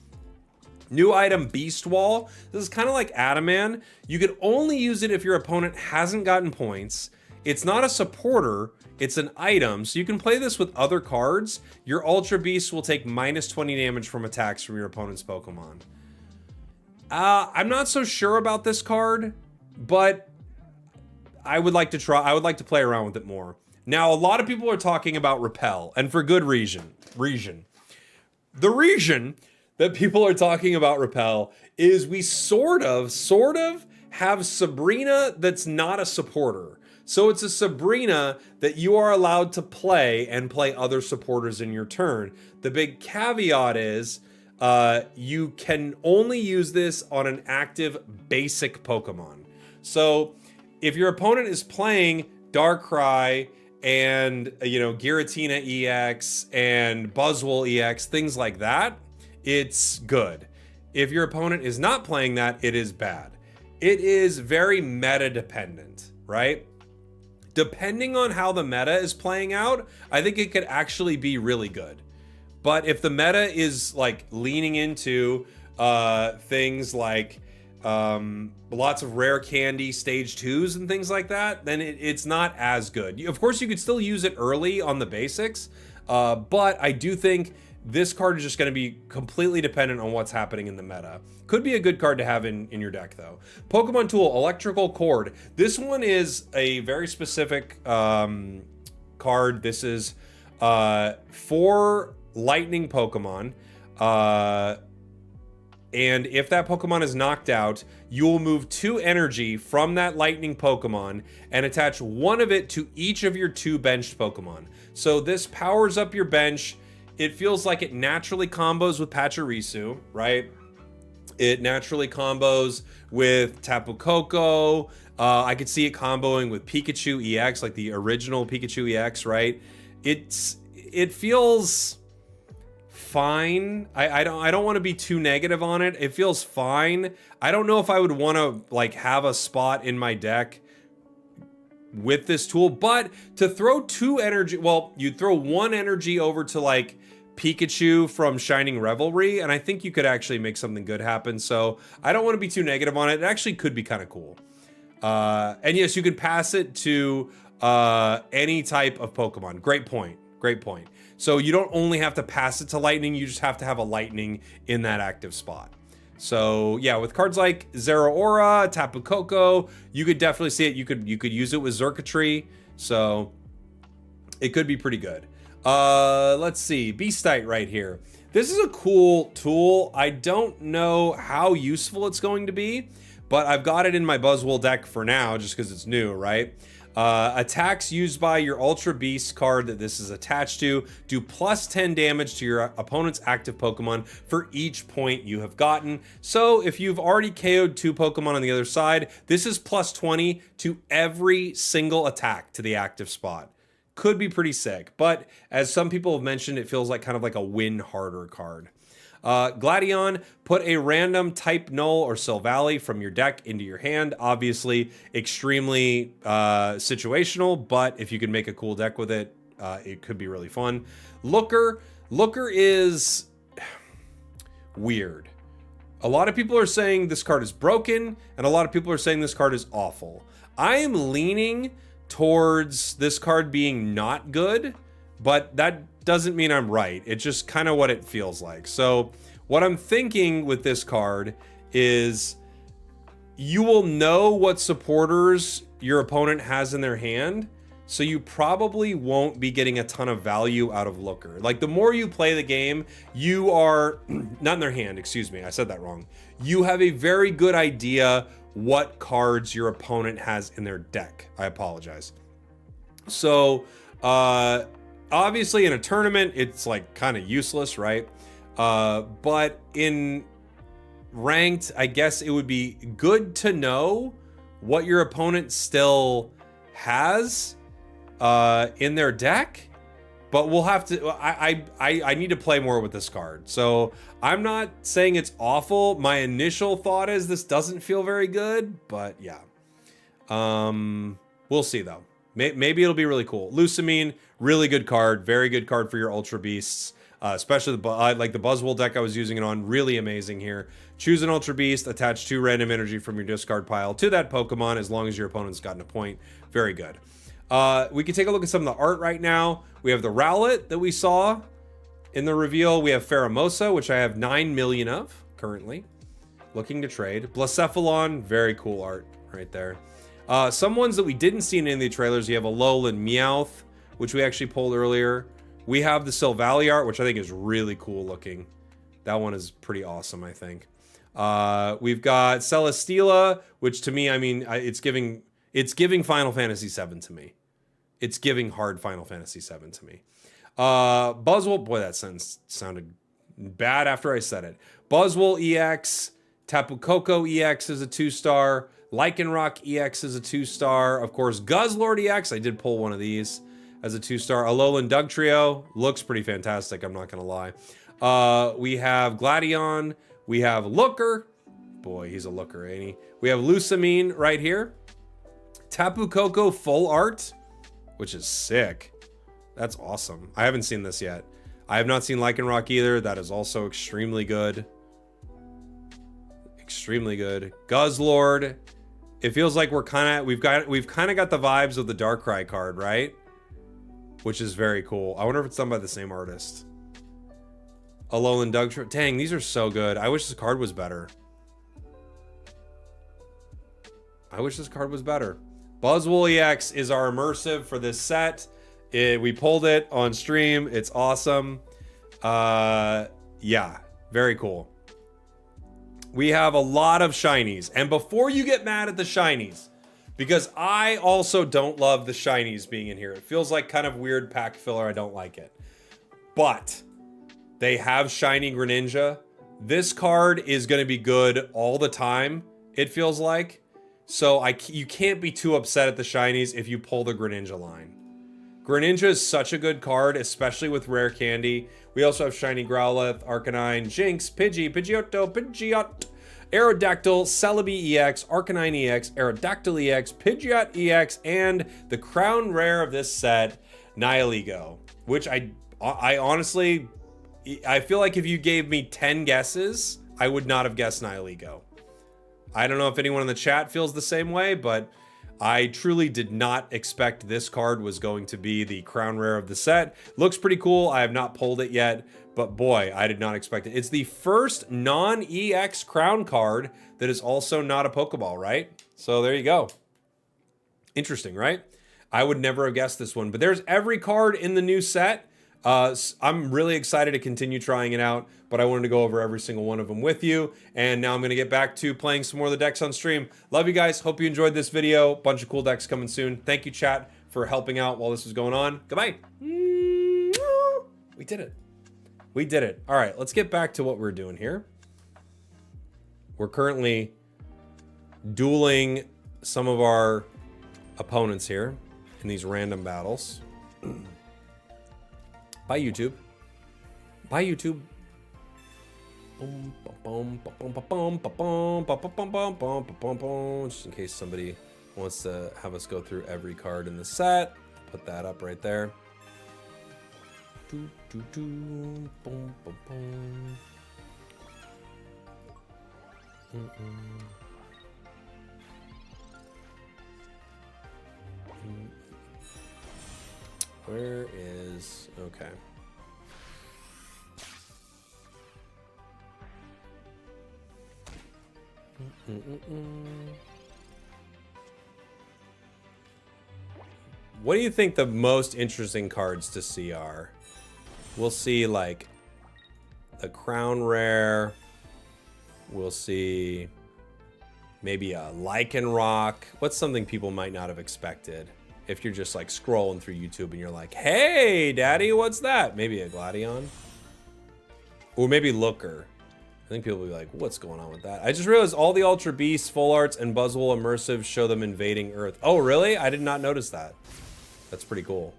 New item, Beast Wall. This is kind of like Adaman. You could only use it if your opponent hasn't gotten points. It's not a supporter. It's an item, so you can play this with other cards. Your Ultra Beast will take minus 20 damage from attacks from your opponent's Pokemon. I'm not so sure about this card, but I would like to try. I would like to play around with it more. Now, a lot of people are talking about Repel, and for good reason. The reason that people are talking about Repel is we sort of have Sabrina that's not a supporter. So it's a Sabrina that you are allowed to play and play other supporters in your turn. The big caveat is you can only use this on an active basic Pokemon. So if your opponent is playing Darkrai and, Giratina EX and Buzzwole EX, things like that, it's good. If your opponent is not playing that, it is bad. It is very meta dependent, right? Depending on how the meta is playing out, I think it could actually be really good. But if the meta is like leaning into things like lots of rare candy stage 2s and things like that, then it's not as good. Of course, you could still use it early on the basics, but I do think this card is just going to be completely dependent on what's happening in the meta. Could be a good card to have in your deck, though. Pokemon Tool, Electrical Cord. This one is a very specific card. This is for Lightning Pokemon. And if that Pokemon is knocked out, you will move 2 energy from that lightning Pokemon and attach 1 of it to each of your 2 benched Pokemon. So this powers up your bench. It feels like it naturally combos with Pachirisu, right? It naturally combos with Tapu Koko. I could see it comboing with Pikachu EX, like the original Pikachu EX, right? It feels fine. I don't want to be too negative on it. It feels fine. I don't know if I would want to like have a spot in my deck with this tool, but to throw 2 energy, well, you'd throw 1 energy over to like Pikachu from Shining Revelry, and I think you could actually make something good happen. So I don't want to be too negative on it. It actually could be kind of cool. And yes, you can pass it to any type of Pokemon. Great point. Great point. So you don't only have to pass it to Lightning, you just have to have a Lightning in that active spot. So yeah, with cards like Zeraora, Tapu Koko, you could definitely see it. You could use it with Xurkitree, so it could be pretty good. Let's see, Beastite right here. This is a cool tool. I don't know how useful it's going to be, but I've got it in my Buzzwole deck for now just because it's new, right? Attacks used by your Ultra Beast card that this is attached to do plus 10 damage to your opponent's active Pokemon for each point you have gotten. So if you've already KO'd 2 Pokemon on the other side, this is plus 20 to every single attack to the active spot. Could be pretty sick, but as some people have mentioned, it feels like kind of like a win harder card. Gladion, put a random type null or Silvally from your deck into your hand. Obviously, extremely situational, but if you can make a cool deck with it, it could be really fun. Looker is weird. A lot of people are saying this card is broken, and a lot of people are saying this card is awful. I am leaning towards this card being not good, but that doesn't mean I'm right. It's just kind of what it feels like. So what I'm thinking with this card is you will know what supporters your opponent has in their hand, so you probably won't be getting a ton of value out of Looker. Like the more you play the game, you are not in their hand, excuse me, I said that wrong. You have a very good idea what cards your opponent has in their deck. I apologize. So obviously in a tournament, it's like kind of useless, right? But in ranked, I guess it would be good to know what your opponent still has in their deck. But we'll have to, I need to play more with this card. So I'm not saying it's awful. My initial thought is this doesn't feel very good, but yeah. We'll see though. Maybe it'll be really cool. Lusamine, really good card. Very good card for your Ultra Beasts. Especially like the Buzzwole deck I was using it on. Really amazing here. Choose an Ultra Beast, attach 2 random energy from your discard pile to that Pokemon as long as your opponent's gotten a point. Very good. We can take a look at some of the art right now. We have the Rowlet that we saw in the reveal. We have Pheromosa, which I have 9 million of currently. Looking to trade. Blacephalon, very cool art right there. Some ones that we didn't see in any of the trailers. You have a Alolan Meowth, which we actually pulled earlier. We have the Silvally art, which I think is really cool looking. That one is pretty awesome, I think. We've got Celesteela, which to me, I mean, it's giving Final Fantasy VII to me. It's giving hard Final Fantasy VII to me. Buzzwole, boy, that sounded bad after I said it. Buzzwole EX, Tapu Koko EX is a 2-star. Lycanroc EX is a 2-star. Of course, Guzzlord EX, I did pull one of these as a 2-star. Alolan Dugtrio looks pretty fantastic, I'm not gonna lie. We have Gladion. We have Looker. Boy, he's a looker, ain't he? We have Lusamine right here. Tapu Koko full art, which is sick. That's awesome. I haven't seen this yet. I have not seen Lycanroc either. That is also extremely good. Extremely good. Guzzlord. It feels like we've kind of got the vibes of the Darkrai card, right? Which is very cool. I wonder if it's done by the same artist. Alolan Dugtrio. Dang, these are so good. I wish this card was better. I wish this card was better. Buzzwole EX is our immersive for this set. We pulled it on stream. It's awesome. Yeah, very cool. we have a lot of shinies. And before you get mad at the shinies, because I also don't love the shinies being in here. It feels like kind of weird pack filler. I don't like it. But they have shiny Greninja. This card is going to be good all the time, it feels like. So you can't be too upset at the shinies if you pull the Greninja line. Greninja is such a good card, especially with rare candy. We also have shiny Growlithe, Arcanine, Jinx, Pidgey, Pidgeotto, Pidgeot, Aerodactyl, Celebi EX, Arcanine EX, Aerodactyl EX, Pidgeot EX, and the crown rare of this set, Nihilego, which I honestly, I feel like if you gave me 10 guesses, I would not have guessed Nihilego. I don't know if anyone in the chat feels the same way, but I truly did not expect this card was going to be the crown rare of the set. Looks pretty cool. I have not pulled it yet, but boy, I did not expect it. It's the first non-EX crown card that is also not a Pokeball, right? So there you go. Interesting, right? I would never have guessed this one, but there's every card in the new set. I'm really excited to continue trying it out, but I wanted to go over every single one of them with you. And now I'm going to get back to playing some more of the decks on stream. Love you guys. Hope you enjoyed this video. Bunch of cool decks coming soon. Thank you, chat, for helping out while this was going on. Goodbye. We did it. We did it. All right, let's get back to what we're doing here. We're currently dueling some of our opponents here in these random battles. Bye, YouTube. Bye, YouTube. Just in case somebody wants to have us go through every card in the set, put that up right there. Where is... okay. What do you think the most interesting cards to see are? We'll see like the crown rare. We'll see maybe a Lycanroc. What's something people might not have expected? If you're just like scrolling through YouTube and you're like, hey, daddy, what's that? Maybe a Gladion. Or maybe Looker. I think people will be like, what's going on with that? I just realized all the Ultra Beasts, Full Arts, and Buzzwole Immersives show them invading Earth. Oh, really? I did not notice that. That's pretty cool.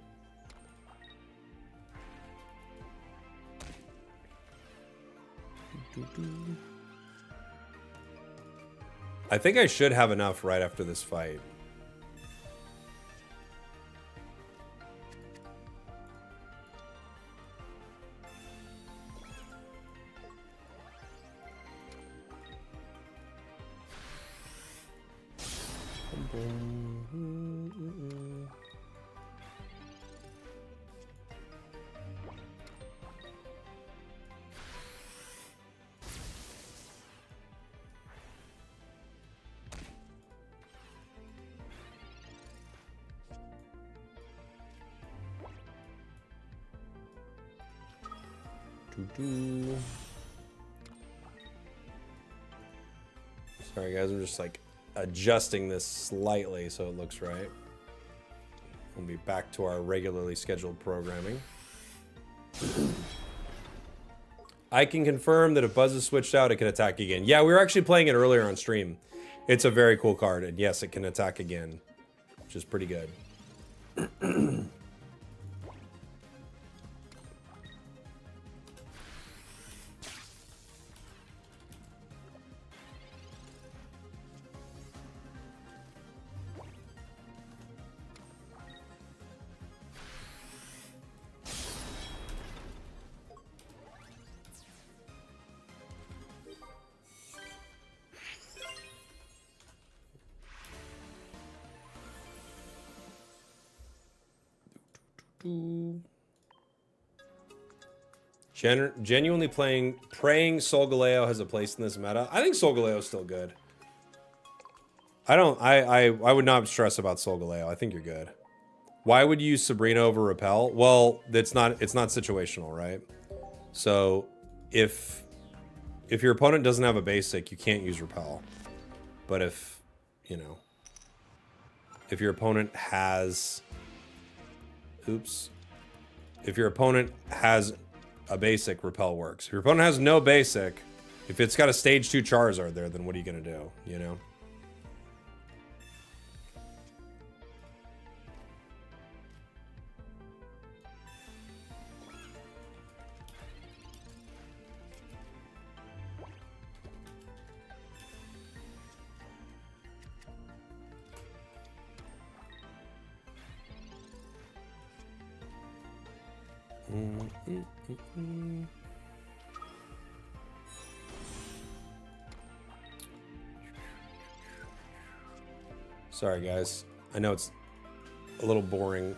I think I should have enough right after this fight. Sorry guys, I'm just like adjusting this slightly so it looks right. We'll be back to our regularly scheduled programming. I can confirm that if Buzz is switched out, it can attack again. Yeah, we were actually playing it earlier on stream. It's a very cool card, and yes, it can attack again, which is pretty good. Genuinely praying Solgaleo has a place in this meta. I think Solgaleo is still good. I would not stress about Solgaleo. I think you're good. Why would you use Sabrina over Repel? Well, it's not situational, right? So if if your opponent doesn't have a basic, you can't use repel. But if, you know, if your opponent has, oops, if your opponent has a basic, repel works. If your opponent has no basic, if it's got a stage 2 Charizard there, then what are you gonna do, you know? Sorry guys, I know it's a little boring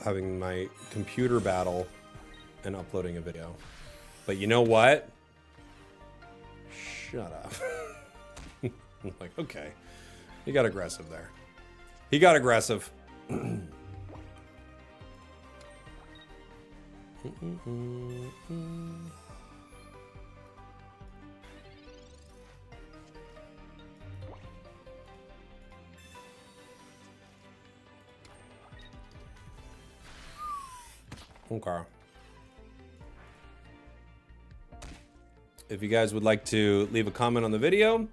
having my computer battle and uploading a video, but you know what? Shut up. I'm like, okay, he got aggressive there. He got aggressive. Okay. If you guys would like to leave a comment on the video,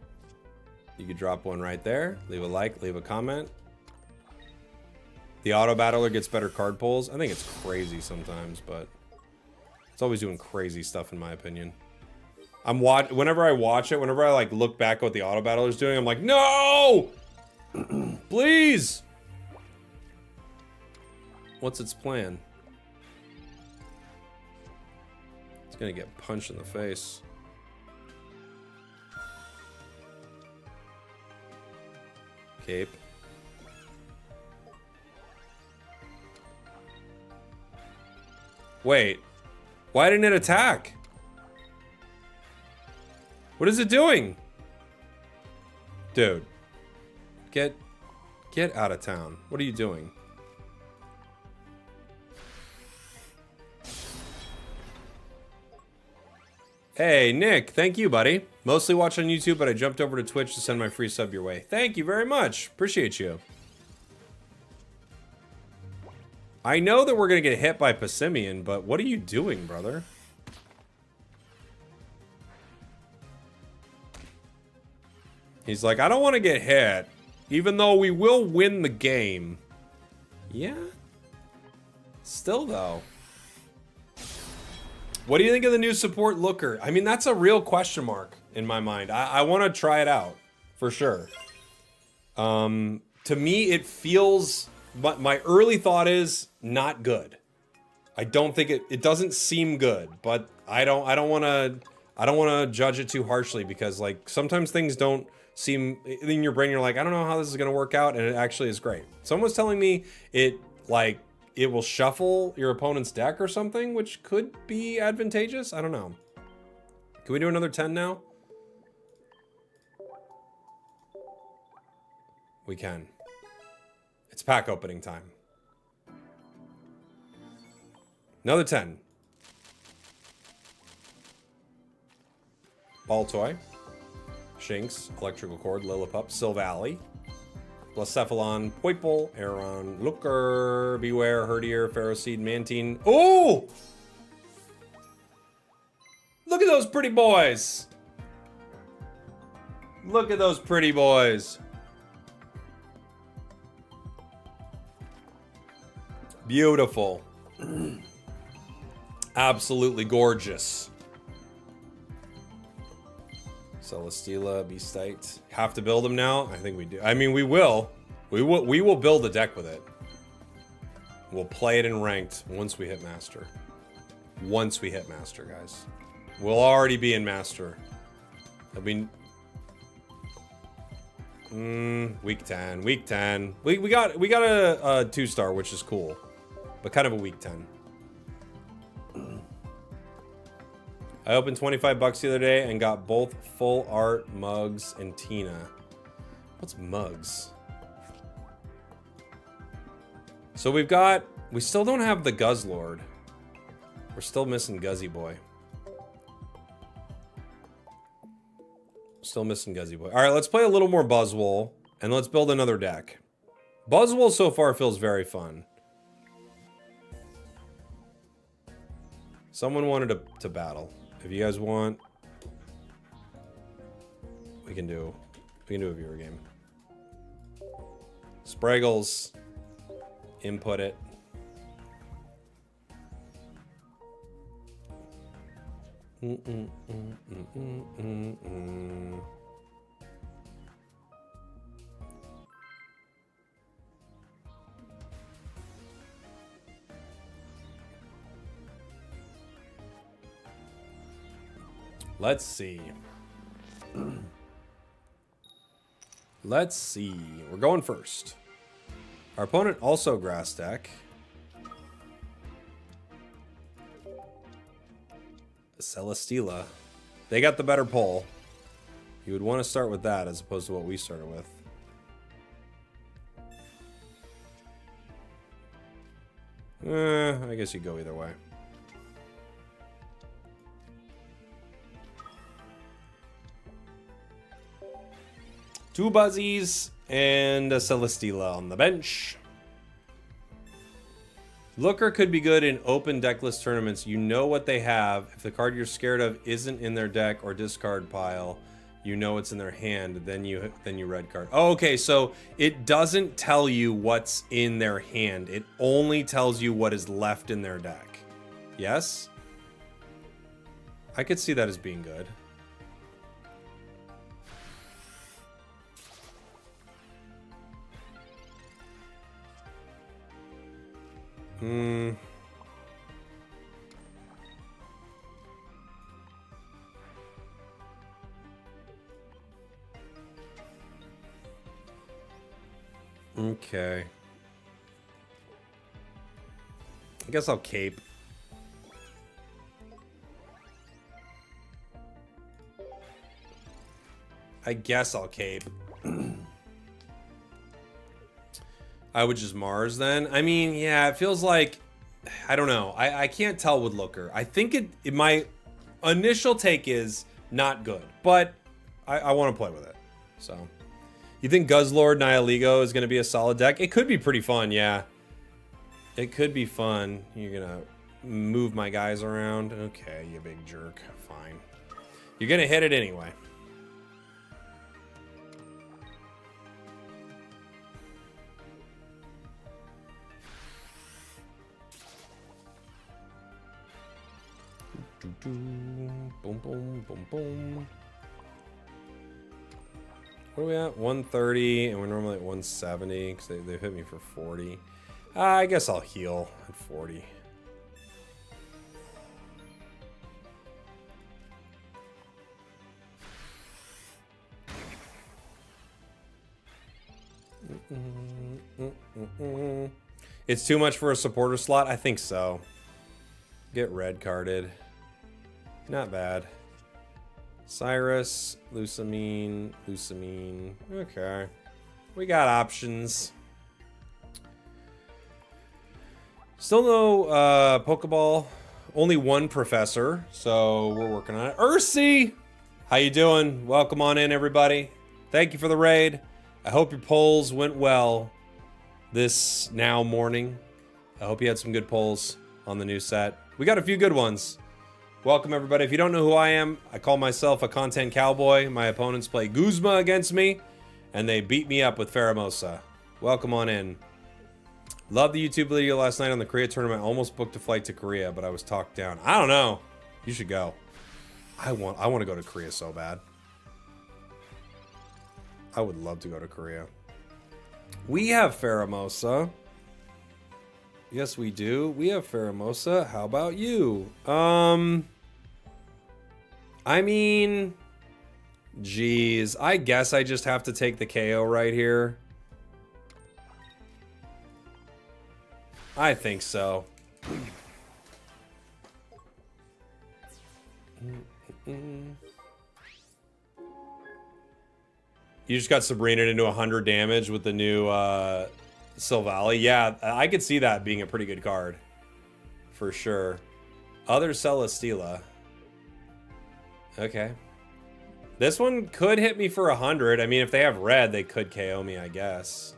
you could drop one right there. Leave a like, leave a comment. The auto battler gets better card pulls. I think it's crazy sometimes, but it's always doing crazy stuff in my opinion. Whenever I watch it, whenever I like look back at what the auto battler's doing, I'm like, no! Please! What's its plan? It's gonna get punched in the face. Cape. Wait, why didn't it attack? What is it doing? Dude, get out of town. What are you doing? Hey, Nick, thank you, buddy. Mostly watch on YouTube, but I jumped over to Twitch to send my free sub your way. Thank you very much. Appreciate you. I know that we're going to get hit by Passimian, but what are you doing, brother? He's like, I don't want to get hit, even though we will win the game. Yeah. Still, though. What do you think of the new support looker? I mean, that's a real question mark in my mind. I want to try it out, for sure. To me, it feels... But my early thought is not good. I don't think it doesn't seem good, but I don't want to judge it too harshly because like sometimes things don't seem in your brain. You're like, I don't know how this is going to work out. And it actually is great. Someone was telling me it will shuffle your opponent's deck or something, which could be advantageous. I don't know. Can we do another 10 now? We can. It's pack opening time. Another 10. Ball Toy. Shinx. Electrical Cord. Lillipup. Silvally. Blacephalon. Poiple. Aeron. Looker. Beware. Herdier. Ferroseed. Mantine. Oh! Look at those pretty boys. Look at those pretty boys. Beautiful. Absolutely gorgeous. Celesteela, Beastite. Have to build them now? I think we do. I mean, we will. We will build a deck with it. We'll play it in ranked once we hit Master. Once we hit Master, guys. We'll already be in Master. I mean... week 10. Week 10. We got a 2-star, which is cool. But kind of a week 10. I opened 25 bucks the other day and got both full art mugs and Tina. What's mugs? So we still don't have the Guzzlord. We're still missing Guzzy Boy. Still missing Guzzy Boy. All right, let's play a little more Buzzwole, and let's build another deck. Buzzwole so far feels very fun. Someone wanted to battle. If you guys want, we can do a viewer game. Spragels, input it. Let's see. Let's see. We're going first. Our opponent also grass deck. Celesteela. They got the better pull. You would want to start with that as opposed to what we started with. I guess you go either way. Two Buzzies and a Celesteela on the bench. Looker could be good in open decklist tournaments. You know what they have. If the card you're scared of isn't in their deck or discard pile, you know it's in their hand. Then you red card. Oh, okay, so it doesn't tell you what's in their hand. It only tells you what is left in their deck. Yes? I could see that as being good. Okay. I guess I'll cape. I would just Mars then. I mean, yeah, it feels like, I don't know. I can't tell with Looker. I think my initial take is not good, but I want to play with it. So, you think Guzzlord Nihiligo is going to be a solid deck? It could be pretty fun, yeah. It could be fun. You're going to move my guys around. Okay, you big jerk. Fine. You're going to hit it anyway. Boom, boom, boom, boom. What are we at? 130, and we're normally at 170 because they've hit me for 40. I guess I'll heal at 40. It's too much for a supporter slot? I think so. Get red carded. Not bad. Cyrus, Lucamine. Okay. We got options. Still no Pokeball. Only one professor, so we're working on it. Ursi! How you doing? Welcome on in, everybody. Thank you for the raid. I hope your polls went well this now morning. I hope you had some good polls on the new set. We got a few good ones. Welcome, everybody. If you don't know who I am, I call myself a content cowboy. My opponents play Guzma against me, and they beat me up with Faramosa. Welcome on in. Loved the YouTube video last night on the Korea tournament. I almost booked a flight to Korea, but I was talked down. I don't know. You should go. I want to go to Korea so bad. I would love to go to Korea. We have Faramosa. Yes, we do. We have Faramosa. How about you? I mean, geez, I guess I just have to take the KO right here. I think so. You just got Sabrina into 100 damage with the new Silvally. Yeah, I could see that being a pretty good card. For sure. Other Celesteela. Okay. This one could hit me for 100. I mean, if they have red, they could KO me, I guess.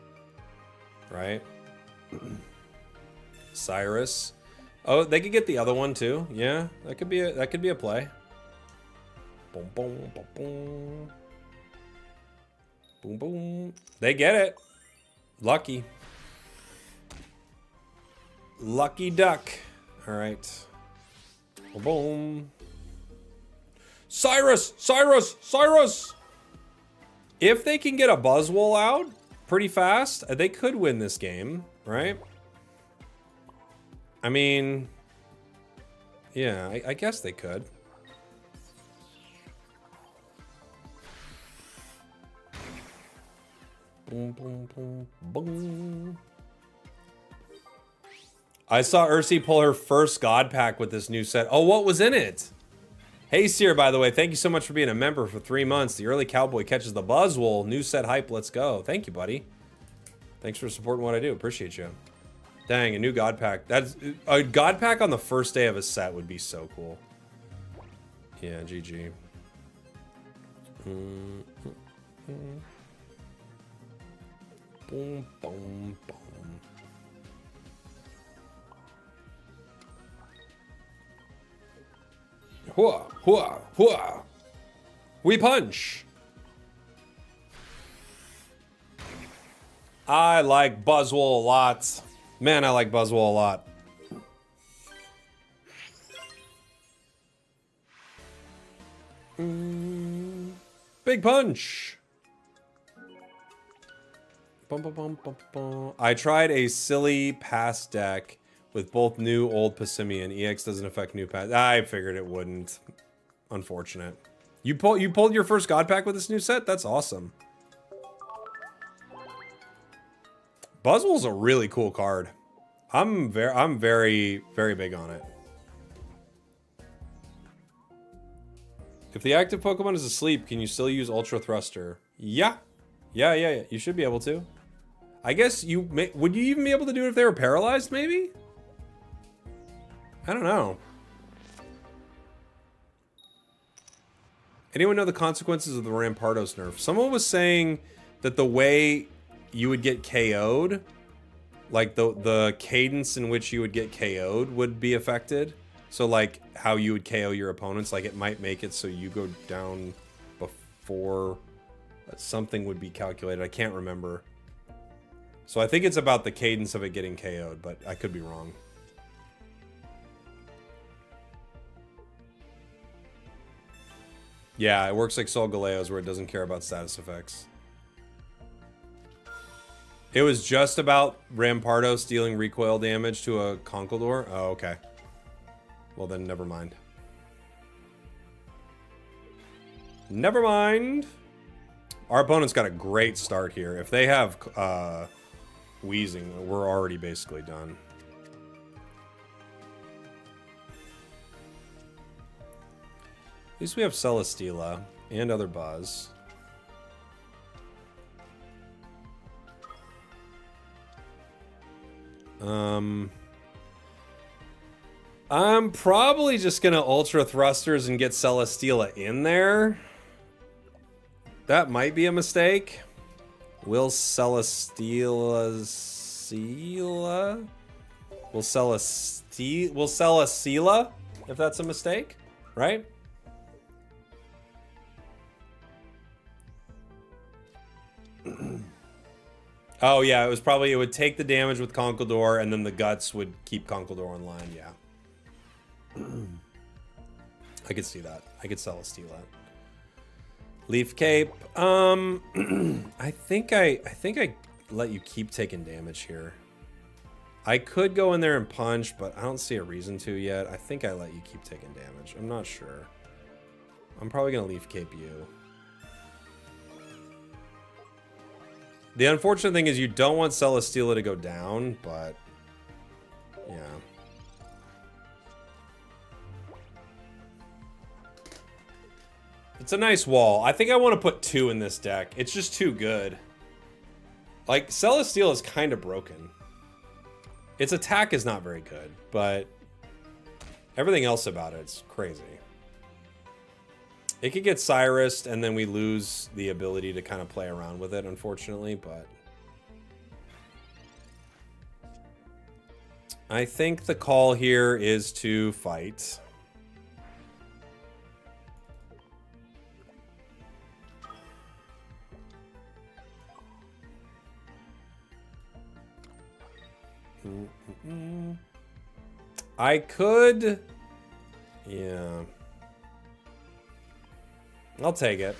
Right? Cyrus. Oh, they could get the other one too. Yeah, that could be a play. Boom, boom, boom, boom. Boom, boom. They get it. Lucky. Lucky duck. All right. Boom, boom. Cyrus! Cyrus! Cyrus! If they can get a Buzzwole out pretty fast, they could win this game, right? I mean, yeah, I guess they could. Boom, boom, boom, boom. I saw Ursi pull her first God Pack with this new set. Oh, what was in it? Hey, Seer, by the way, thank you so much for being a member for 3 months. The early cowboy catches the Buzzwole. New set hype, let's go. Thank you, buddy. Thanks for supporting what I do. Appreciate you. Dang, a new God Pack. That's a God Pack on the first day of a set would be so cool. Yeah, GG. Boom, boom, boom. Hua, hua, hua. We punch. I like Buzzwole a lot. Man, I like Buzzwole a lot. Big punch. Bum, bum, bum, bum, bum. I tried a silly pass deck with both new old Passimian. EX doesn't affect new pass. I figured it wouldn't. Unfortunate. You pulled your first God Pack with this new set? That's awesome. Buzzwole's a really cool card. I'm very, very big on it. If the active Pokemon is asleep, can you still use Ultra Thruster? Yeah. Yeah. You should be able to. I guess would you even be able to do it if they were paralyzed, maybe? I don't know. Anyone know the consequences of the Rampardos nerf? Someone was saying that the way you would get KO'd, like the cadence in which you would get KO'd would be affected. So like how you would KO your opponents, like it might make it so you go down before something would be calculated. I can't remember. So I think it's about the cadence of it getting KO'd, but I could be wrong. Yeah, it works like Solgaleo's where it doesn't care about status effects. It was just about Rampardos dealing recoil damage to a Conkeldurr? Oh, okay. Well then, never mind. Never mind. Our opponent's got a great start here. If they have Wheezing, we're already basically done. At least we have Celesteela and other Buzz. I'm probably just gonna Ultra Thrusters and get Celesteela in there. That might be a mistake. Will Celesteela? We'll Celesteela if that's a mistake, right? Oh yeah, it would take the damage with Conkeldurr and then the guts would keep Conkeldurr online, yeah. I could see that. I could Celesteela. Leaf Cape. I think I let you keep taking damage here. I could go in there and punch, but I don't see a reason to yet. I think I let you keep taking damage. I'm not sure. I'm probably gonna Leaf Cape you. The unfortunate thing is you don't want Celesteela to go down, but yeah. It's a nice wall. I think I want to put 2 in this deck. It's just too good. Like, Celesteela is kind of broken. Its attack is not very good, but everything else about it's crazy. It could get Cyrus, and then we lose the ability to kind of play around with it, unfortunately, but... I think the call here is to fight. I could... Yeah. I'll take it.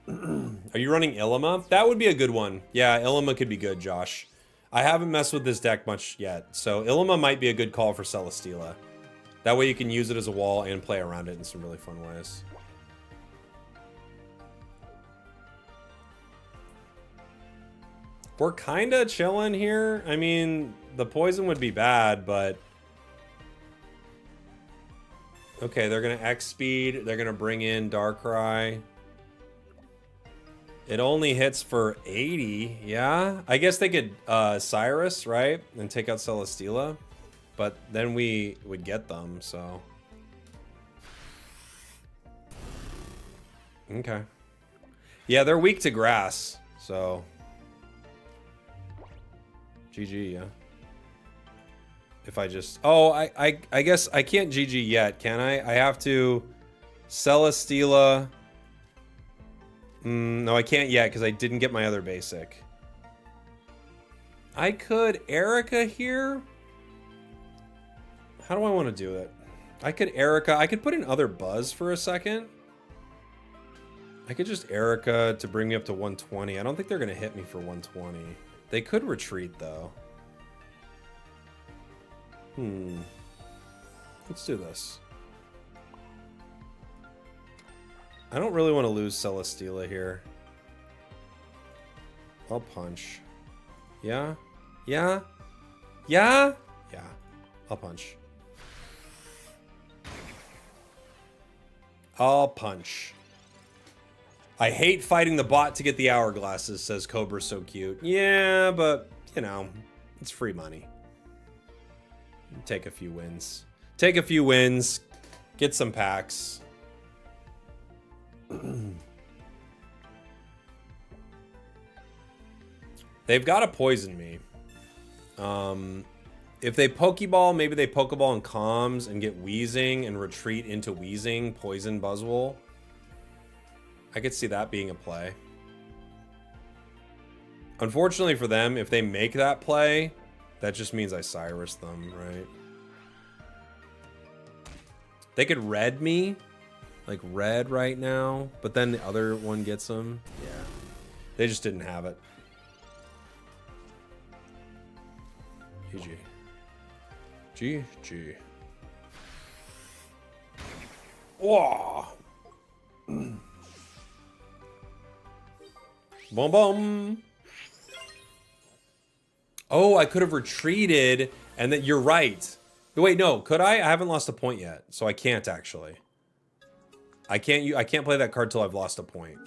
Are you running Illima? That would be a good one. Yeah, Illima could be good, Josh. I haven't messed with this deck much yet, so Illima might be a good call for Celesteela. That way you can use it as a wall and play around it in some really fun ways. We're kind of chilling here. I mean, the poison would be bad, but... Okay, they're going to X-Speed. They're going to bring in Darkrai. It only hits for 80. Yeah, I guess they could Cyrus, right? And take out Celesteela. But then we would get them, so... Okay. Yeah, they're weak to grass, so... GG, yeah. If I just... Oh, I guess I can't GG yet, can I? I have to... Celesteela... no, I can't yet because I didn't get my other basic. I could Erica here. How do I want to do it? I could Erica. I could put in other Buzz for a second. I could just Erica to bring me up to 120. I don't think they're going to hit me for 120. They could retreat, though. Let's do this. I don't really want to lose Celesteela here. I'll punch. Yeah? Yeah? Yeah? Yeah. I'll punch. I'll punch. I hate fighting the bot to get the hourglasses, says Cobra's so cute. Yeah, but, you know, it's free money. Take a few wins. Take a few wins. Get some packs. They've got to poison me. If they Pokeball, maybe they Pokeball and comms and get Wheezing and retreat into Wheezing, poison Buzzwole. I could see that being a play. Unfortunately for them, if they make that play, that just means I Cyrus them, right? They could red me, like red right now, but then the other one gets them. Yeah, they just didn't have it. GG. GG. Whoa. Boom, boom. Oh, I could have retreated, and that you're right. Wait, no, could I? I haven't lost a point yet, so I can't actually. I can't play that card till I've lost a point.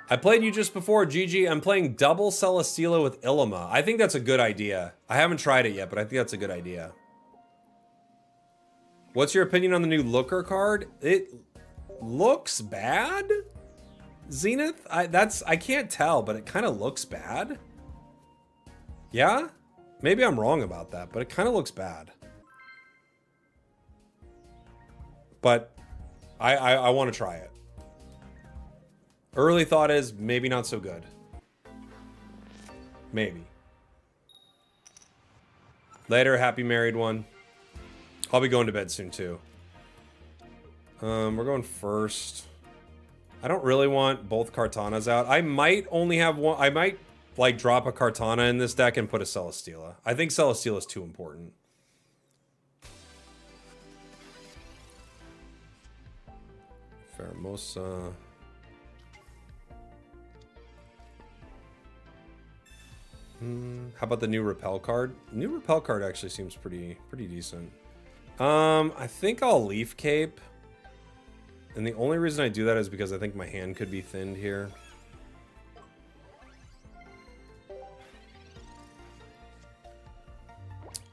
I played you just before, GG. I'm playing double Celesteela with Illima. I think that's a good idea. I haven't tried it yet, but I think that's a good idea. What's your opinion on the new Looker card? It looks bad? Zenith? I can't tell, but it kind of looks bad. Yeah? Maybe I'm wrong about that, but it kind of looks bad. But I want to try it. Early thought is maybe not so good. Maybe. Later, happy married one. I'll be going to bed soon too. We're going first. I don't really want both Kartanas out. I might only have one. I might like drop a Kartana in this deck and put a Celesteela. I think Celesteela is too important. Pheromosa. How about the new Repel card? New Repel card actually seems pretty decent. I think I'll Leaf Cape. And the only reason I do that is because I think my hand could be thinned here.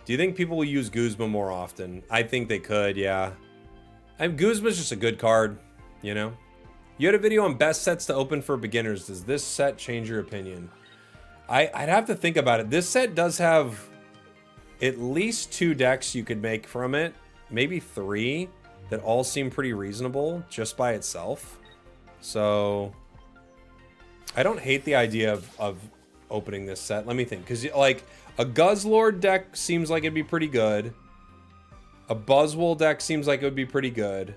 Do you think people will use Guzma more often? I think they could, yeah. Guzma's just a good card, you know? You had a video on best sets to open for beginners. Does this set change your opinion? I'd have to think about it. This set does have at least 2 decks you could make from it. Maybe 3 that all seem pretty reasonable just by itself. So I don't hate the idea of opening this set. Let me think. Because like a Guzzlord deck seems like it'd be pretty good. A Buzzwole deck seems like it would be pretty good.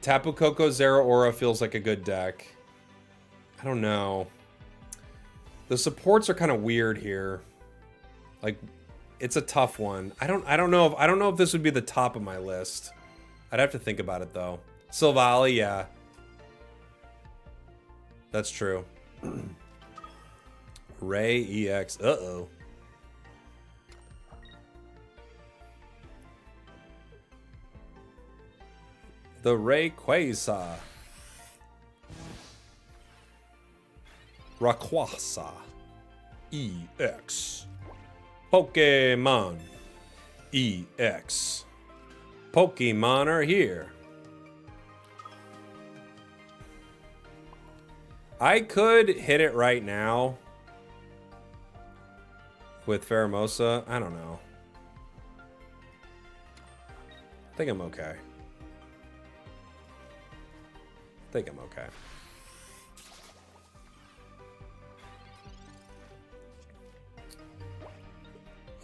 Tapu Koko Zeraora feels like a good deck. I don't know. The supports are kind of weird here. Like, it's a tough one. I don't know if this would be the top of my list. I'd have to think about it though. Silvally, yeah. That's true. Ray EX. Uh-oh. The Rayquaza. Rayquaza. EX. Pokemon. EX. Pokemon are here. I could hit it right now with Pheromosa. I don't know. I think I'm okay. I think I'm okay.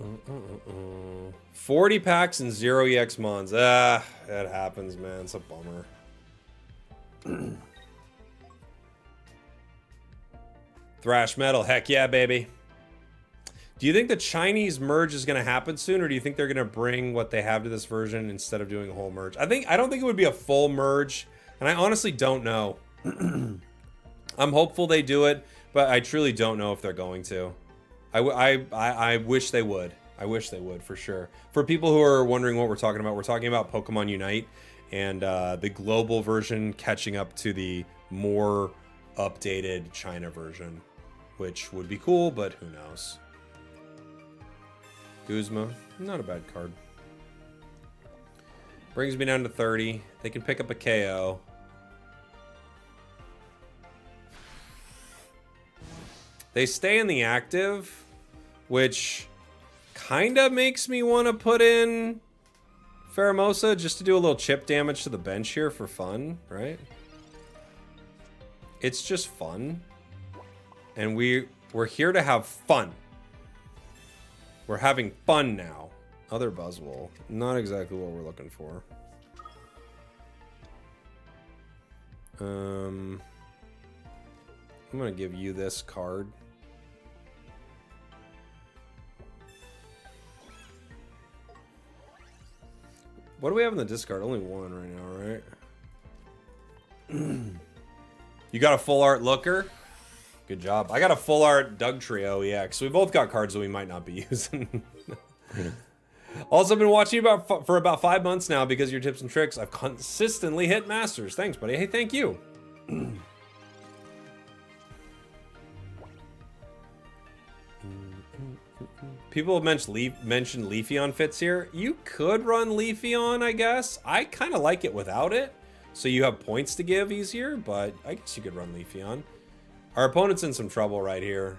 Uh. 40 packs and 0 EX Mons. Ah, that happens, man. It's a bummer. Thrash Metal. Heck yeah, baby. Do you think the Chinese merge is going to happen soon, or do you think they're going to bring what they have to this version instead of doing a whole merge? I don't think it would be a full merge, and I honestly don't know. I'm hopeful they do it, but I truly don't know if they're going to. I wish they would. I wish they would, for sure. For people who are wondering what we're talking about Pokemon Unite and the global version catching up to the more updated China version, which would be cool, but who knows. Guzma, not a bad card. Brings me down to 30. They can pick up a KO. They stay in the active, which kind of makes me want to put in Pheromosa just to do a little chip damage to the bench here for fun, right? It's just fun. And we're here to have fun. We're having fun now. Other Buzzwole. Not exactly what we're looking for. I'm going to give you this card. What do we have in the discard? Only one right now, right? You got a full art Looker? Good job. I got a full art Doug Trio EX. So we both got cards that we might not be using. Also, I've been watching you for about 5 months now because of your tips and tricks. I've consistently hit Masters. Thanks, buddy. Hey, thank you. People have mentioned Leafeon fits here. You could run Leafeon, I guess. I kind of like it without it. So you have points to give easier, but I guess you could run Leafeon. Our opponent's in some trouble right here.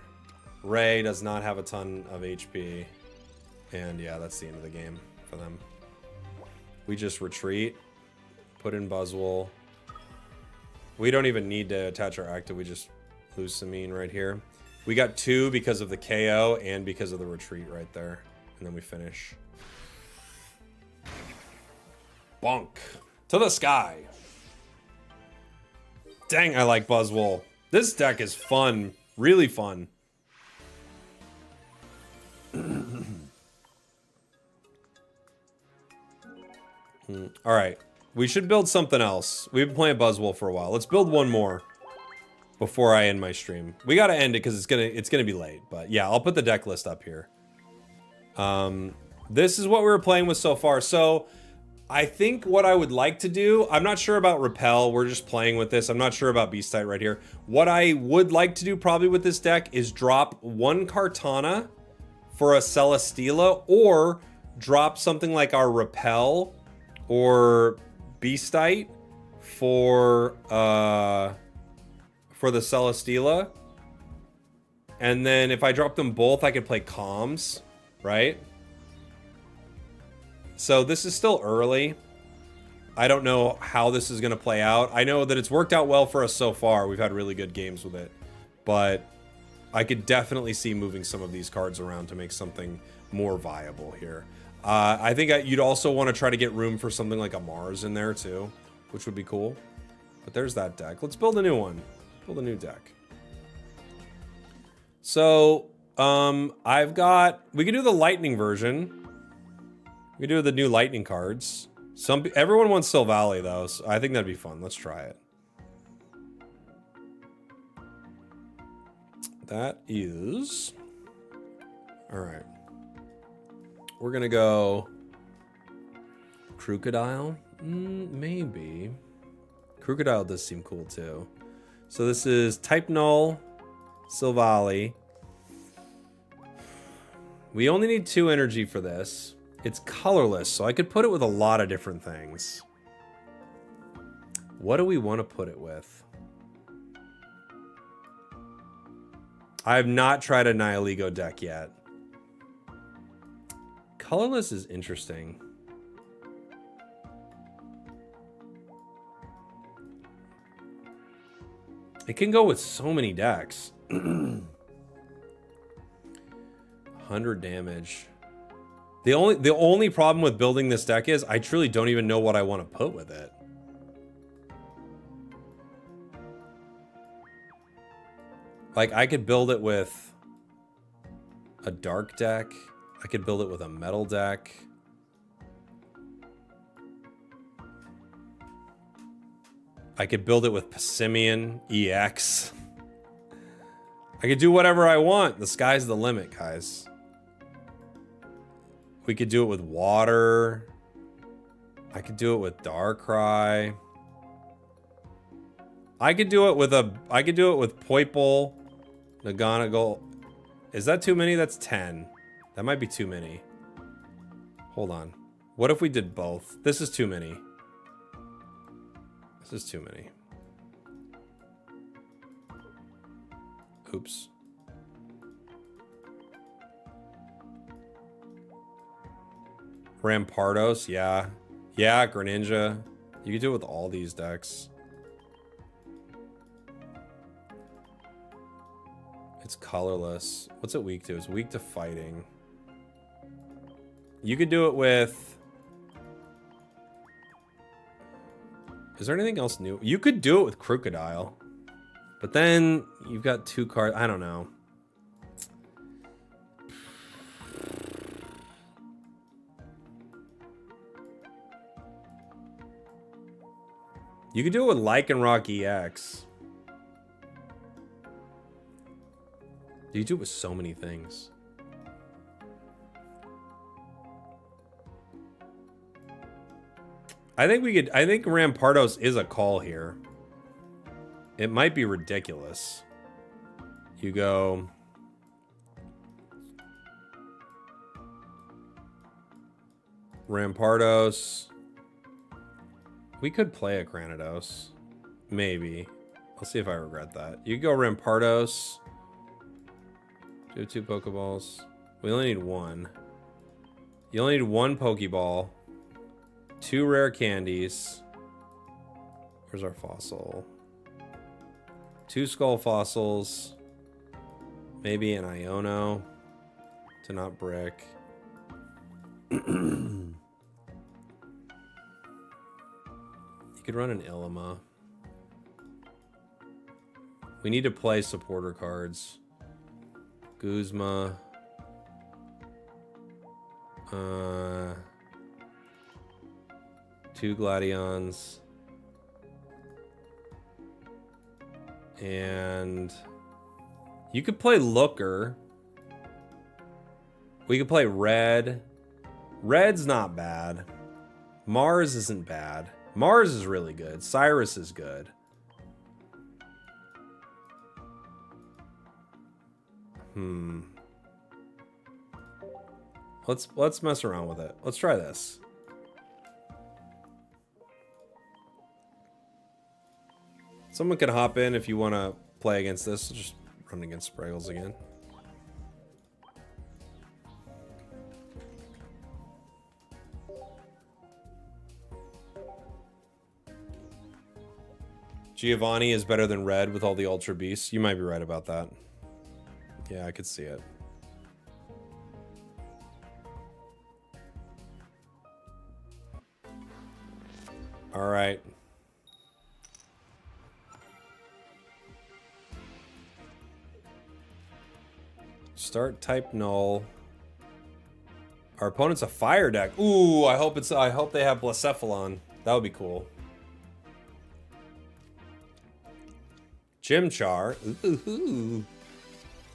Ray does not have a ton of HP. And yeah, that's the end of the game for them. We just retreat. Put in Buzzwole. We don't even need to attach our active. We just lose Samine right here. We got 2 because of the KO and because of the retreat right there. And then we finish. Bonk. To the sky. Dang, I like Buzzwole. This deck is fun. Really fun. All right. We should build something else. We've been playing Buzzwole for a while. Let's build one more before I end my stream. We got to end it because it's gonna be late. But yeah, I'll put the deck list up here. This is what we were playing with so far. So I think what I would like to do, I'm not sure about Repel. We're just playing with this. I'm not sure about Beastite right here. What I would like to do probably with this deck is drop 1 Kartana for a Celesteela, or drop something like our Repel or Beastite for the Celesteela. And then if I drop them both, I could play Comms, right? So this is still early. I don't know how this is going to play out. I know that it's worked out well for us so far. We've had really good games with it. But I could definitely see moving some of these cards around to make something more viable here. I think you'd also want to try to get room for something like a Mars in there too, which would be cool. But there's that deck. Let's build a new one. Build a new deck. So, we can do the lightning version. We can do the new lightning cards. Everyone wants Silvally though, so I think that'd be fun. Let's try it. That is... Alright. We're gonna go... Crocodile? Maybe. Crocodile does seem cool too. So this is Type Null, Silvally. We only need 2 energy for this. It's colorless, so I could put it with a lot of different things. What do we want to put it with? I have not tried a Nihilego deck yet. Colorless is interesting. It can go with so many decks. 100 damage. The only problem with building this deck is I truly don't even know what I want to put with it. Like, I could build it with a dark deck. I could build it with a metal deck. I could build it with Passimian EX. I could do whatever I want. The sky's the limit, guys. We could do it with water. I could do it with Darkrai. I could do it with Poipole, Naganagal. Is that too many? That's 10. That might be too many. Hold on. What if we did both? This is too many. This is too many. Oops. Rampardos, yeah. Yeah, Greninja. You could do it with all these decks. It's colorless. What's it weak to? It's weak to fighting. You could do it with... Is there anything else new? You could do it with Crocodile. But then you've got 2 cards. I don't know. You could do it with Lycanroc EX. You do it with so many things. I think Rampardos is a call here. It might be ridiculous. You go... Rampardos. We could play a Granados. Maybe. I'll see if I regret that. You go Rampardos. Do 2 Pokeballs. We only need 1. You only need 1 Pokeball. 2 rare candies. Where's our fossil? 2 Skull Fossils. Maybe an Iono. To not brick. You could run an Ilima. We need to play supporter cards. Guzma. 2 Gladions. And you could play Looker. We could play Red. Red's not bad. Mars isn't bad. Mars is really good. Cyrus is good. Let's mess around with it. Let's try this. Someone can hop in if you want to play against this. Just run against Spragels again. Giovanni is better than Red with all the Ultra Beasts. You might be right about that. Yeah, I could see it. All right. Start type null. Our opponent's a fire deck. Ooh, I hope they have Blacephalon. That would be cool. Chimchar. Ooh.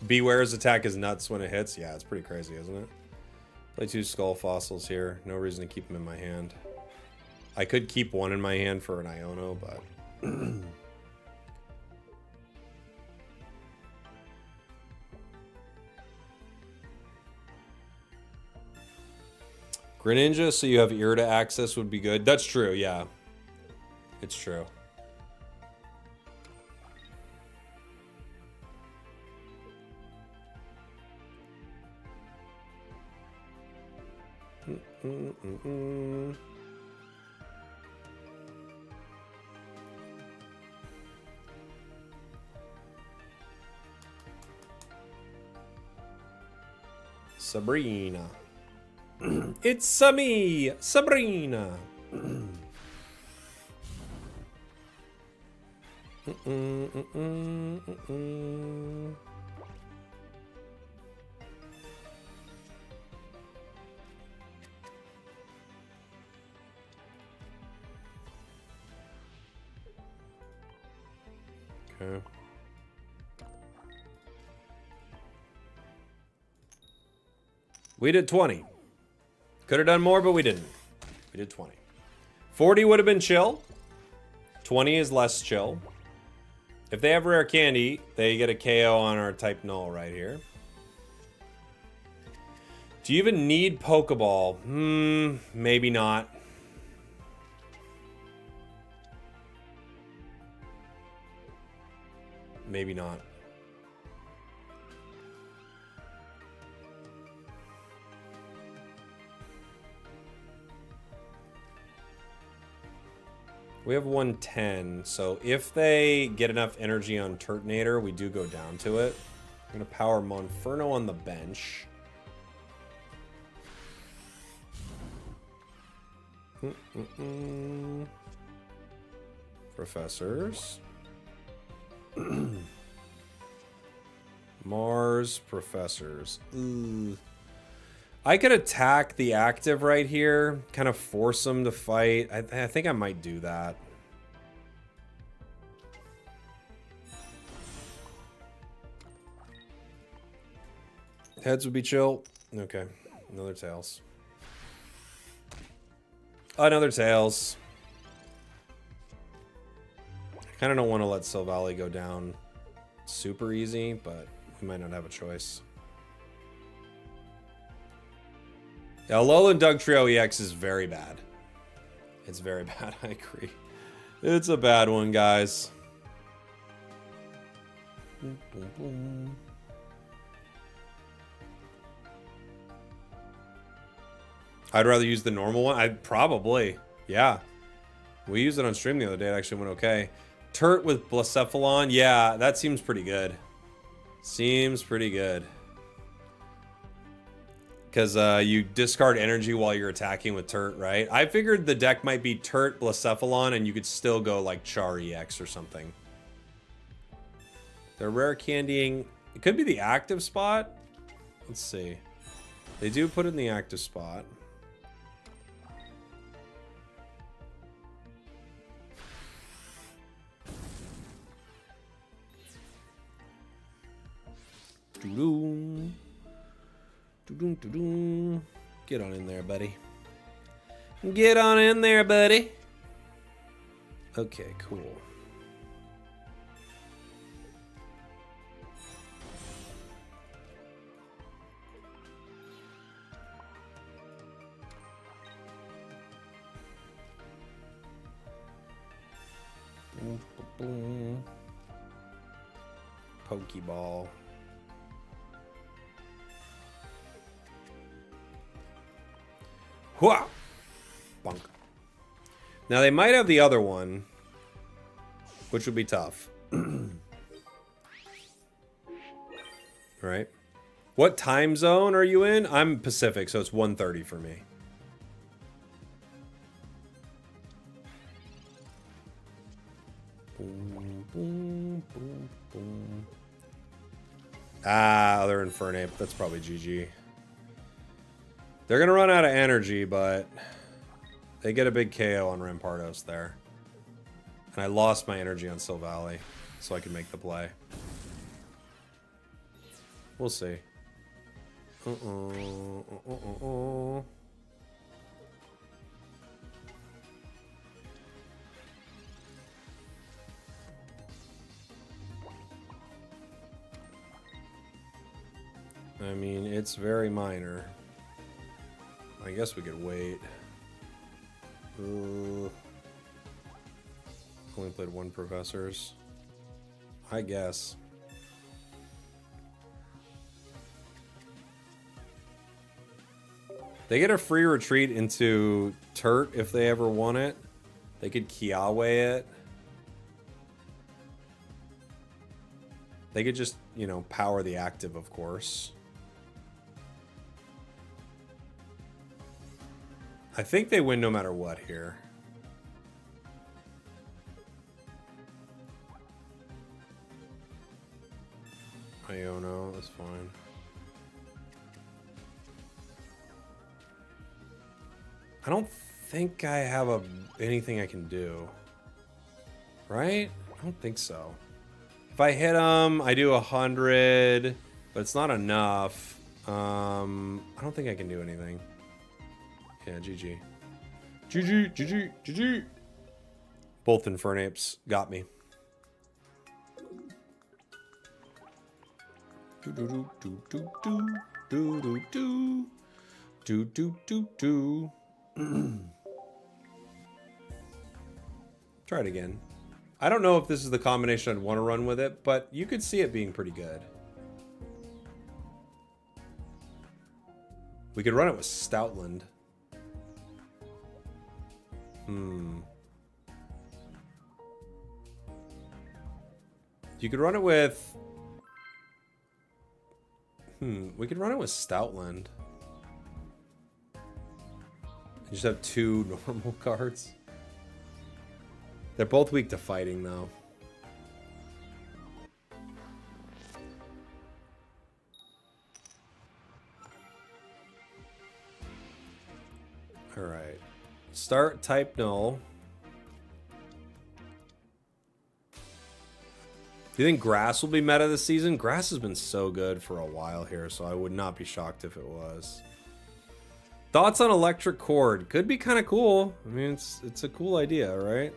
Beware's attack is nuts when it hits. Yeah, it's pretty crazy, isn't it? Play 2 Skull Fossils here. No reason to keep them in my hand. I could keep one in my hand for an Iono, but... Greninja, so you have Irida access would be good. That's true, yeah. It's true. Sabrina. It's me, Sabrina. Okay. We did 20. Could have done more, but we didn't. We did 20. 40 would have been chill. 20 is less chill. If they have rare candy, they get a KO on our type null right here. Do you even need Pokeball? Maybe not. Maybe not. We have 110, so if they get enough energy on Turtonator, we do go down to it. I'm gonna power Monferno on the bench. Professors. Mars Professors. I could attack the active right here, kind of force them to fight. I think I might do that. Heads would be chill. Okay, another tails. Another tails. I kind of don't want to let Silvally go down super easy, but we might not have a choice. Yeah, Alolan Dugtrio EX is very bad. It's very bad, I agree. It's a bad one, guys. I'd rather use the normal one. I'd probably. Yeah. We used it on stream the other day. It actually went okay. Turt with Blacephalon. Yeah, that seems pretty good. Seems pretty good. Because you discard energy while you're attacking with Turt, right? I figured the deck might be Turt, Blacephalon, and you could still go like Char EX or something. They're rare candying. It could be the active spot. Let's see. They do put it in the active spot. Doo-doo. Doo-doo-doo-doo. Get on in there, buddy. Get on in there, buddy. Okay, cool. Pokeball. Hua! Bunk. Now they might have the other one, which would be tough. Right? What time zone are you in? I'm Pacific, so it's 1:30 for me. Boom, boom, boom, boom. Ah, other Infernape. That's probably GG. They're going to run out of energy, but they get a big KO on Rampardos there. And I lost my energy on Silvally, so I can make the play. We'll see. I mean, it's very minor. I guess we could wait. Only played one Professors. I guess. They get a free retreat into Turt if they ever want it. They could Kiawe it. They could just, you know, power the active, of course. I think they win no matter what here. Iono, that's fine. I don't think I have anything I can do. Right? I don't think so. If I hit him, I do 100, but it's not enough. I don't think I can do anything. Yeah, GG. GG, GG, GG. Both Infernapes got me. Do do do do do do do do do do do do. Try it again. I don't know if this is the combination I'd want to run with it, but you could see it being pretty good. We could run it with Stoutland. You could run it with... we could run it with Stoutland. You just have two normal cards. They're both weak to fighting, though. Alright. Start type null. Do you think grass will be meta this season? Grass has been so good for a while here, so I would not be shocked if it was. Thoughts on electric cord? Could be kind of cool. I mean, it's a cool idea, right?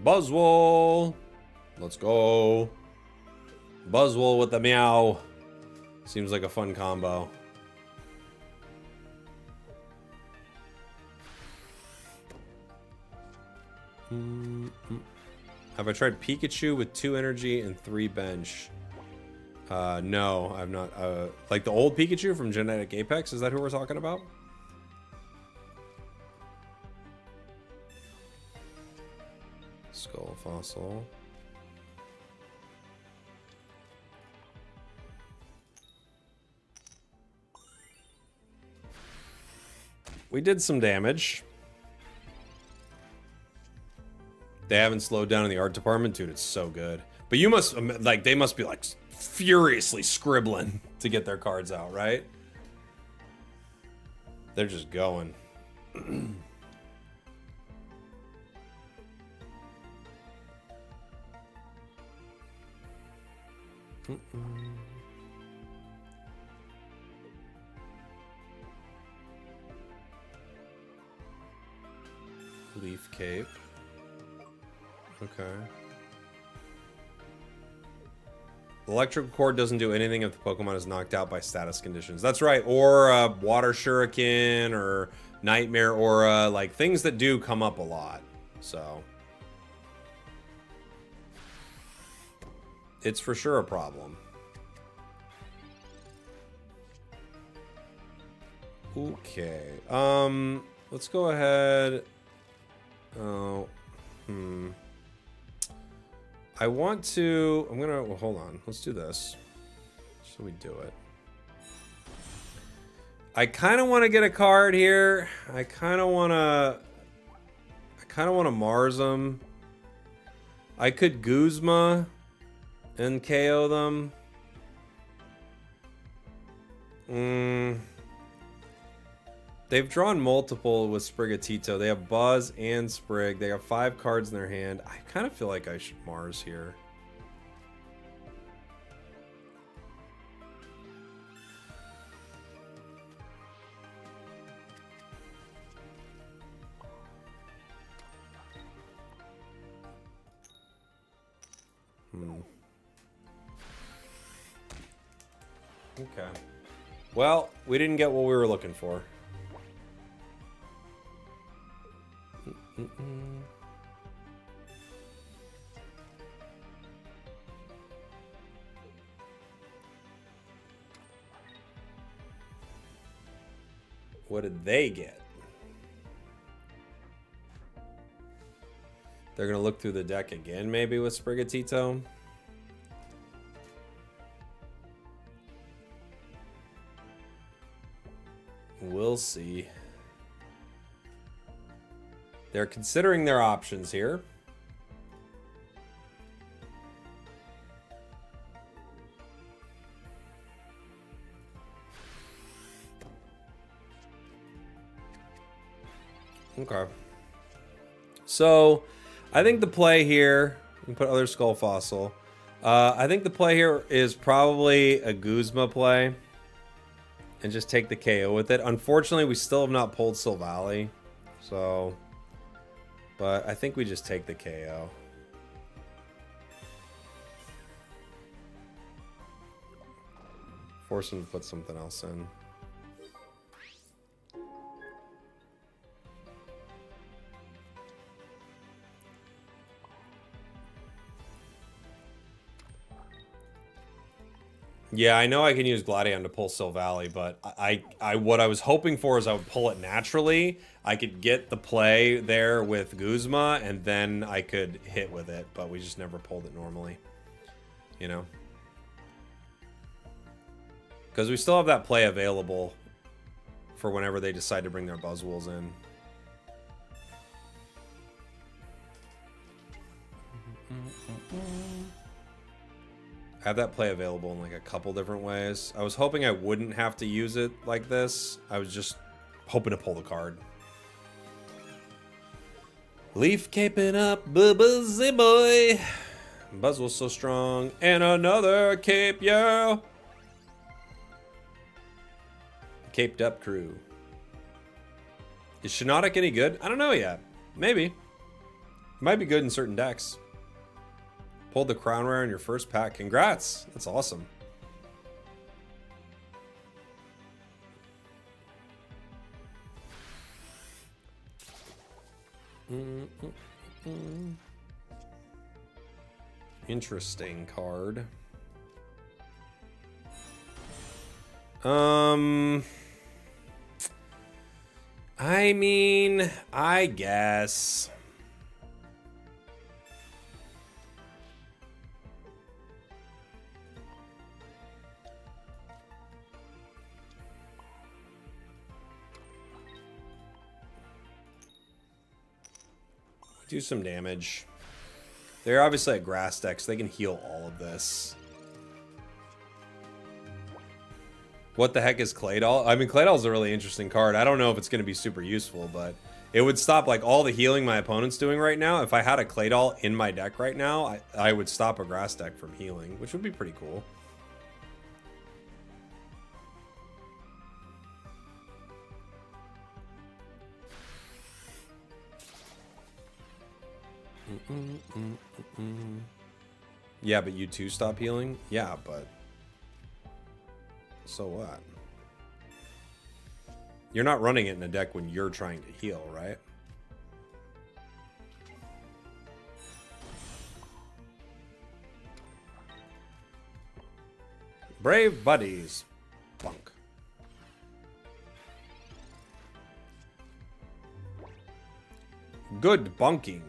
Buzzwole. Let's go. Buzzwole with the meow. Seems like a fun combo. Have I tried Pikachu with 2 energy and 3 bench? No, I've not. Like the old Pikachu from Genetic Apex? Is that who we're talking about? Skull Fossil. We did some damage. They haven't slowed down in the art department, dude. It's so good. But you must, like, they must be like furiously scribbling to get their cards out, right? They're just going. Leaf Cape. Okay. Electrical Cord doesn't do anything if the Pokemon is knocked out by status conditions. That's right. Or Water Shuriken or Nightmare Aura. Like, things that do come up a lot. So. It's for sure a problem. Okay. Let's go ahead. Oh. I want to... well, hold on. Let's do this. So we do it. I kind of want to get a card here. I kind of want to Mars them. I could Guzma and KO them. They've drawn multiple with Sprigatito. They have Buzz and Sprig. They have 5 cards in their hand. I kind of feel like I should Mars here. Okay. Well, we didn't get what we were looking for. What did they get? They're gonna look through the deck again, maybe with Sprigatito. We'll see. They're considering their options here. Okay. So, I think the play here, we can put other Skull Fossil. I think the play here is probably a Guzma play. And just take the KO with it. Unfortunately, we still have not pulled Silvally. So... But I think we just take the KO. Force him to put something else in. Yeah, I know I can use Gladion to pull Silvally, but what I was hoping for is I would pull it naturally. I could get the play there with Guzma, and then I could hit with it, but we just never pulled it normally. You know? Because we still have that play available for whenever they decide to bring their Buzzwoles in. I have that play available in like a couple different ways. I was hoping I wouldn't have to use it like this. I was just hoping to pull the card. Leaf caping up, buzzy boy. Buzzwole's so strong. And another cape, yeah. Caped up crew. Is Shiinotic any good? I don't know yet. Maybe. Might be good in certain decks. Pulled the Crown Rare in your first pack. Congrats. That's awesome. Interesting card. I mean, I guess. Do some damage. They're obviously at grass decks. They can heal all of this. What the heck is Claydol? I mean, Claydol's a really interesting card. I don't know if it's going to be super useful, but it would stop like all the healing my opponent's doing right now. If I had a Claydol in my deck right now, I would stop a grass deck from healing, which would be pretty cool. Yeah, but you too stop healing? Yeah, but... So what? You're not running it in a deck when you're trying to heal, right? Brave buddies. Bunk. Good bunking.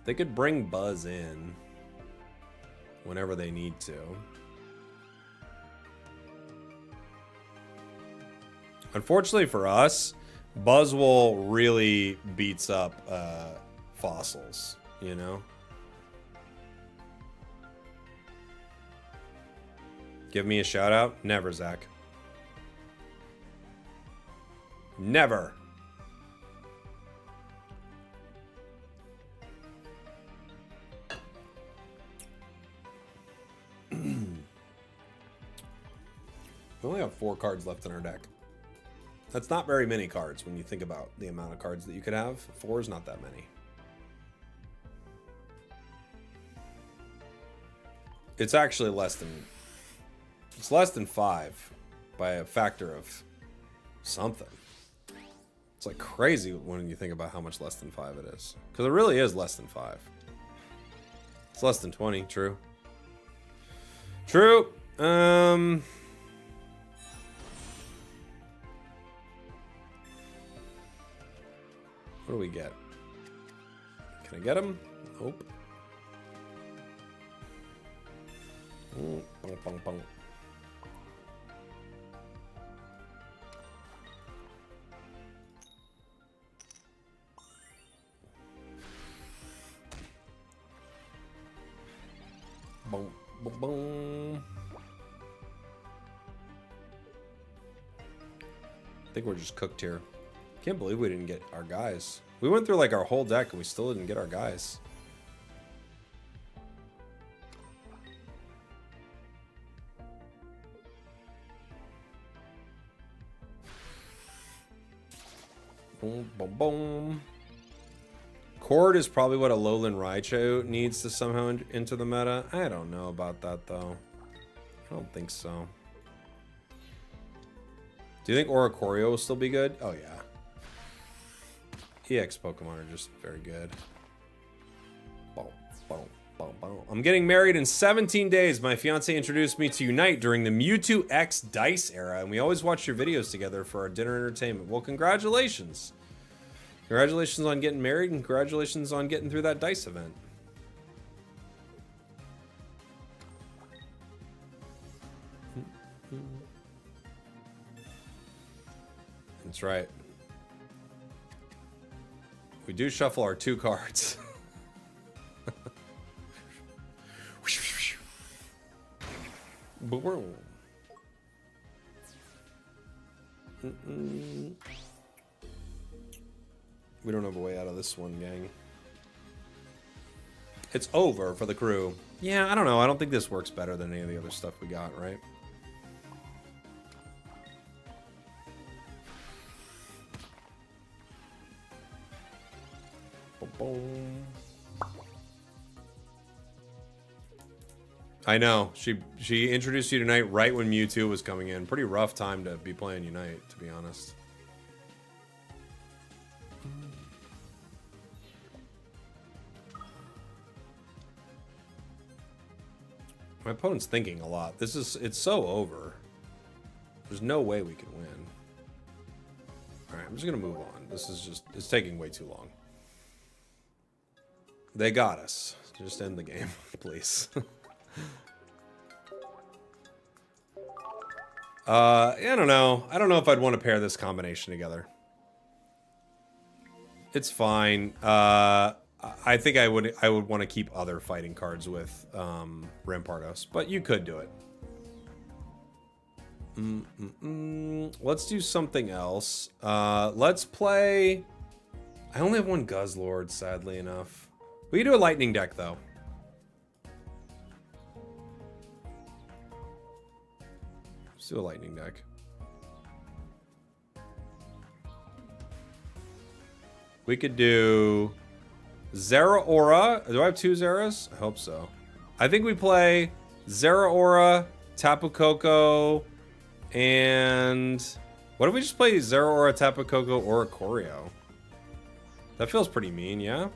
They could bring Buzz in whenever they need to. Unfortunately for us, Buzzwole really beats up fossils, you know? Give me a shout out? Never, Zach. Never. We only have 4 cards left in our deck. That's not very many cards when you think about the amount of cards that you could have. 4 is not that many. It's actually less than... It's less than 5 by a factor of something. It's like crazy when you think about how much less than 5 it is. Because it really is less than 5. It's less than 20, true. True. What do we get? Can I get him? Nope. Bong, bong, bong. Boom, boom, boom. I think we're just cooked here. Can't believe we didn't get our guys. We went through like our whole deck and we still didn't get our guys. Boom, boom, boom. Cord is probably what a Lowland Raichu needs to somehow enter the meta. I don't know about that though. I don't think so. Do you think Oricorio will still be good? Oh yeah. EX Pokemon are just very good. Boom, boom, boom, boom. I'm getting married in 17 days. My fiance introduced me to Unite during the Mewtwo X Dice era, and we always watch your videos together for our dinner entertainment. Well, congratulations. Congratulations on getting married, and congratulations on getting through that Dice event. That's right. We do shuffle our 2 cards. We don't have a way out of this one, gang. It's over for the crew. Yeah, I don't know. I don't think this works better than any of the other stuff we got, right? Boom. I know. She introduced you to Unite right when Mewtwo was coming in. Pretty rough time to be playing Unite, to be honest. My opponent's thinking a lot. It's so over. There's no way we can win. Alright, I'm just gonna move on. It's taking way too long. They got us. Just end the game, please. I don't know. I don't know if I'd want to pair this combination together. It's fine. I think I would want to keep other fighting cards with Rampardos, but you could do it. Let's do something else. Let's play... I only have 1 Guzzlord, sadly enough. We can do a lightning deck, though. Let's do a lightning deck. We could do Zeraora. Do I have 2 Zeras? I hope so. I think we play Zeraora, Tapu Koko, and what if we just play Zeraora, Tapu Koko, or Oricorio? That feels pretty mean, yeah?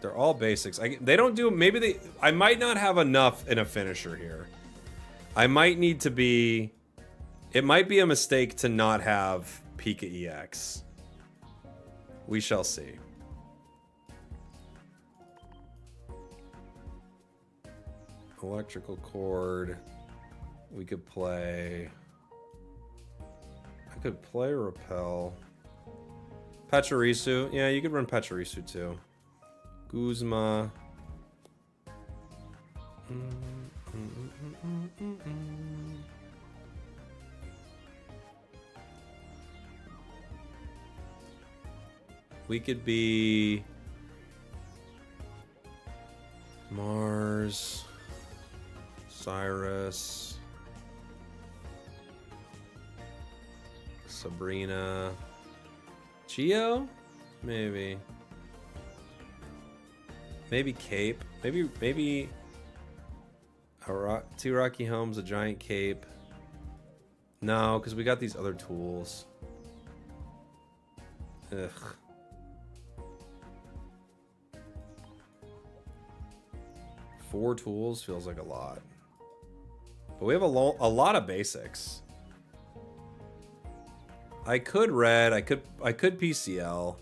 They're all basics. They don't do, maybe they, I might not have enough in a finisher here. I might need to be, it might be a mistake to not have Pika EX. We shall see. Electrical cord. We could play, I could play Repel. Pachirisu. Yeah, you could run Pachirisu too. Guzma. We could be Mars, Cyrus, Sabrina, Geo, maybe. Maybe Cape. Maybe two Rocky Homes, a giant cape. No, because we got these other tools. Ugh. Four tools feels like a lot. But we have a lot of basics. I could red. I could PCL.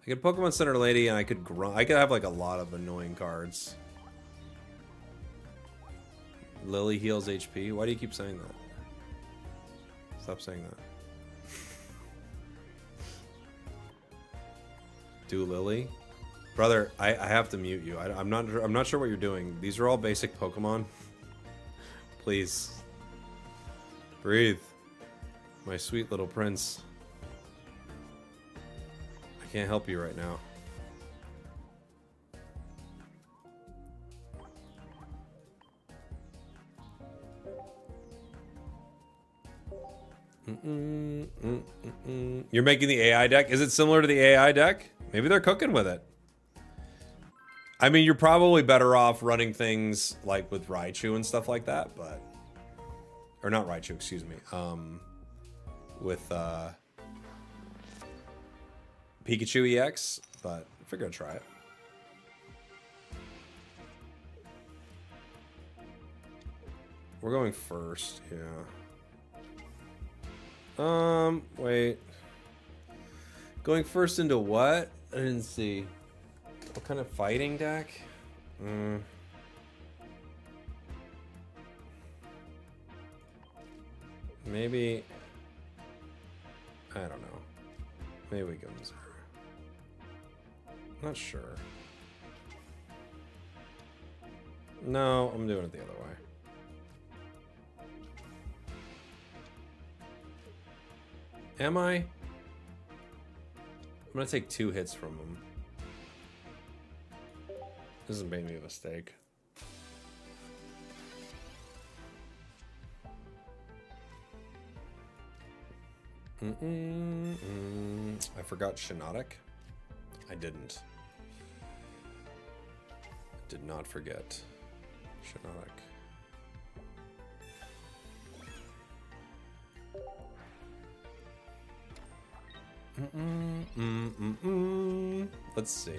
I could Pokemon Center Lady, and I could have like a lot of annoying cards. Lily heals HP. Why do you keep saying that? Stop saying that. Do Lily, brother? I have to mute you. I'm not sure what you're doing. These are all basic Pokemon. Please breathe, my sweet little prince. I can't help you right now. You're making the AI deck? Is it similar to the AI deck? Maybe they're cooking with it. I mean, you're probably better off running things like with Raichu and stuff like that, but... Or not Raichu, excuse me. With Pikachu EX, but I figure I'd try it. We're going first, yeah. Wait. Going first into what? I didn't see. What kind of fighting deck? Maybe... I don't know. Maybe we go Missouri. Not sure. No, I'm doing it the other way. Am I? I'm gonna take 2 hits from him. This is maybe a mistake. I forgot Shinotic. I didn't. Did not forget Shinotic. Let's see.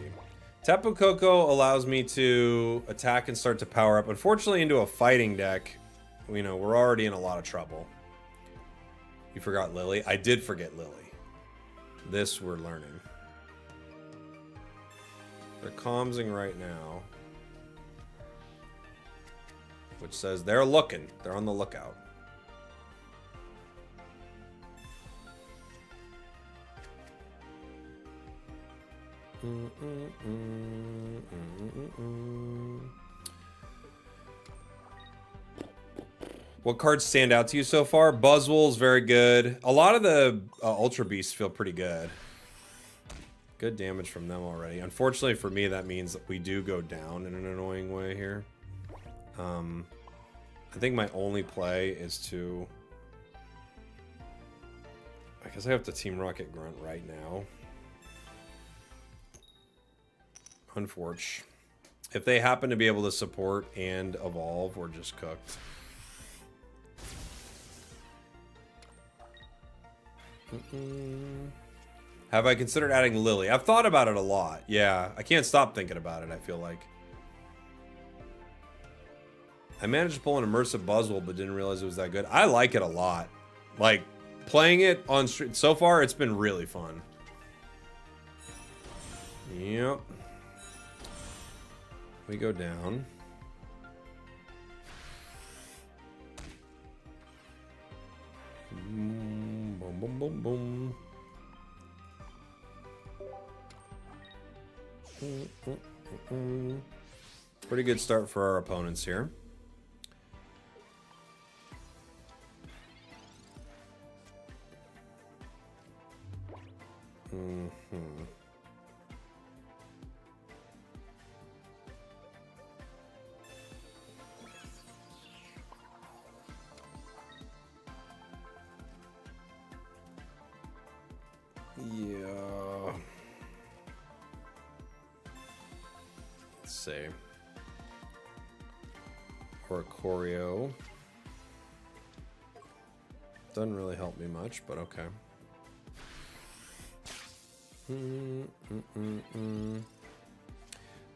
Tapu Koko allows me to attack and start to power up. Unfortunately, into a fighting deck, you know, we're already in a lot of trouble. You forgot Lily? I did forget Lily. This we're learning. They're commsing right now, which says they're looking. They're on the lookout. What cards stand out to you so far? Buzzwole's very good. A lot of the Ultra Beasts feel pretty good. Good damage from them already. Unfortunately for me, that means that we do go down in an annoying way here. I think my only play is to I guess I have to Team Rocket Grunt right now. Unfortunate. If they happen to be able to support and evolve, we're just cooked. Have I considered adding Lily? I've thought about it a lot. Yeah, I can't stop thinking about it, I feel like. I managed to pull an immersive Buzzwole, but didn't realize it was that good. I like it a lot. Like, playing it on stream, so far, it's been really fun. Yep. We go down. Boom, boom, boom, boom. Pretty good start for our opponents here. Yeah. Let's see. Or a choreo. Doesn't really help me much, but okay.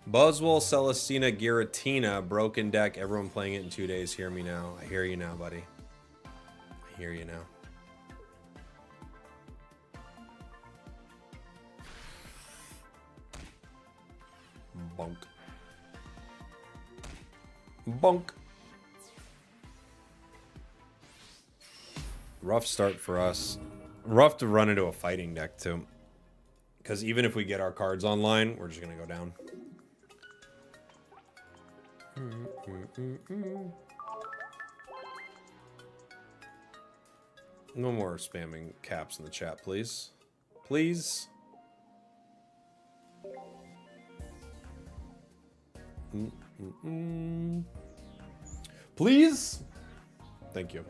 Buzzwole, Celestina, Giratina, broken deck. Everyone playing it in 2 days. Hear me now. I hear you now, buddy. I hear you now. Bonk. Bonk. Rough start for us. Rough to run into a fighting deck, too. Because even if we get our cards online, we're just going to go down. No more spamming caps in the chat, please. Please. Please? Thank you.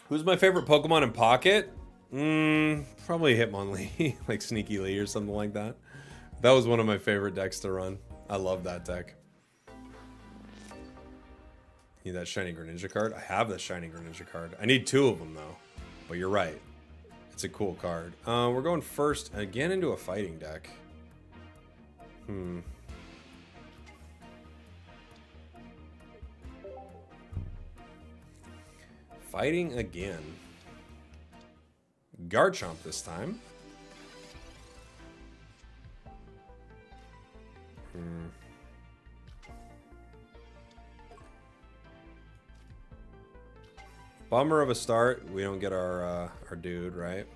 Who's my favorite Pokemon in Pocket? Probably Hitmonlee, like Sneaky Lee or something like that. That was one of my favorite decks to run. I love that deck. Need that shiny Greninja card? I have the shiny Greninja card. I need 2 of them though. But you're right. It's a cool card. We're going first again into a fighting deck. Fighting again. Garchomp this time. Bummer of a start. We don't get our dude, right?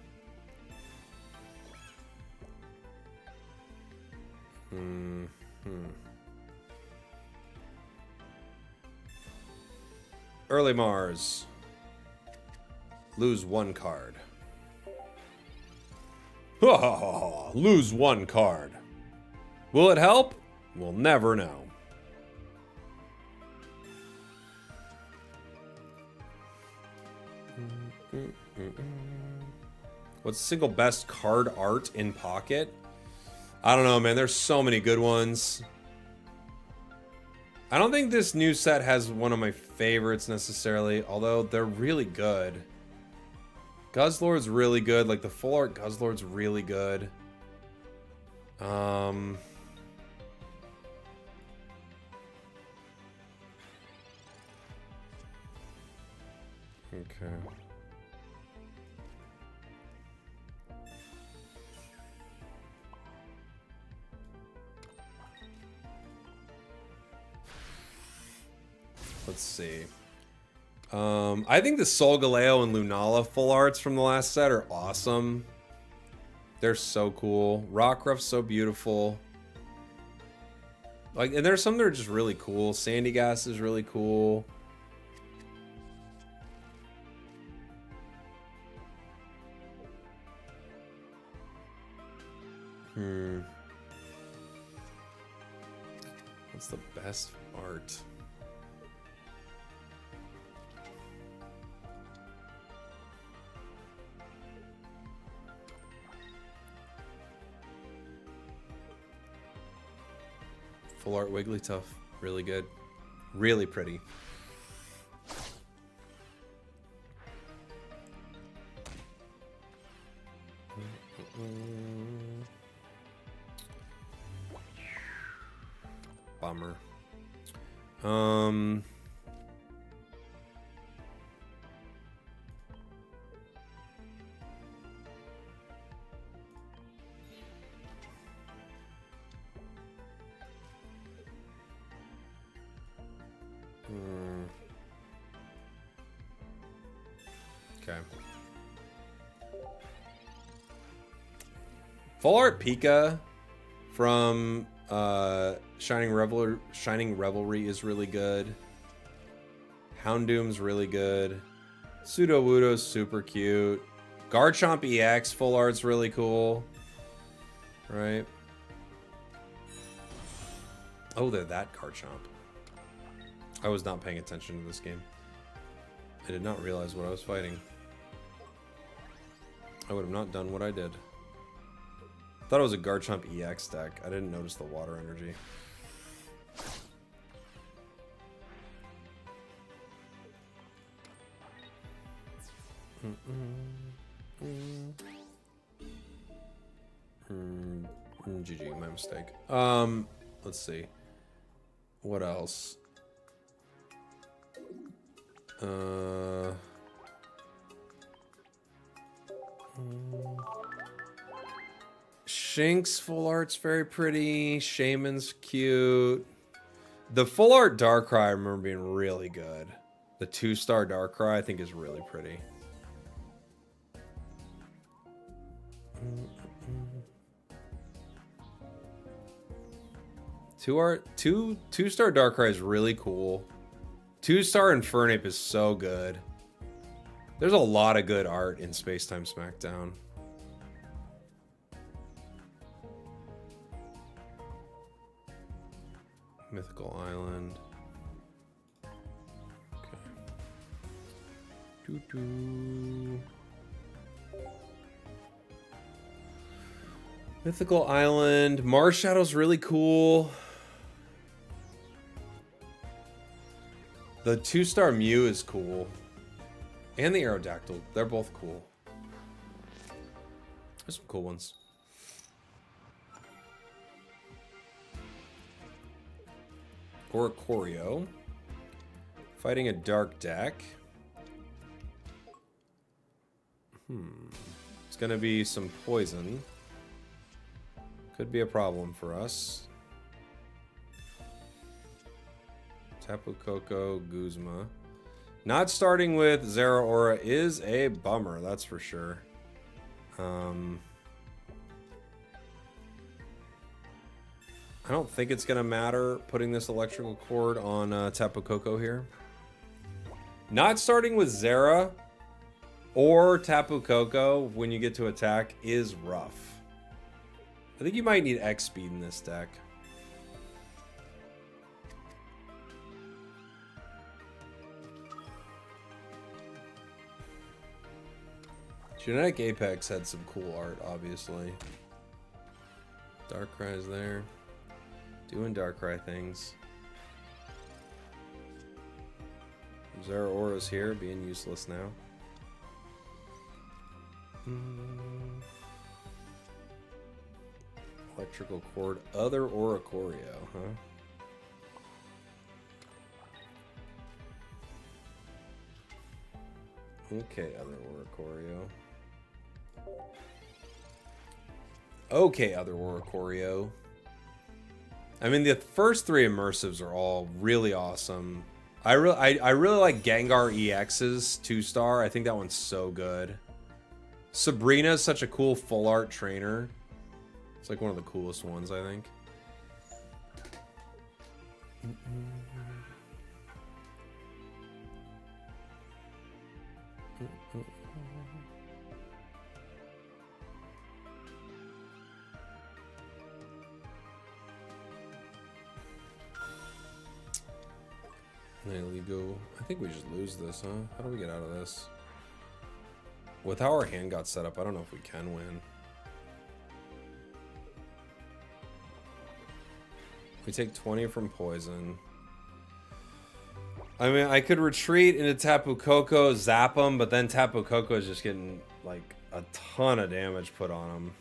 Early Mars. Lose 1 card. Lose 1 card. Will it help? We'll never know. What's the single best card art in Pocket? I don't know, man. There's so many good ones. I don't think this new set has one of my favorites necessarily, although they're really good. Guzzlord's really good. Like, the full art Guzzlord's really good. Okay. Let's see. I think the Solgaleo and Lunala full arts from the last set are awesome. They're so cool. Rockruff's so beautiful. Like, and there's some that are just really cool. Sandygas is really cool. What's the best art? Full art Wigglytuff. Really good. Really pretty. Bummer. Okay. Full art Pika from Shining Revelry is really good. Houndoom's really good. Sudowoodo's super cute. Garchomp EX full art's really cool. Right? Oh, they're that Garchomp. I was not paying attention to this game. I did not realize what I was fighting. I would have not done what I did. Thought it was a Garchomp EX deck. I didn't notice the water energy. GG, my mistake. Let's see. What else? Shinx full art's very pretty. Shaman's cute. The full art Darkrai I remember being really good. The 2-star Darkrai I think is really pretty. Two-star Darkrai is really cool. 2-star Infernape is so good. There's a lot of good art in Spacetime Smackdown. Mythical Island. Okay. Mythical Island. Marshallow's really cool. The 2-star Mew is cool. And the Aerodactyl. They're both cool. There's some cool ones. Oricorio. Fighting a dark deck. It's gonna be some poison. Could be a problem for us. Tapu Koko, Guzma. Not starting with Zeraora is a bummer, that's for sure. I don't think it's gonna matter putting this electrical cord on Tapu Koko here. Not starting with Zera or Tapu Koko when you get to attack is rough. I think you might need X speed in this deck. Genetic Apex had some cool art, obviously. Darkrai's there. Doing Darkrai things. Zeraora's here, being useless now. Electrical cord. Other Oricorio, huh? Okay, other Oricorio. Okay, other Oricorio. I mean, the first three immersives are all really awesome. I really like Gengar EX's 2-star. I think that one's so good. Sabrina's such a cool full art trainer. It's like one of the coolest ones, I think. There we go. I think we just lose this, huh? How do we get out of this? With how our hand got set up, I don't know if we can win. We take 20 from poison. I mean, I could retreat into Tapu Koko, zap him, but then Tapu Koko is just getting, like, a ton of damage put on him.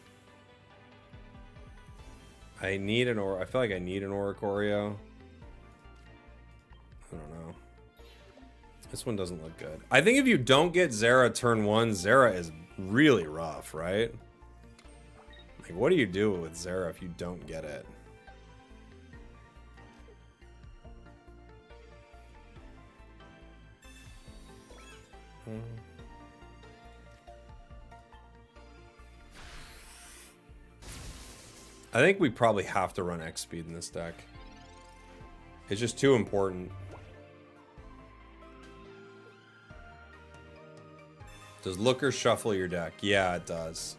I need an I feel like I need an Oricorio. I don't know. This one doesn't look good. I think if you don't get Zera turn 1, Zera is really rough, right? Like, what do you do with Zera if you don't get it? I think we probably have to run X speed in this deck. It's just too important. Does Looker shuffle your deck? Yeah, it does.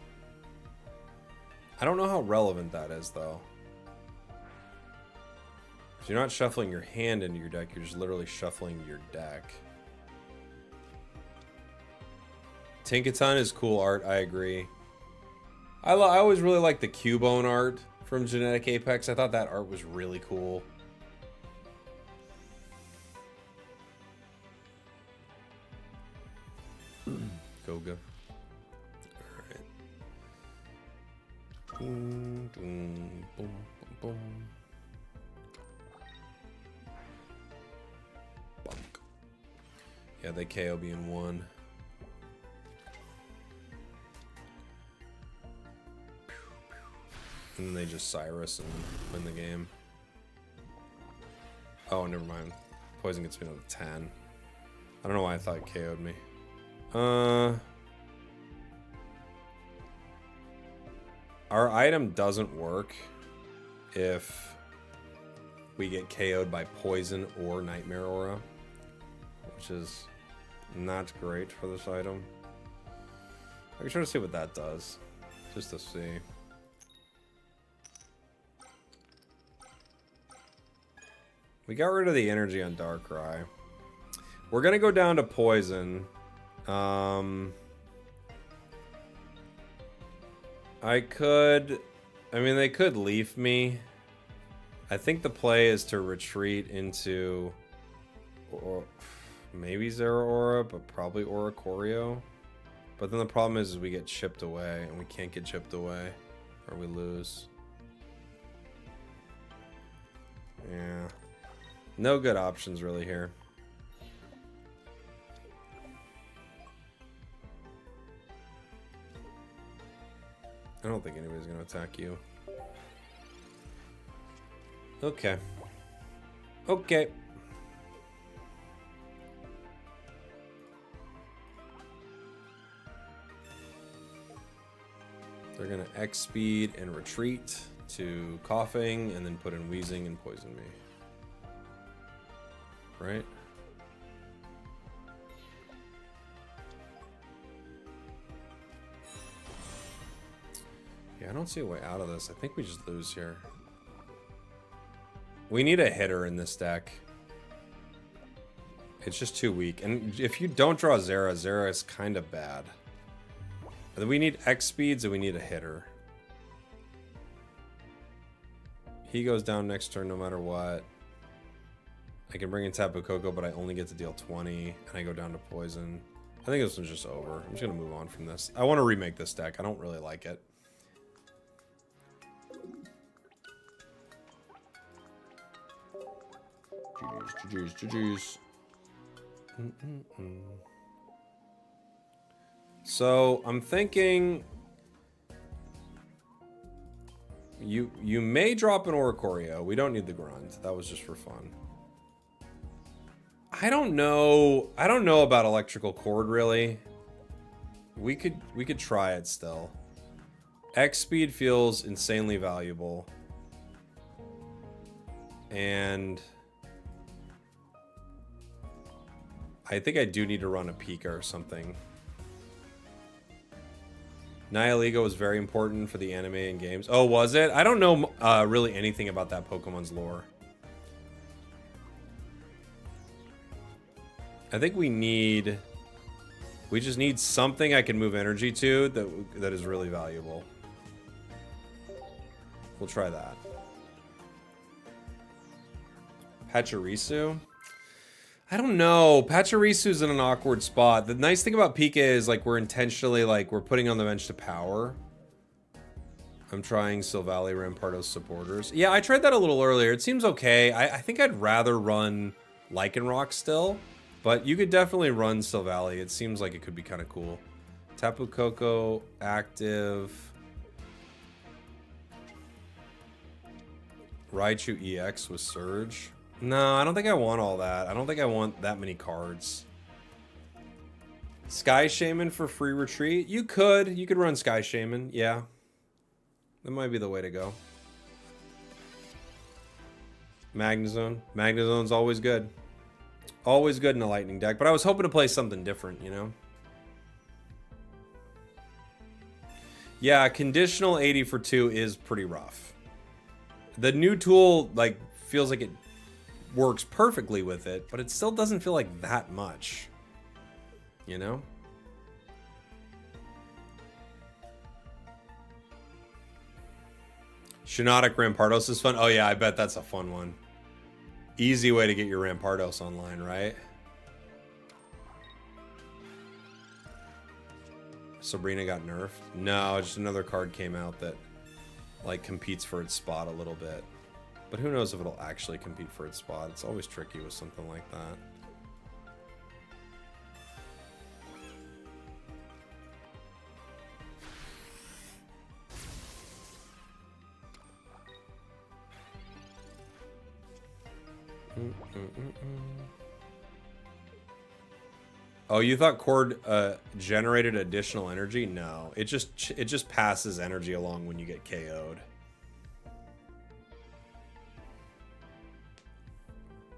I don't know how relevant that is, though. If you're not shuffling your hand into your deck, you're just literally shuffling your deck. Tinkaton is cool art, I agree. I always really liked the Cubone art from Genetic Apex. I thought that art was really cool. Goga. Alright. Boom, boom, boom, boom. Bonk. Yeah, they KO me in 1. And then they just Cyrus and win the game. Oh, never mind. Poison gets me down to 10. I don't know why I thought it KO'd me. Our item doesn't work if we get KO'd by Poison or Nightmare Aura, which is not great for this item. I can try to see what that does, just to see. We got rid of the energy on Darkrai. We're gonna go down to Poison. I mean, they could leaf me. I think the play is to retreat into, or maybe Zeraora, but probably Oricorio. But then the problem is we get chipped away, and we can't get chipped away, or we lose. Yeah. No good options really here. I don't think anybody's gonna attack you. Okay. Okay. They're gonna X speed and retreat to coughing and then put in wheezing and poison me. Right? Yeah, I don't see a way out of this. I think we just lose here. We need a hitter in this deck. It's just too weak. And if you don't draw Zera, Zera is kind of bad. But we need X speeds and we need a hitter. He goes down next turn no matter what. I can bring in Tapu Koko, but I only get to deal 20, and I go down to Poison. I think this one's just over. I'm just going to move on from this. I want to remake this deck. I don't really like it. GG's. So, I'm thinking... You may drop an Oricorio. We don't need the Grunt. That was just for fun. I don't know about Electrical Cord really. We could try it still. X speed feels insanely valuable. And I think I do need to run a Pika or something. Nihilego was very important for the anime and games. Oh, was it? I don't know really anything about that Pokemon's lore. I think we just need something I can move energy to that is really valuable. We'll try that. Pachirisu? I don't know. Pachirisu's in an awkward spot. The nice thing about Pika is like we're intentionally like we're putting on the bench to power. I'm trying Silvally Rampardos supporters. Yeah, I tried that a little earlier. It seems okay. I think I'd rather run Lycanroc still, but you could definitely run Silvally. It seems like it could be kind of cool. Tapu Koko active. Raichu EX with Surge. No, I don't think I want all that. I don't think I want that many cards. Sky Shaman for free retreat? You could run Sky Shaman, yeah. That might be the way to go. Magnezone. Magnezone's always good. Always good in a lightning deck, but I was hoping to play something different, you know? Yeah, conditional 80 for 2 is pretty rough. The new tool, like, feels like it works perfectly with it, but it still doesn't feel like that much. You know? Shinotic Rampardos is fun. Oh yeah, I bet that's a fun one. Easy way to get your Rampardos online, right? Sabrina got nerfed? No, just another card came out that like competes for its spot a little bit. But who knows if it'll actually compete for its spot. It's always tricky with something like that. Oh, you thought Cord generated additional energy? No, it just passes energy along when you get KO'd.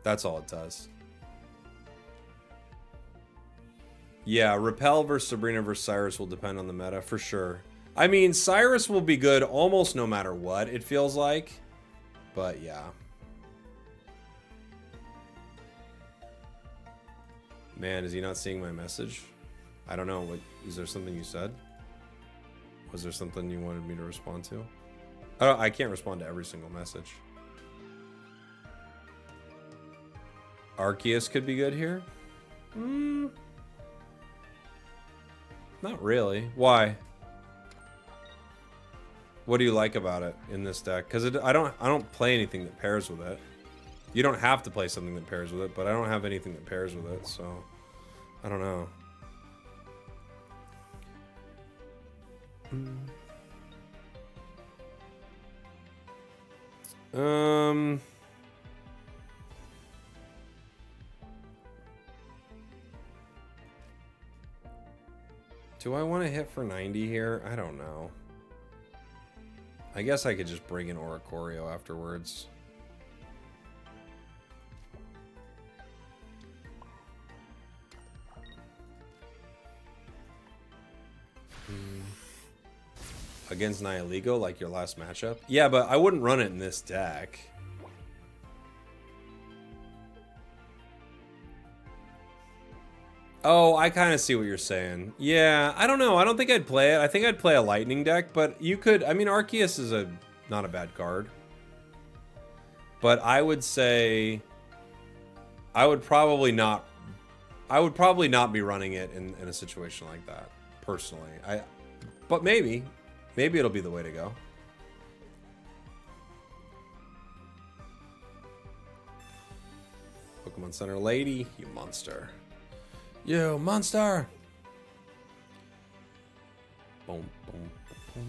That's all it does. Yeah, Repel versus Sabrina versus Cyrus will depend on the meta for sure. I mean, Cyrus will be good almost no matter what, it feels like. But yeah. Man, is he not seeing my message? I don't know. What, is there something you said? Was there something you wanted me to respond to? I can't respond to every single message. Arceus could be good here? Not really. Why? What do you like about it in this deck? Because I don't play anything that pairs with it. You don't have to play something that pairs with it, but I don't have anything that pairs with it, so I don't know. Do I want to hit for 90 here? I don't know. I guess I could just bring in Oricorio afterwards. Against Nihilego, like your last matchup? Yeah, but I wouldn't run it in this deck. Oh, I kind of see what you're saying. Yeah, I don't know. I don't think I'd play it. I think I'd play a lightning deck, but you could... I mean, Arceus is not a bad card. But I would say... I would probably not be running it in a situation like that, personally. But maybe. Maybe it'll be the way to go. Pokemon Center lady, you monster. You monster! Boom, boom, boom.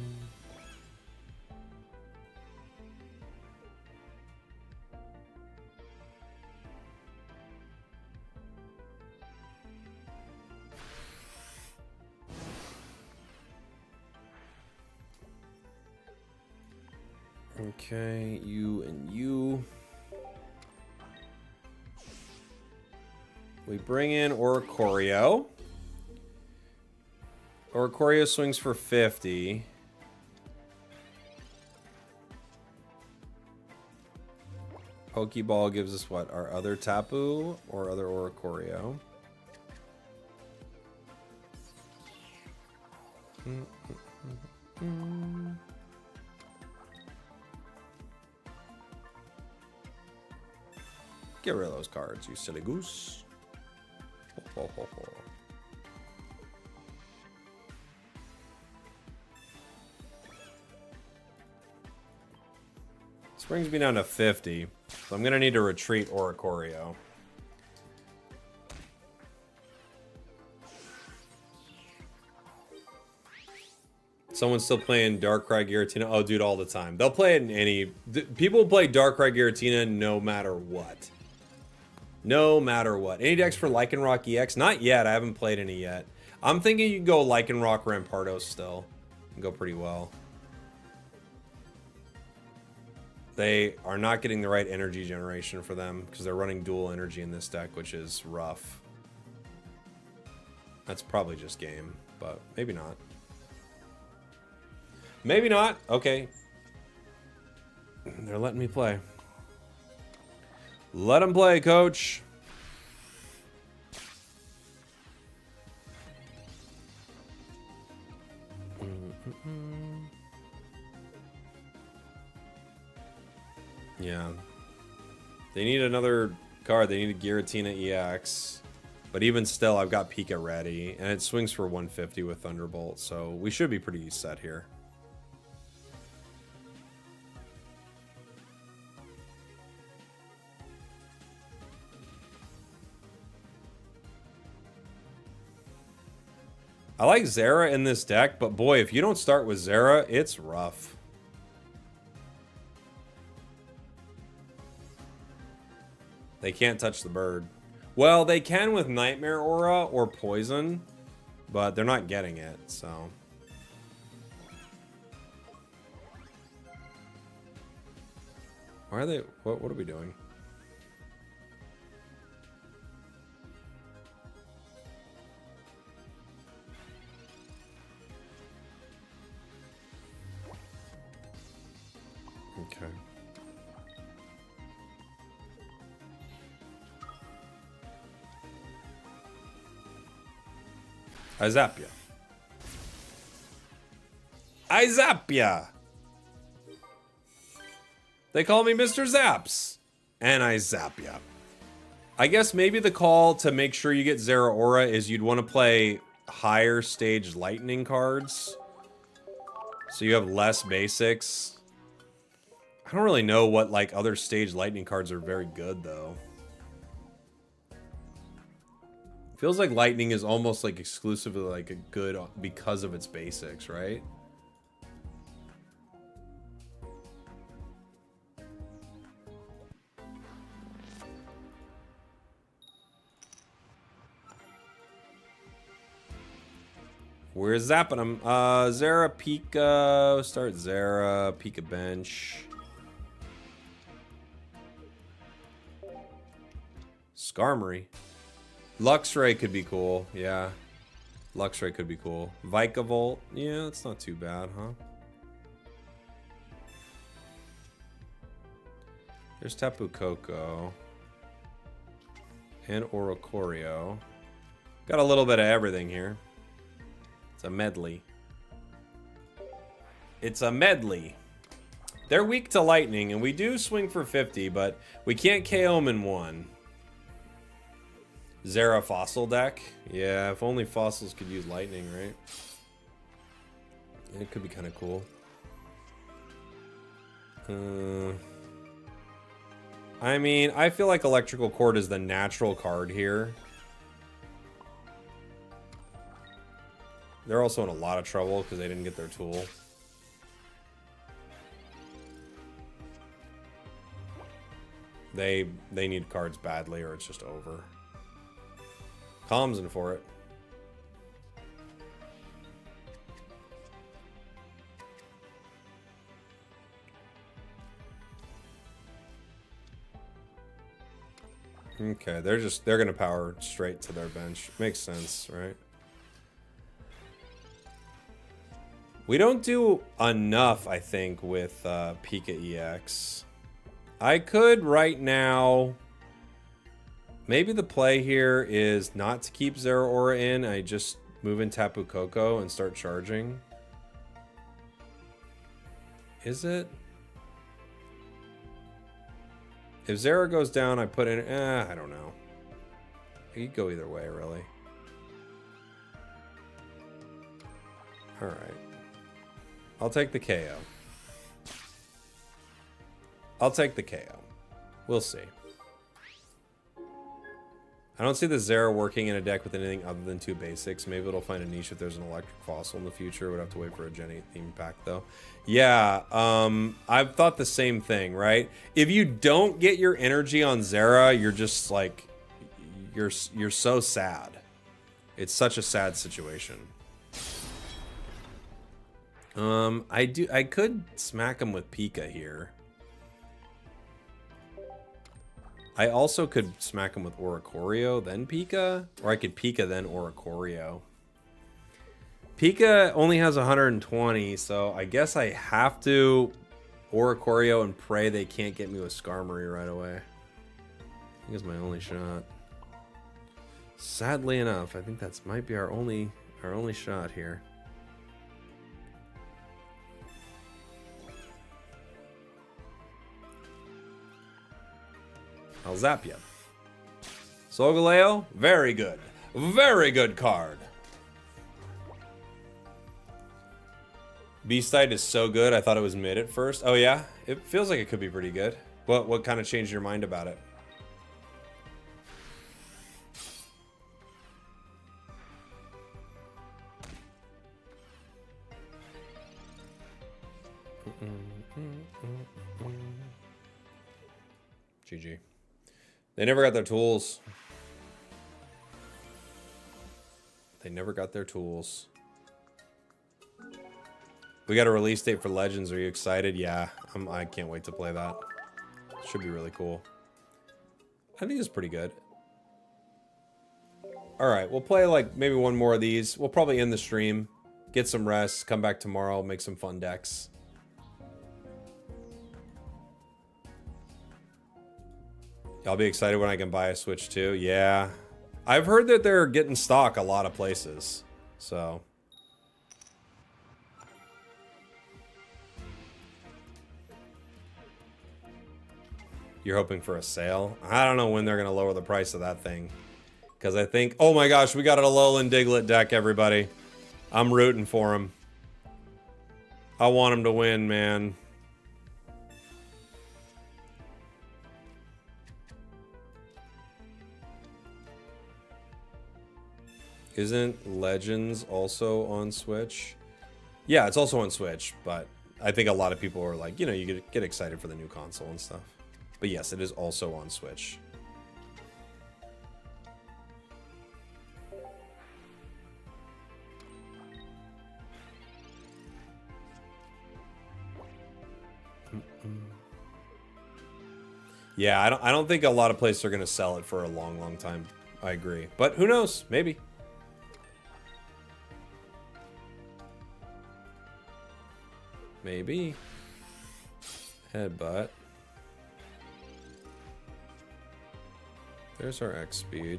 Okay, you and you. We bring in Oricorio. Oricorio swings for 50. Pokeball gives us what? Our other Tapu or other Oricorio? Get rid of those cards, you silly goose. Ho, ho, ho, ho. This brings me down to 50. So I'm going to need to retreat Oricorio. Someone's still playing Darkrai Giratina. Oh, dude, all the time. They'll play it in any... People play Darkrai Giratina no matter what. No matter what. Any decks for Lycanroc EX? Not yet. I haven't played any yet. I'm thinking you can go Lycanroc Rampardos still. Go pretty well. They are not getting the right energy generation for them because they're running dual energy in this deck, which is rough. That's probably just game, but maybe not. Maybe not. Okay. They're letting me play. Let them play, coach. Yeah. They need another card. They need a Giratina EX. But even still, I've got Pika ready. And it swings for 150 with Thunderbolt. So we should be pretty set here. I like Zera in this deck, but boy, if you don't start with Zera, it's rough. They can't touch the bird. Well, they can with Nightmare Aura or Poison, but they're not getting it, so... Why are they... What are we doing? Okay. I zap ya. I zap ya. They call me Mr. Zaps. And I zap ya. I guess maybe the call to make sure you get Zera Aura is you'd want to play higher stage lightning cards. So you have less basics. I don't really know what like other stage lightning cards are very good though. Feels like lightning is almost like exclusively like a good because of its basics, right? We're zapping them. Zera, Pika. Start Zera, Pika bench. Skarmory. Luxray could be cool, yeah. Luxray could be cool. Vikavolt, yeah, that's not too bad, huh? There's Tapu Koko. And Oricorio. Got a little bit of everything here. It's a medley. It's a medley. They're weak to lightning, and we do swing for 50, but we can't KO them in one. Zera Fossil deck? Yeah, if only fossils could use lightning, right? It could be kind of cool. I mean, I feel like Electrical Cord is the natural card here. They're also in a lot of trouble because they didn't get their tool. They need cards badly or it's just over. Calm's in for it. Okay, they're gonna power straight to their bench. Makes sense, right? We don't do enough, I think, with Pika EX. I could right now. Maybe the play here is not to keep Zera Aura in. I just move in Tapu Koko and start charging. Is it? If Zera goes down, I put in... I don't know. You could go either way, really. Alright. I'll take the KO. I'll take the KO. We'll see. I don't see the Zera working in a deck with anything other than 2 basics. Maybe it'll find a niche if there's an electric fossil in the future. Would have to wait for a Jenny theme pack, though. Yeah, I've thought the same thing, right? If you don't get your energy on Zera, you're just like... You're so sad. It's such a sad situation. I could smack him with Pika here. I also could smack him with Oricorio, then Pika. Or I could Pika, then Oricorio. Pika only has 120, so I guess I have to Oricorio and pray they can't get me with Skarmory right away. I think it's my only shot. Sadly enough, I think that's might be our only shot here. I'll zap you. Solgaleo, very good. Very good card. Beastite is so good, I thought it was mid at first. Oh yeah? It feels like it could be pretty good. What kind of changed your mind about it? GG. They never got their tools. They never got their tools. We got a release date for Legends. Are you excited? Yeah, I can't wait to play that. Should be really cool. I think it's pretty good. All right, we'll play like maybe one more of these. We'll probably end the stream, get some rest, come back tomorrow, make some fun decks. I'll be excited when I can buy a Switch too. Yeah. I've heard that they're getting stock a lot of places. So. You're hoping for a sale? I don't know when they're going to lower the price of that thing. Because I think... Oh my gosh, we got an Alolan Diglett deck, everybody. I'm rooting for him. I want him to win, man. Isn't Legends also on Switch? Yeah, it's also on Switch, but I think a lot of people are like, you know, you get excited for the new console and stuff. But yes, it is also on Switch. Yeah, I don't think a lot of places are going to sell it for a long, long time. I agree. But who knows? Maybe. Maybe. Headbutt. There's our X speed.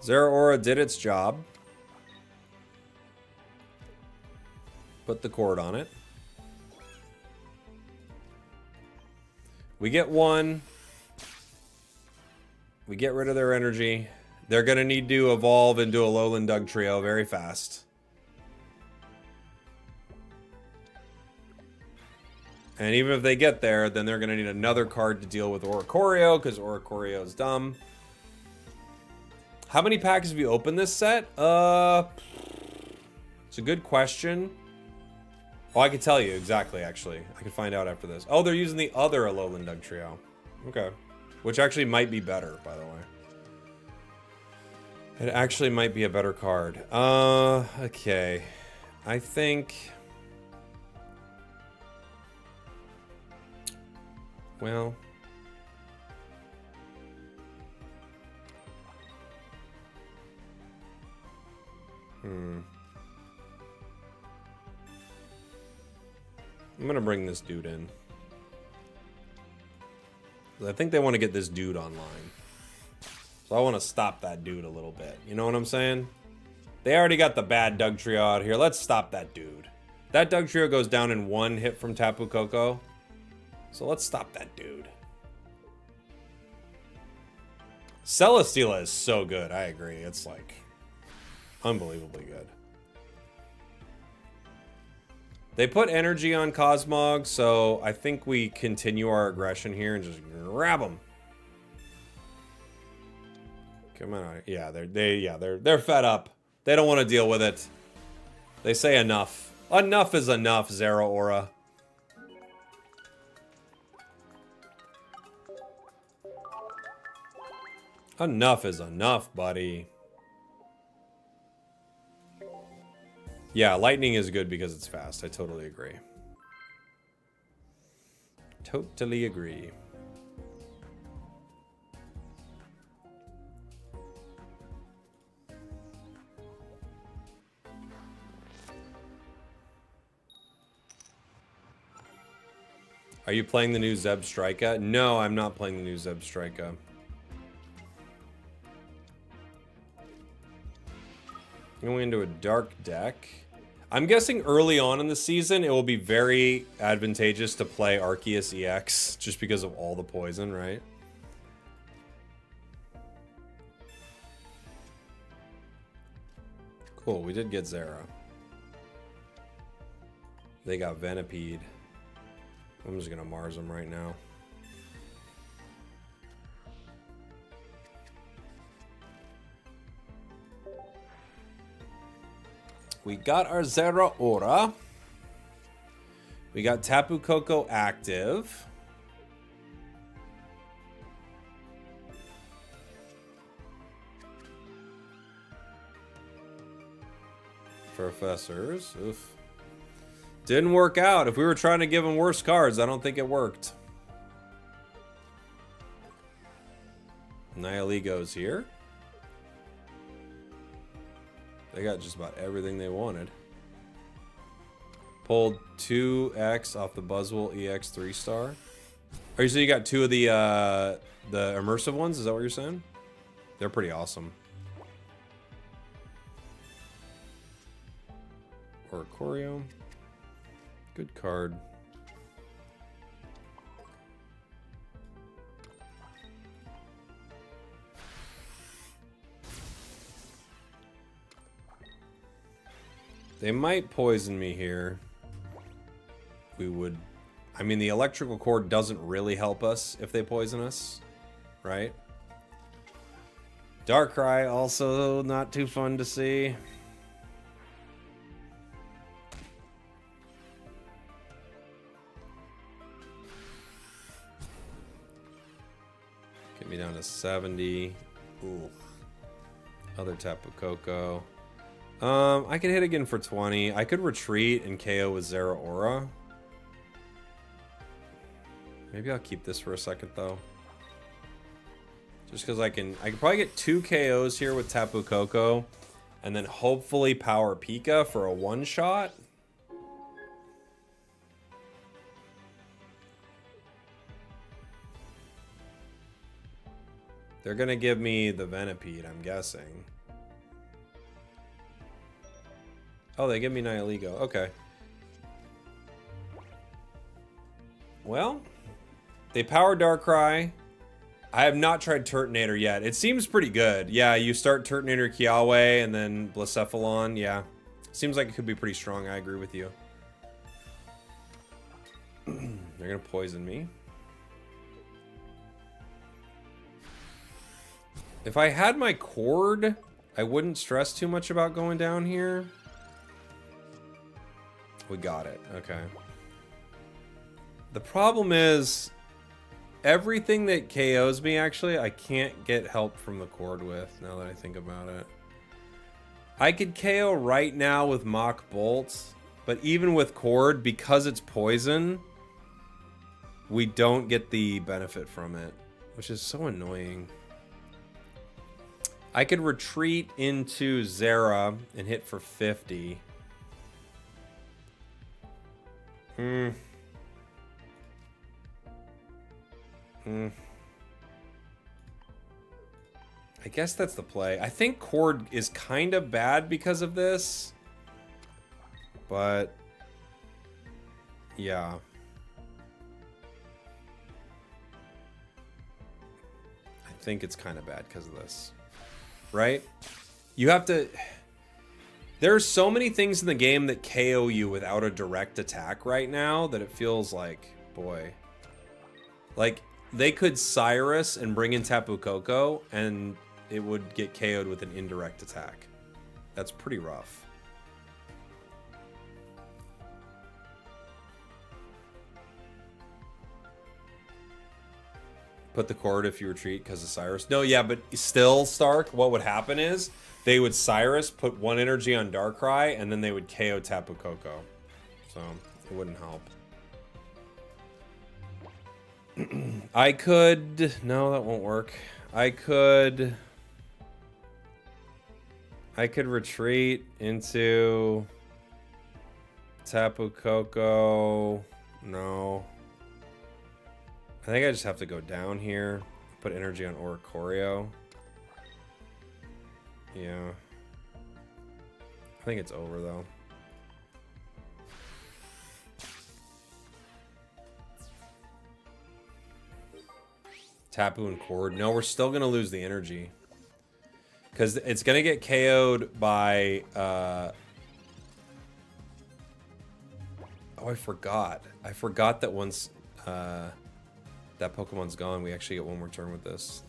Zeraora did its job. Put the cord on it. We get one. We get rid of their energy. They're going to need to evolve into a Alolan Dugtrio very fast. And even if they get there, then they're going to need another card to deal with Oricorio, because Oricorio is dumb. How many packs have you opened this set? It's a good question. Oh, I can tell you exactly, actually. I can find out after this. Oh, they're using the other Alolan Dugtrio. Okay. Which actually might be better, by the way. It actually might be a better card. Okay. I think... Well... I'm gonna bring this dude in. I think they want to get this dude online. So I want to stop that dude a little bit. You know what I'm saying? They already got the bad Dugtrio out here. Let's stop that dude. That Dugtrio goes down in 1 hit from Tapu Koko. So let's stop that dude. Celesteela is so good. I agree. It's like unbelievably good. They put energy on Cosmog, so I think we continue our aggression here and just grab them. Come on. Yeah, they're fed up. They don't want to deal with it. They say enough. Enough is enough, Zeraora. Enough is enough, buddy. Yeah, lightning is good because it's fast. I totally agree. Totally agree. Are you playing the new Zebstrika? No, I'm not playing the new Zebstrika. Going into a dark deck. I'm guessing early on in the season, it will be very advantageous to play Arceus EX just because of all the poison, right? Cool, we did get Zera. They got Venipede. I'm just gonna Mars them right now. We got our Zeraora. We got Tapu Koko active. Professors. Oof. Didn't work out. If we were trying to give them worse cards, I don't think it worked. Nihiligo's here. They got just about everything they wanted. Pulled 2X off the Buzzwole EX 3-star. Oh, so you got 2 of the immersive ones? Is that what you're saying? They're pretty awesome. Oricorio. Good card. They might poison me here. We would... I mean, the electrical cord doesn't really help us if they poison us, right? Darkrai also not too fun to see. Get me down to 70. Ooh. Other Tapu Koko. I could hit again for 20. I could retreat and KO with Zeraora. Maybe I'll keep this for a second though. Just because I can probably get 2 KOs here with Tapu Koko, and then hopefully power Pika for a one-shot. They're gonna give me the Venipede, I'm guessing. Oh, they give me Nihiligo. Okay. Well, they power Darkrai. I have not tried Turtonator yet. It seems pretty good. Yeah, you start Turtonator Kiawe and then Blacephalon. Yeah. Seems like it could be pretty strong. I agree with you. They're going to poison me. If I had my cord, I wouldn't stress too much about going down here. We got it. Okay. The problem is, everything that KOs me, actually, I can't get help from the cord with, now that I think about it. I could KO right now with Mach Bolt, but even with cord, because it's poison, we don't get the benefit from it, which is so annoying. I could retreat into Zera and hit for 50. I guess that's the play. I think Cord is kind of bad because of this. But yeah. I think it's kind of bad because of this. Right? You have to... There's so many things in the game that KO you without a direct attack right now that it feels like, boy. Like, they could Cyrus and bring in Tapu Koko, and it would get KO'd with an indirect attack. That's pretty rough. Put the Cord if you retreat because of Cyrus. No, yeah, but still, Stark, what would happen is they would Cyrus, put one energy on Darkrai, and then they would KO Tapu Koko. So, it wouldn't help. I could... No, that won't work. I could retreat into Tapu Koko. No. I think I just have to go down here. Put energy on Oricorio. Yeah. I think it's over, though. Tapu and Cord. No, we're still going to lose the energy. Because it's going to get KO'd by... Oh, I forgot. I forgot that once that Pokemon's gone, we actually get one more turn with this.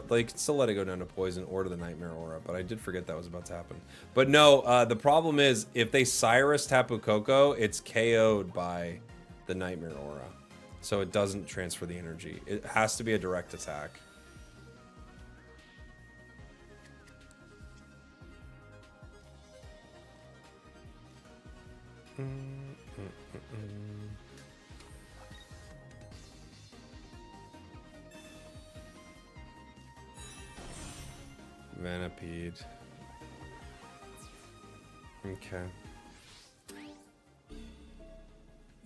They can still let it go down to Poison or to the Nightmare Aura, but I did forget that was about to happen. But no, the problem is, if they Cyrus Tapu Koko, it's KO'd by the Nightmare Aura. So it doesn't transfer the energy. It has to be a direct attack. Vanipede. Okay.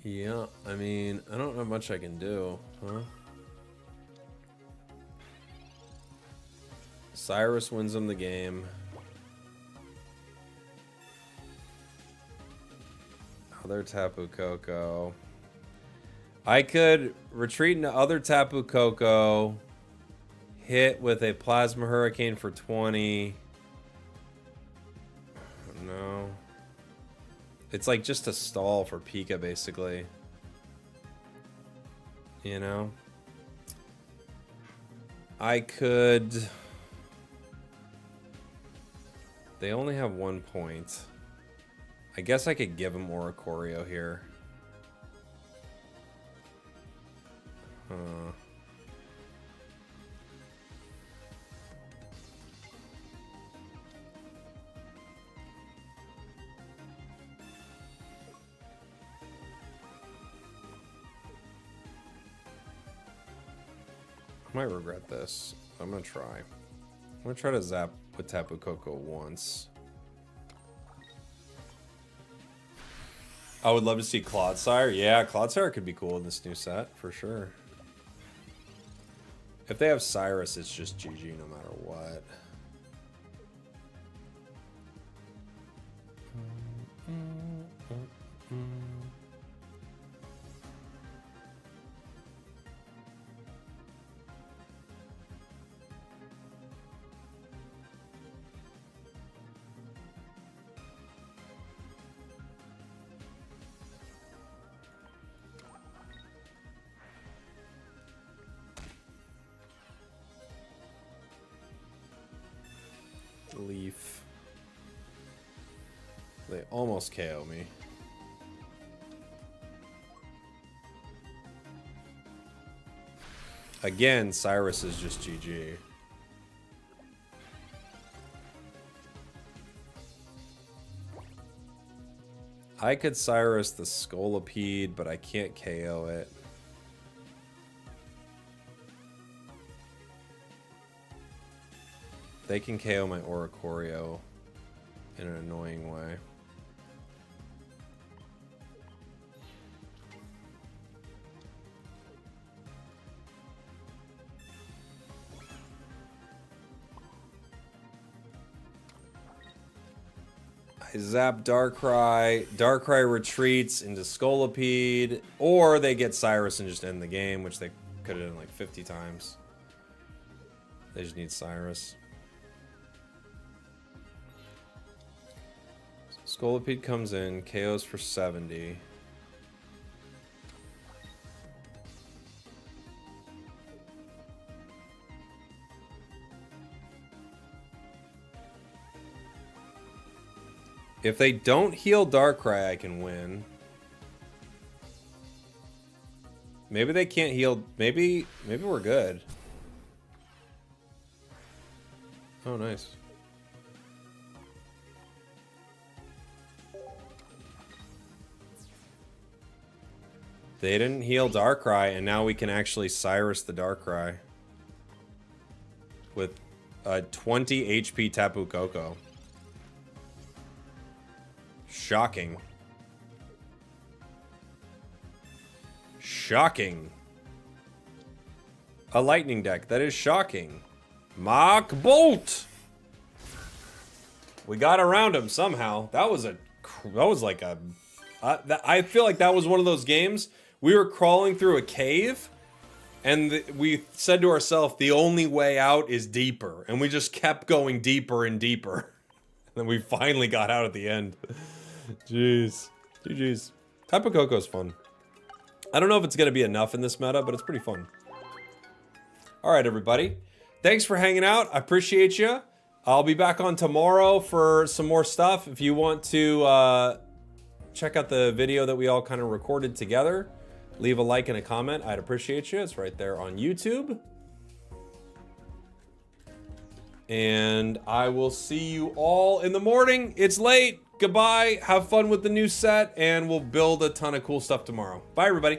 Yeah, I mean, I don't know much I can do, huh? Cyrus wins him the game. Other Tapu Koko. I could retreat into other Tapu Koko. Hit with a Plasma Hurricane for 20. No. It's like just a stall for Pika, basically. You know? I could... They only have 1 point. I guess I could give him Oricorio here. Huh. I might regret this. I'm gonna try. I'm gonna try to zap with Tapu Koko once. I would love to see Clodsire. Yeah, Clodsire could be cool in this new set, for sure. If they have Cyrus, it's just GG no matter what. Leaf. They almost KO me. Again, Cyrus is just GG. I could Cyrus the Scolipede, but I can't KO it. They can KO my Oricorio in an annoying way. I zap Darkrai. Darkrai retreats into Scolipede, or they get Cyrus and just end the game, which they could have done like 50 times. They just need Cyrus. Scolipede comes in, KOs for 70. If they don't heal Darkrai, I can win. Maybe they can't heal. Maybe we're good. Oh, nice. They didn't heal Darkrai, and now we can actually Cyrus the Darkrai with a 20 HP Tapu Koko. Shocking. Shocking. A lightning deck. That is shocking. Mach Bolt. We got around him somehow. That was like a... I feel like that was one of those games. We were crawling through a cave, and we said to ourselves, the only way out is deeper. And we just kept going deeper and deeper. And then we finally got out at the end. Jeez. GG's. Tapu Koko's fun. I don't know if it's going to be enough in this meta, but it's pretty fun. Alright, everybody. Thanks for hanging out. I appreciate you. I'll be back on tomorrow for some more stuff. If you want to check out the video that we all kind of recorded together, leave a like and a comment. I'd appreciate you. It's right there on YouTube. And I will see you all in the morning. It's late. Goodbye. Have fun with the new set, and we'll build a ton of cool stuff tomorrow. Bye, everybody.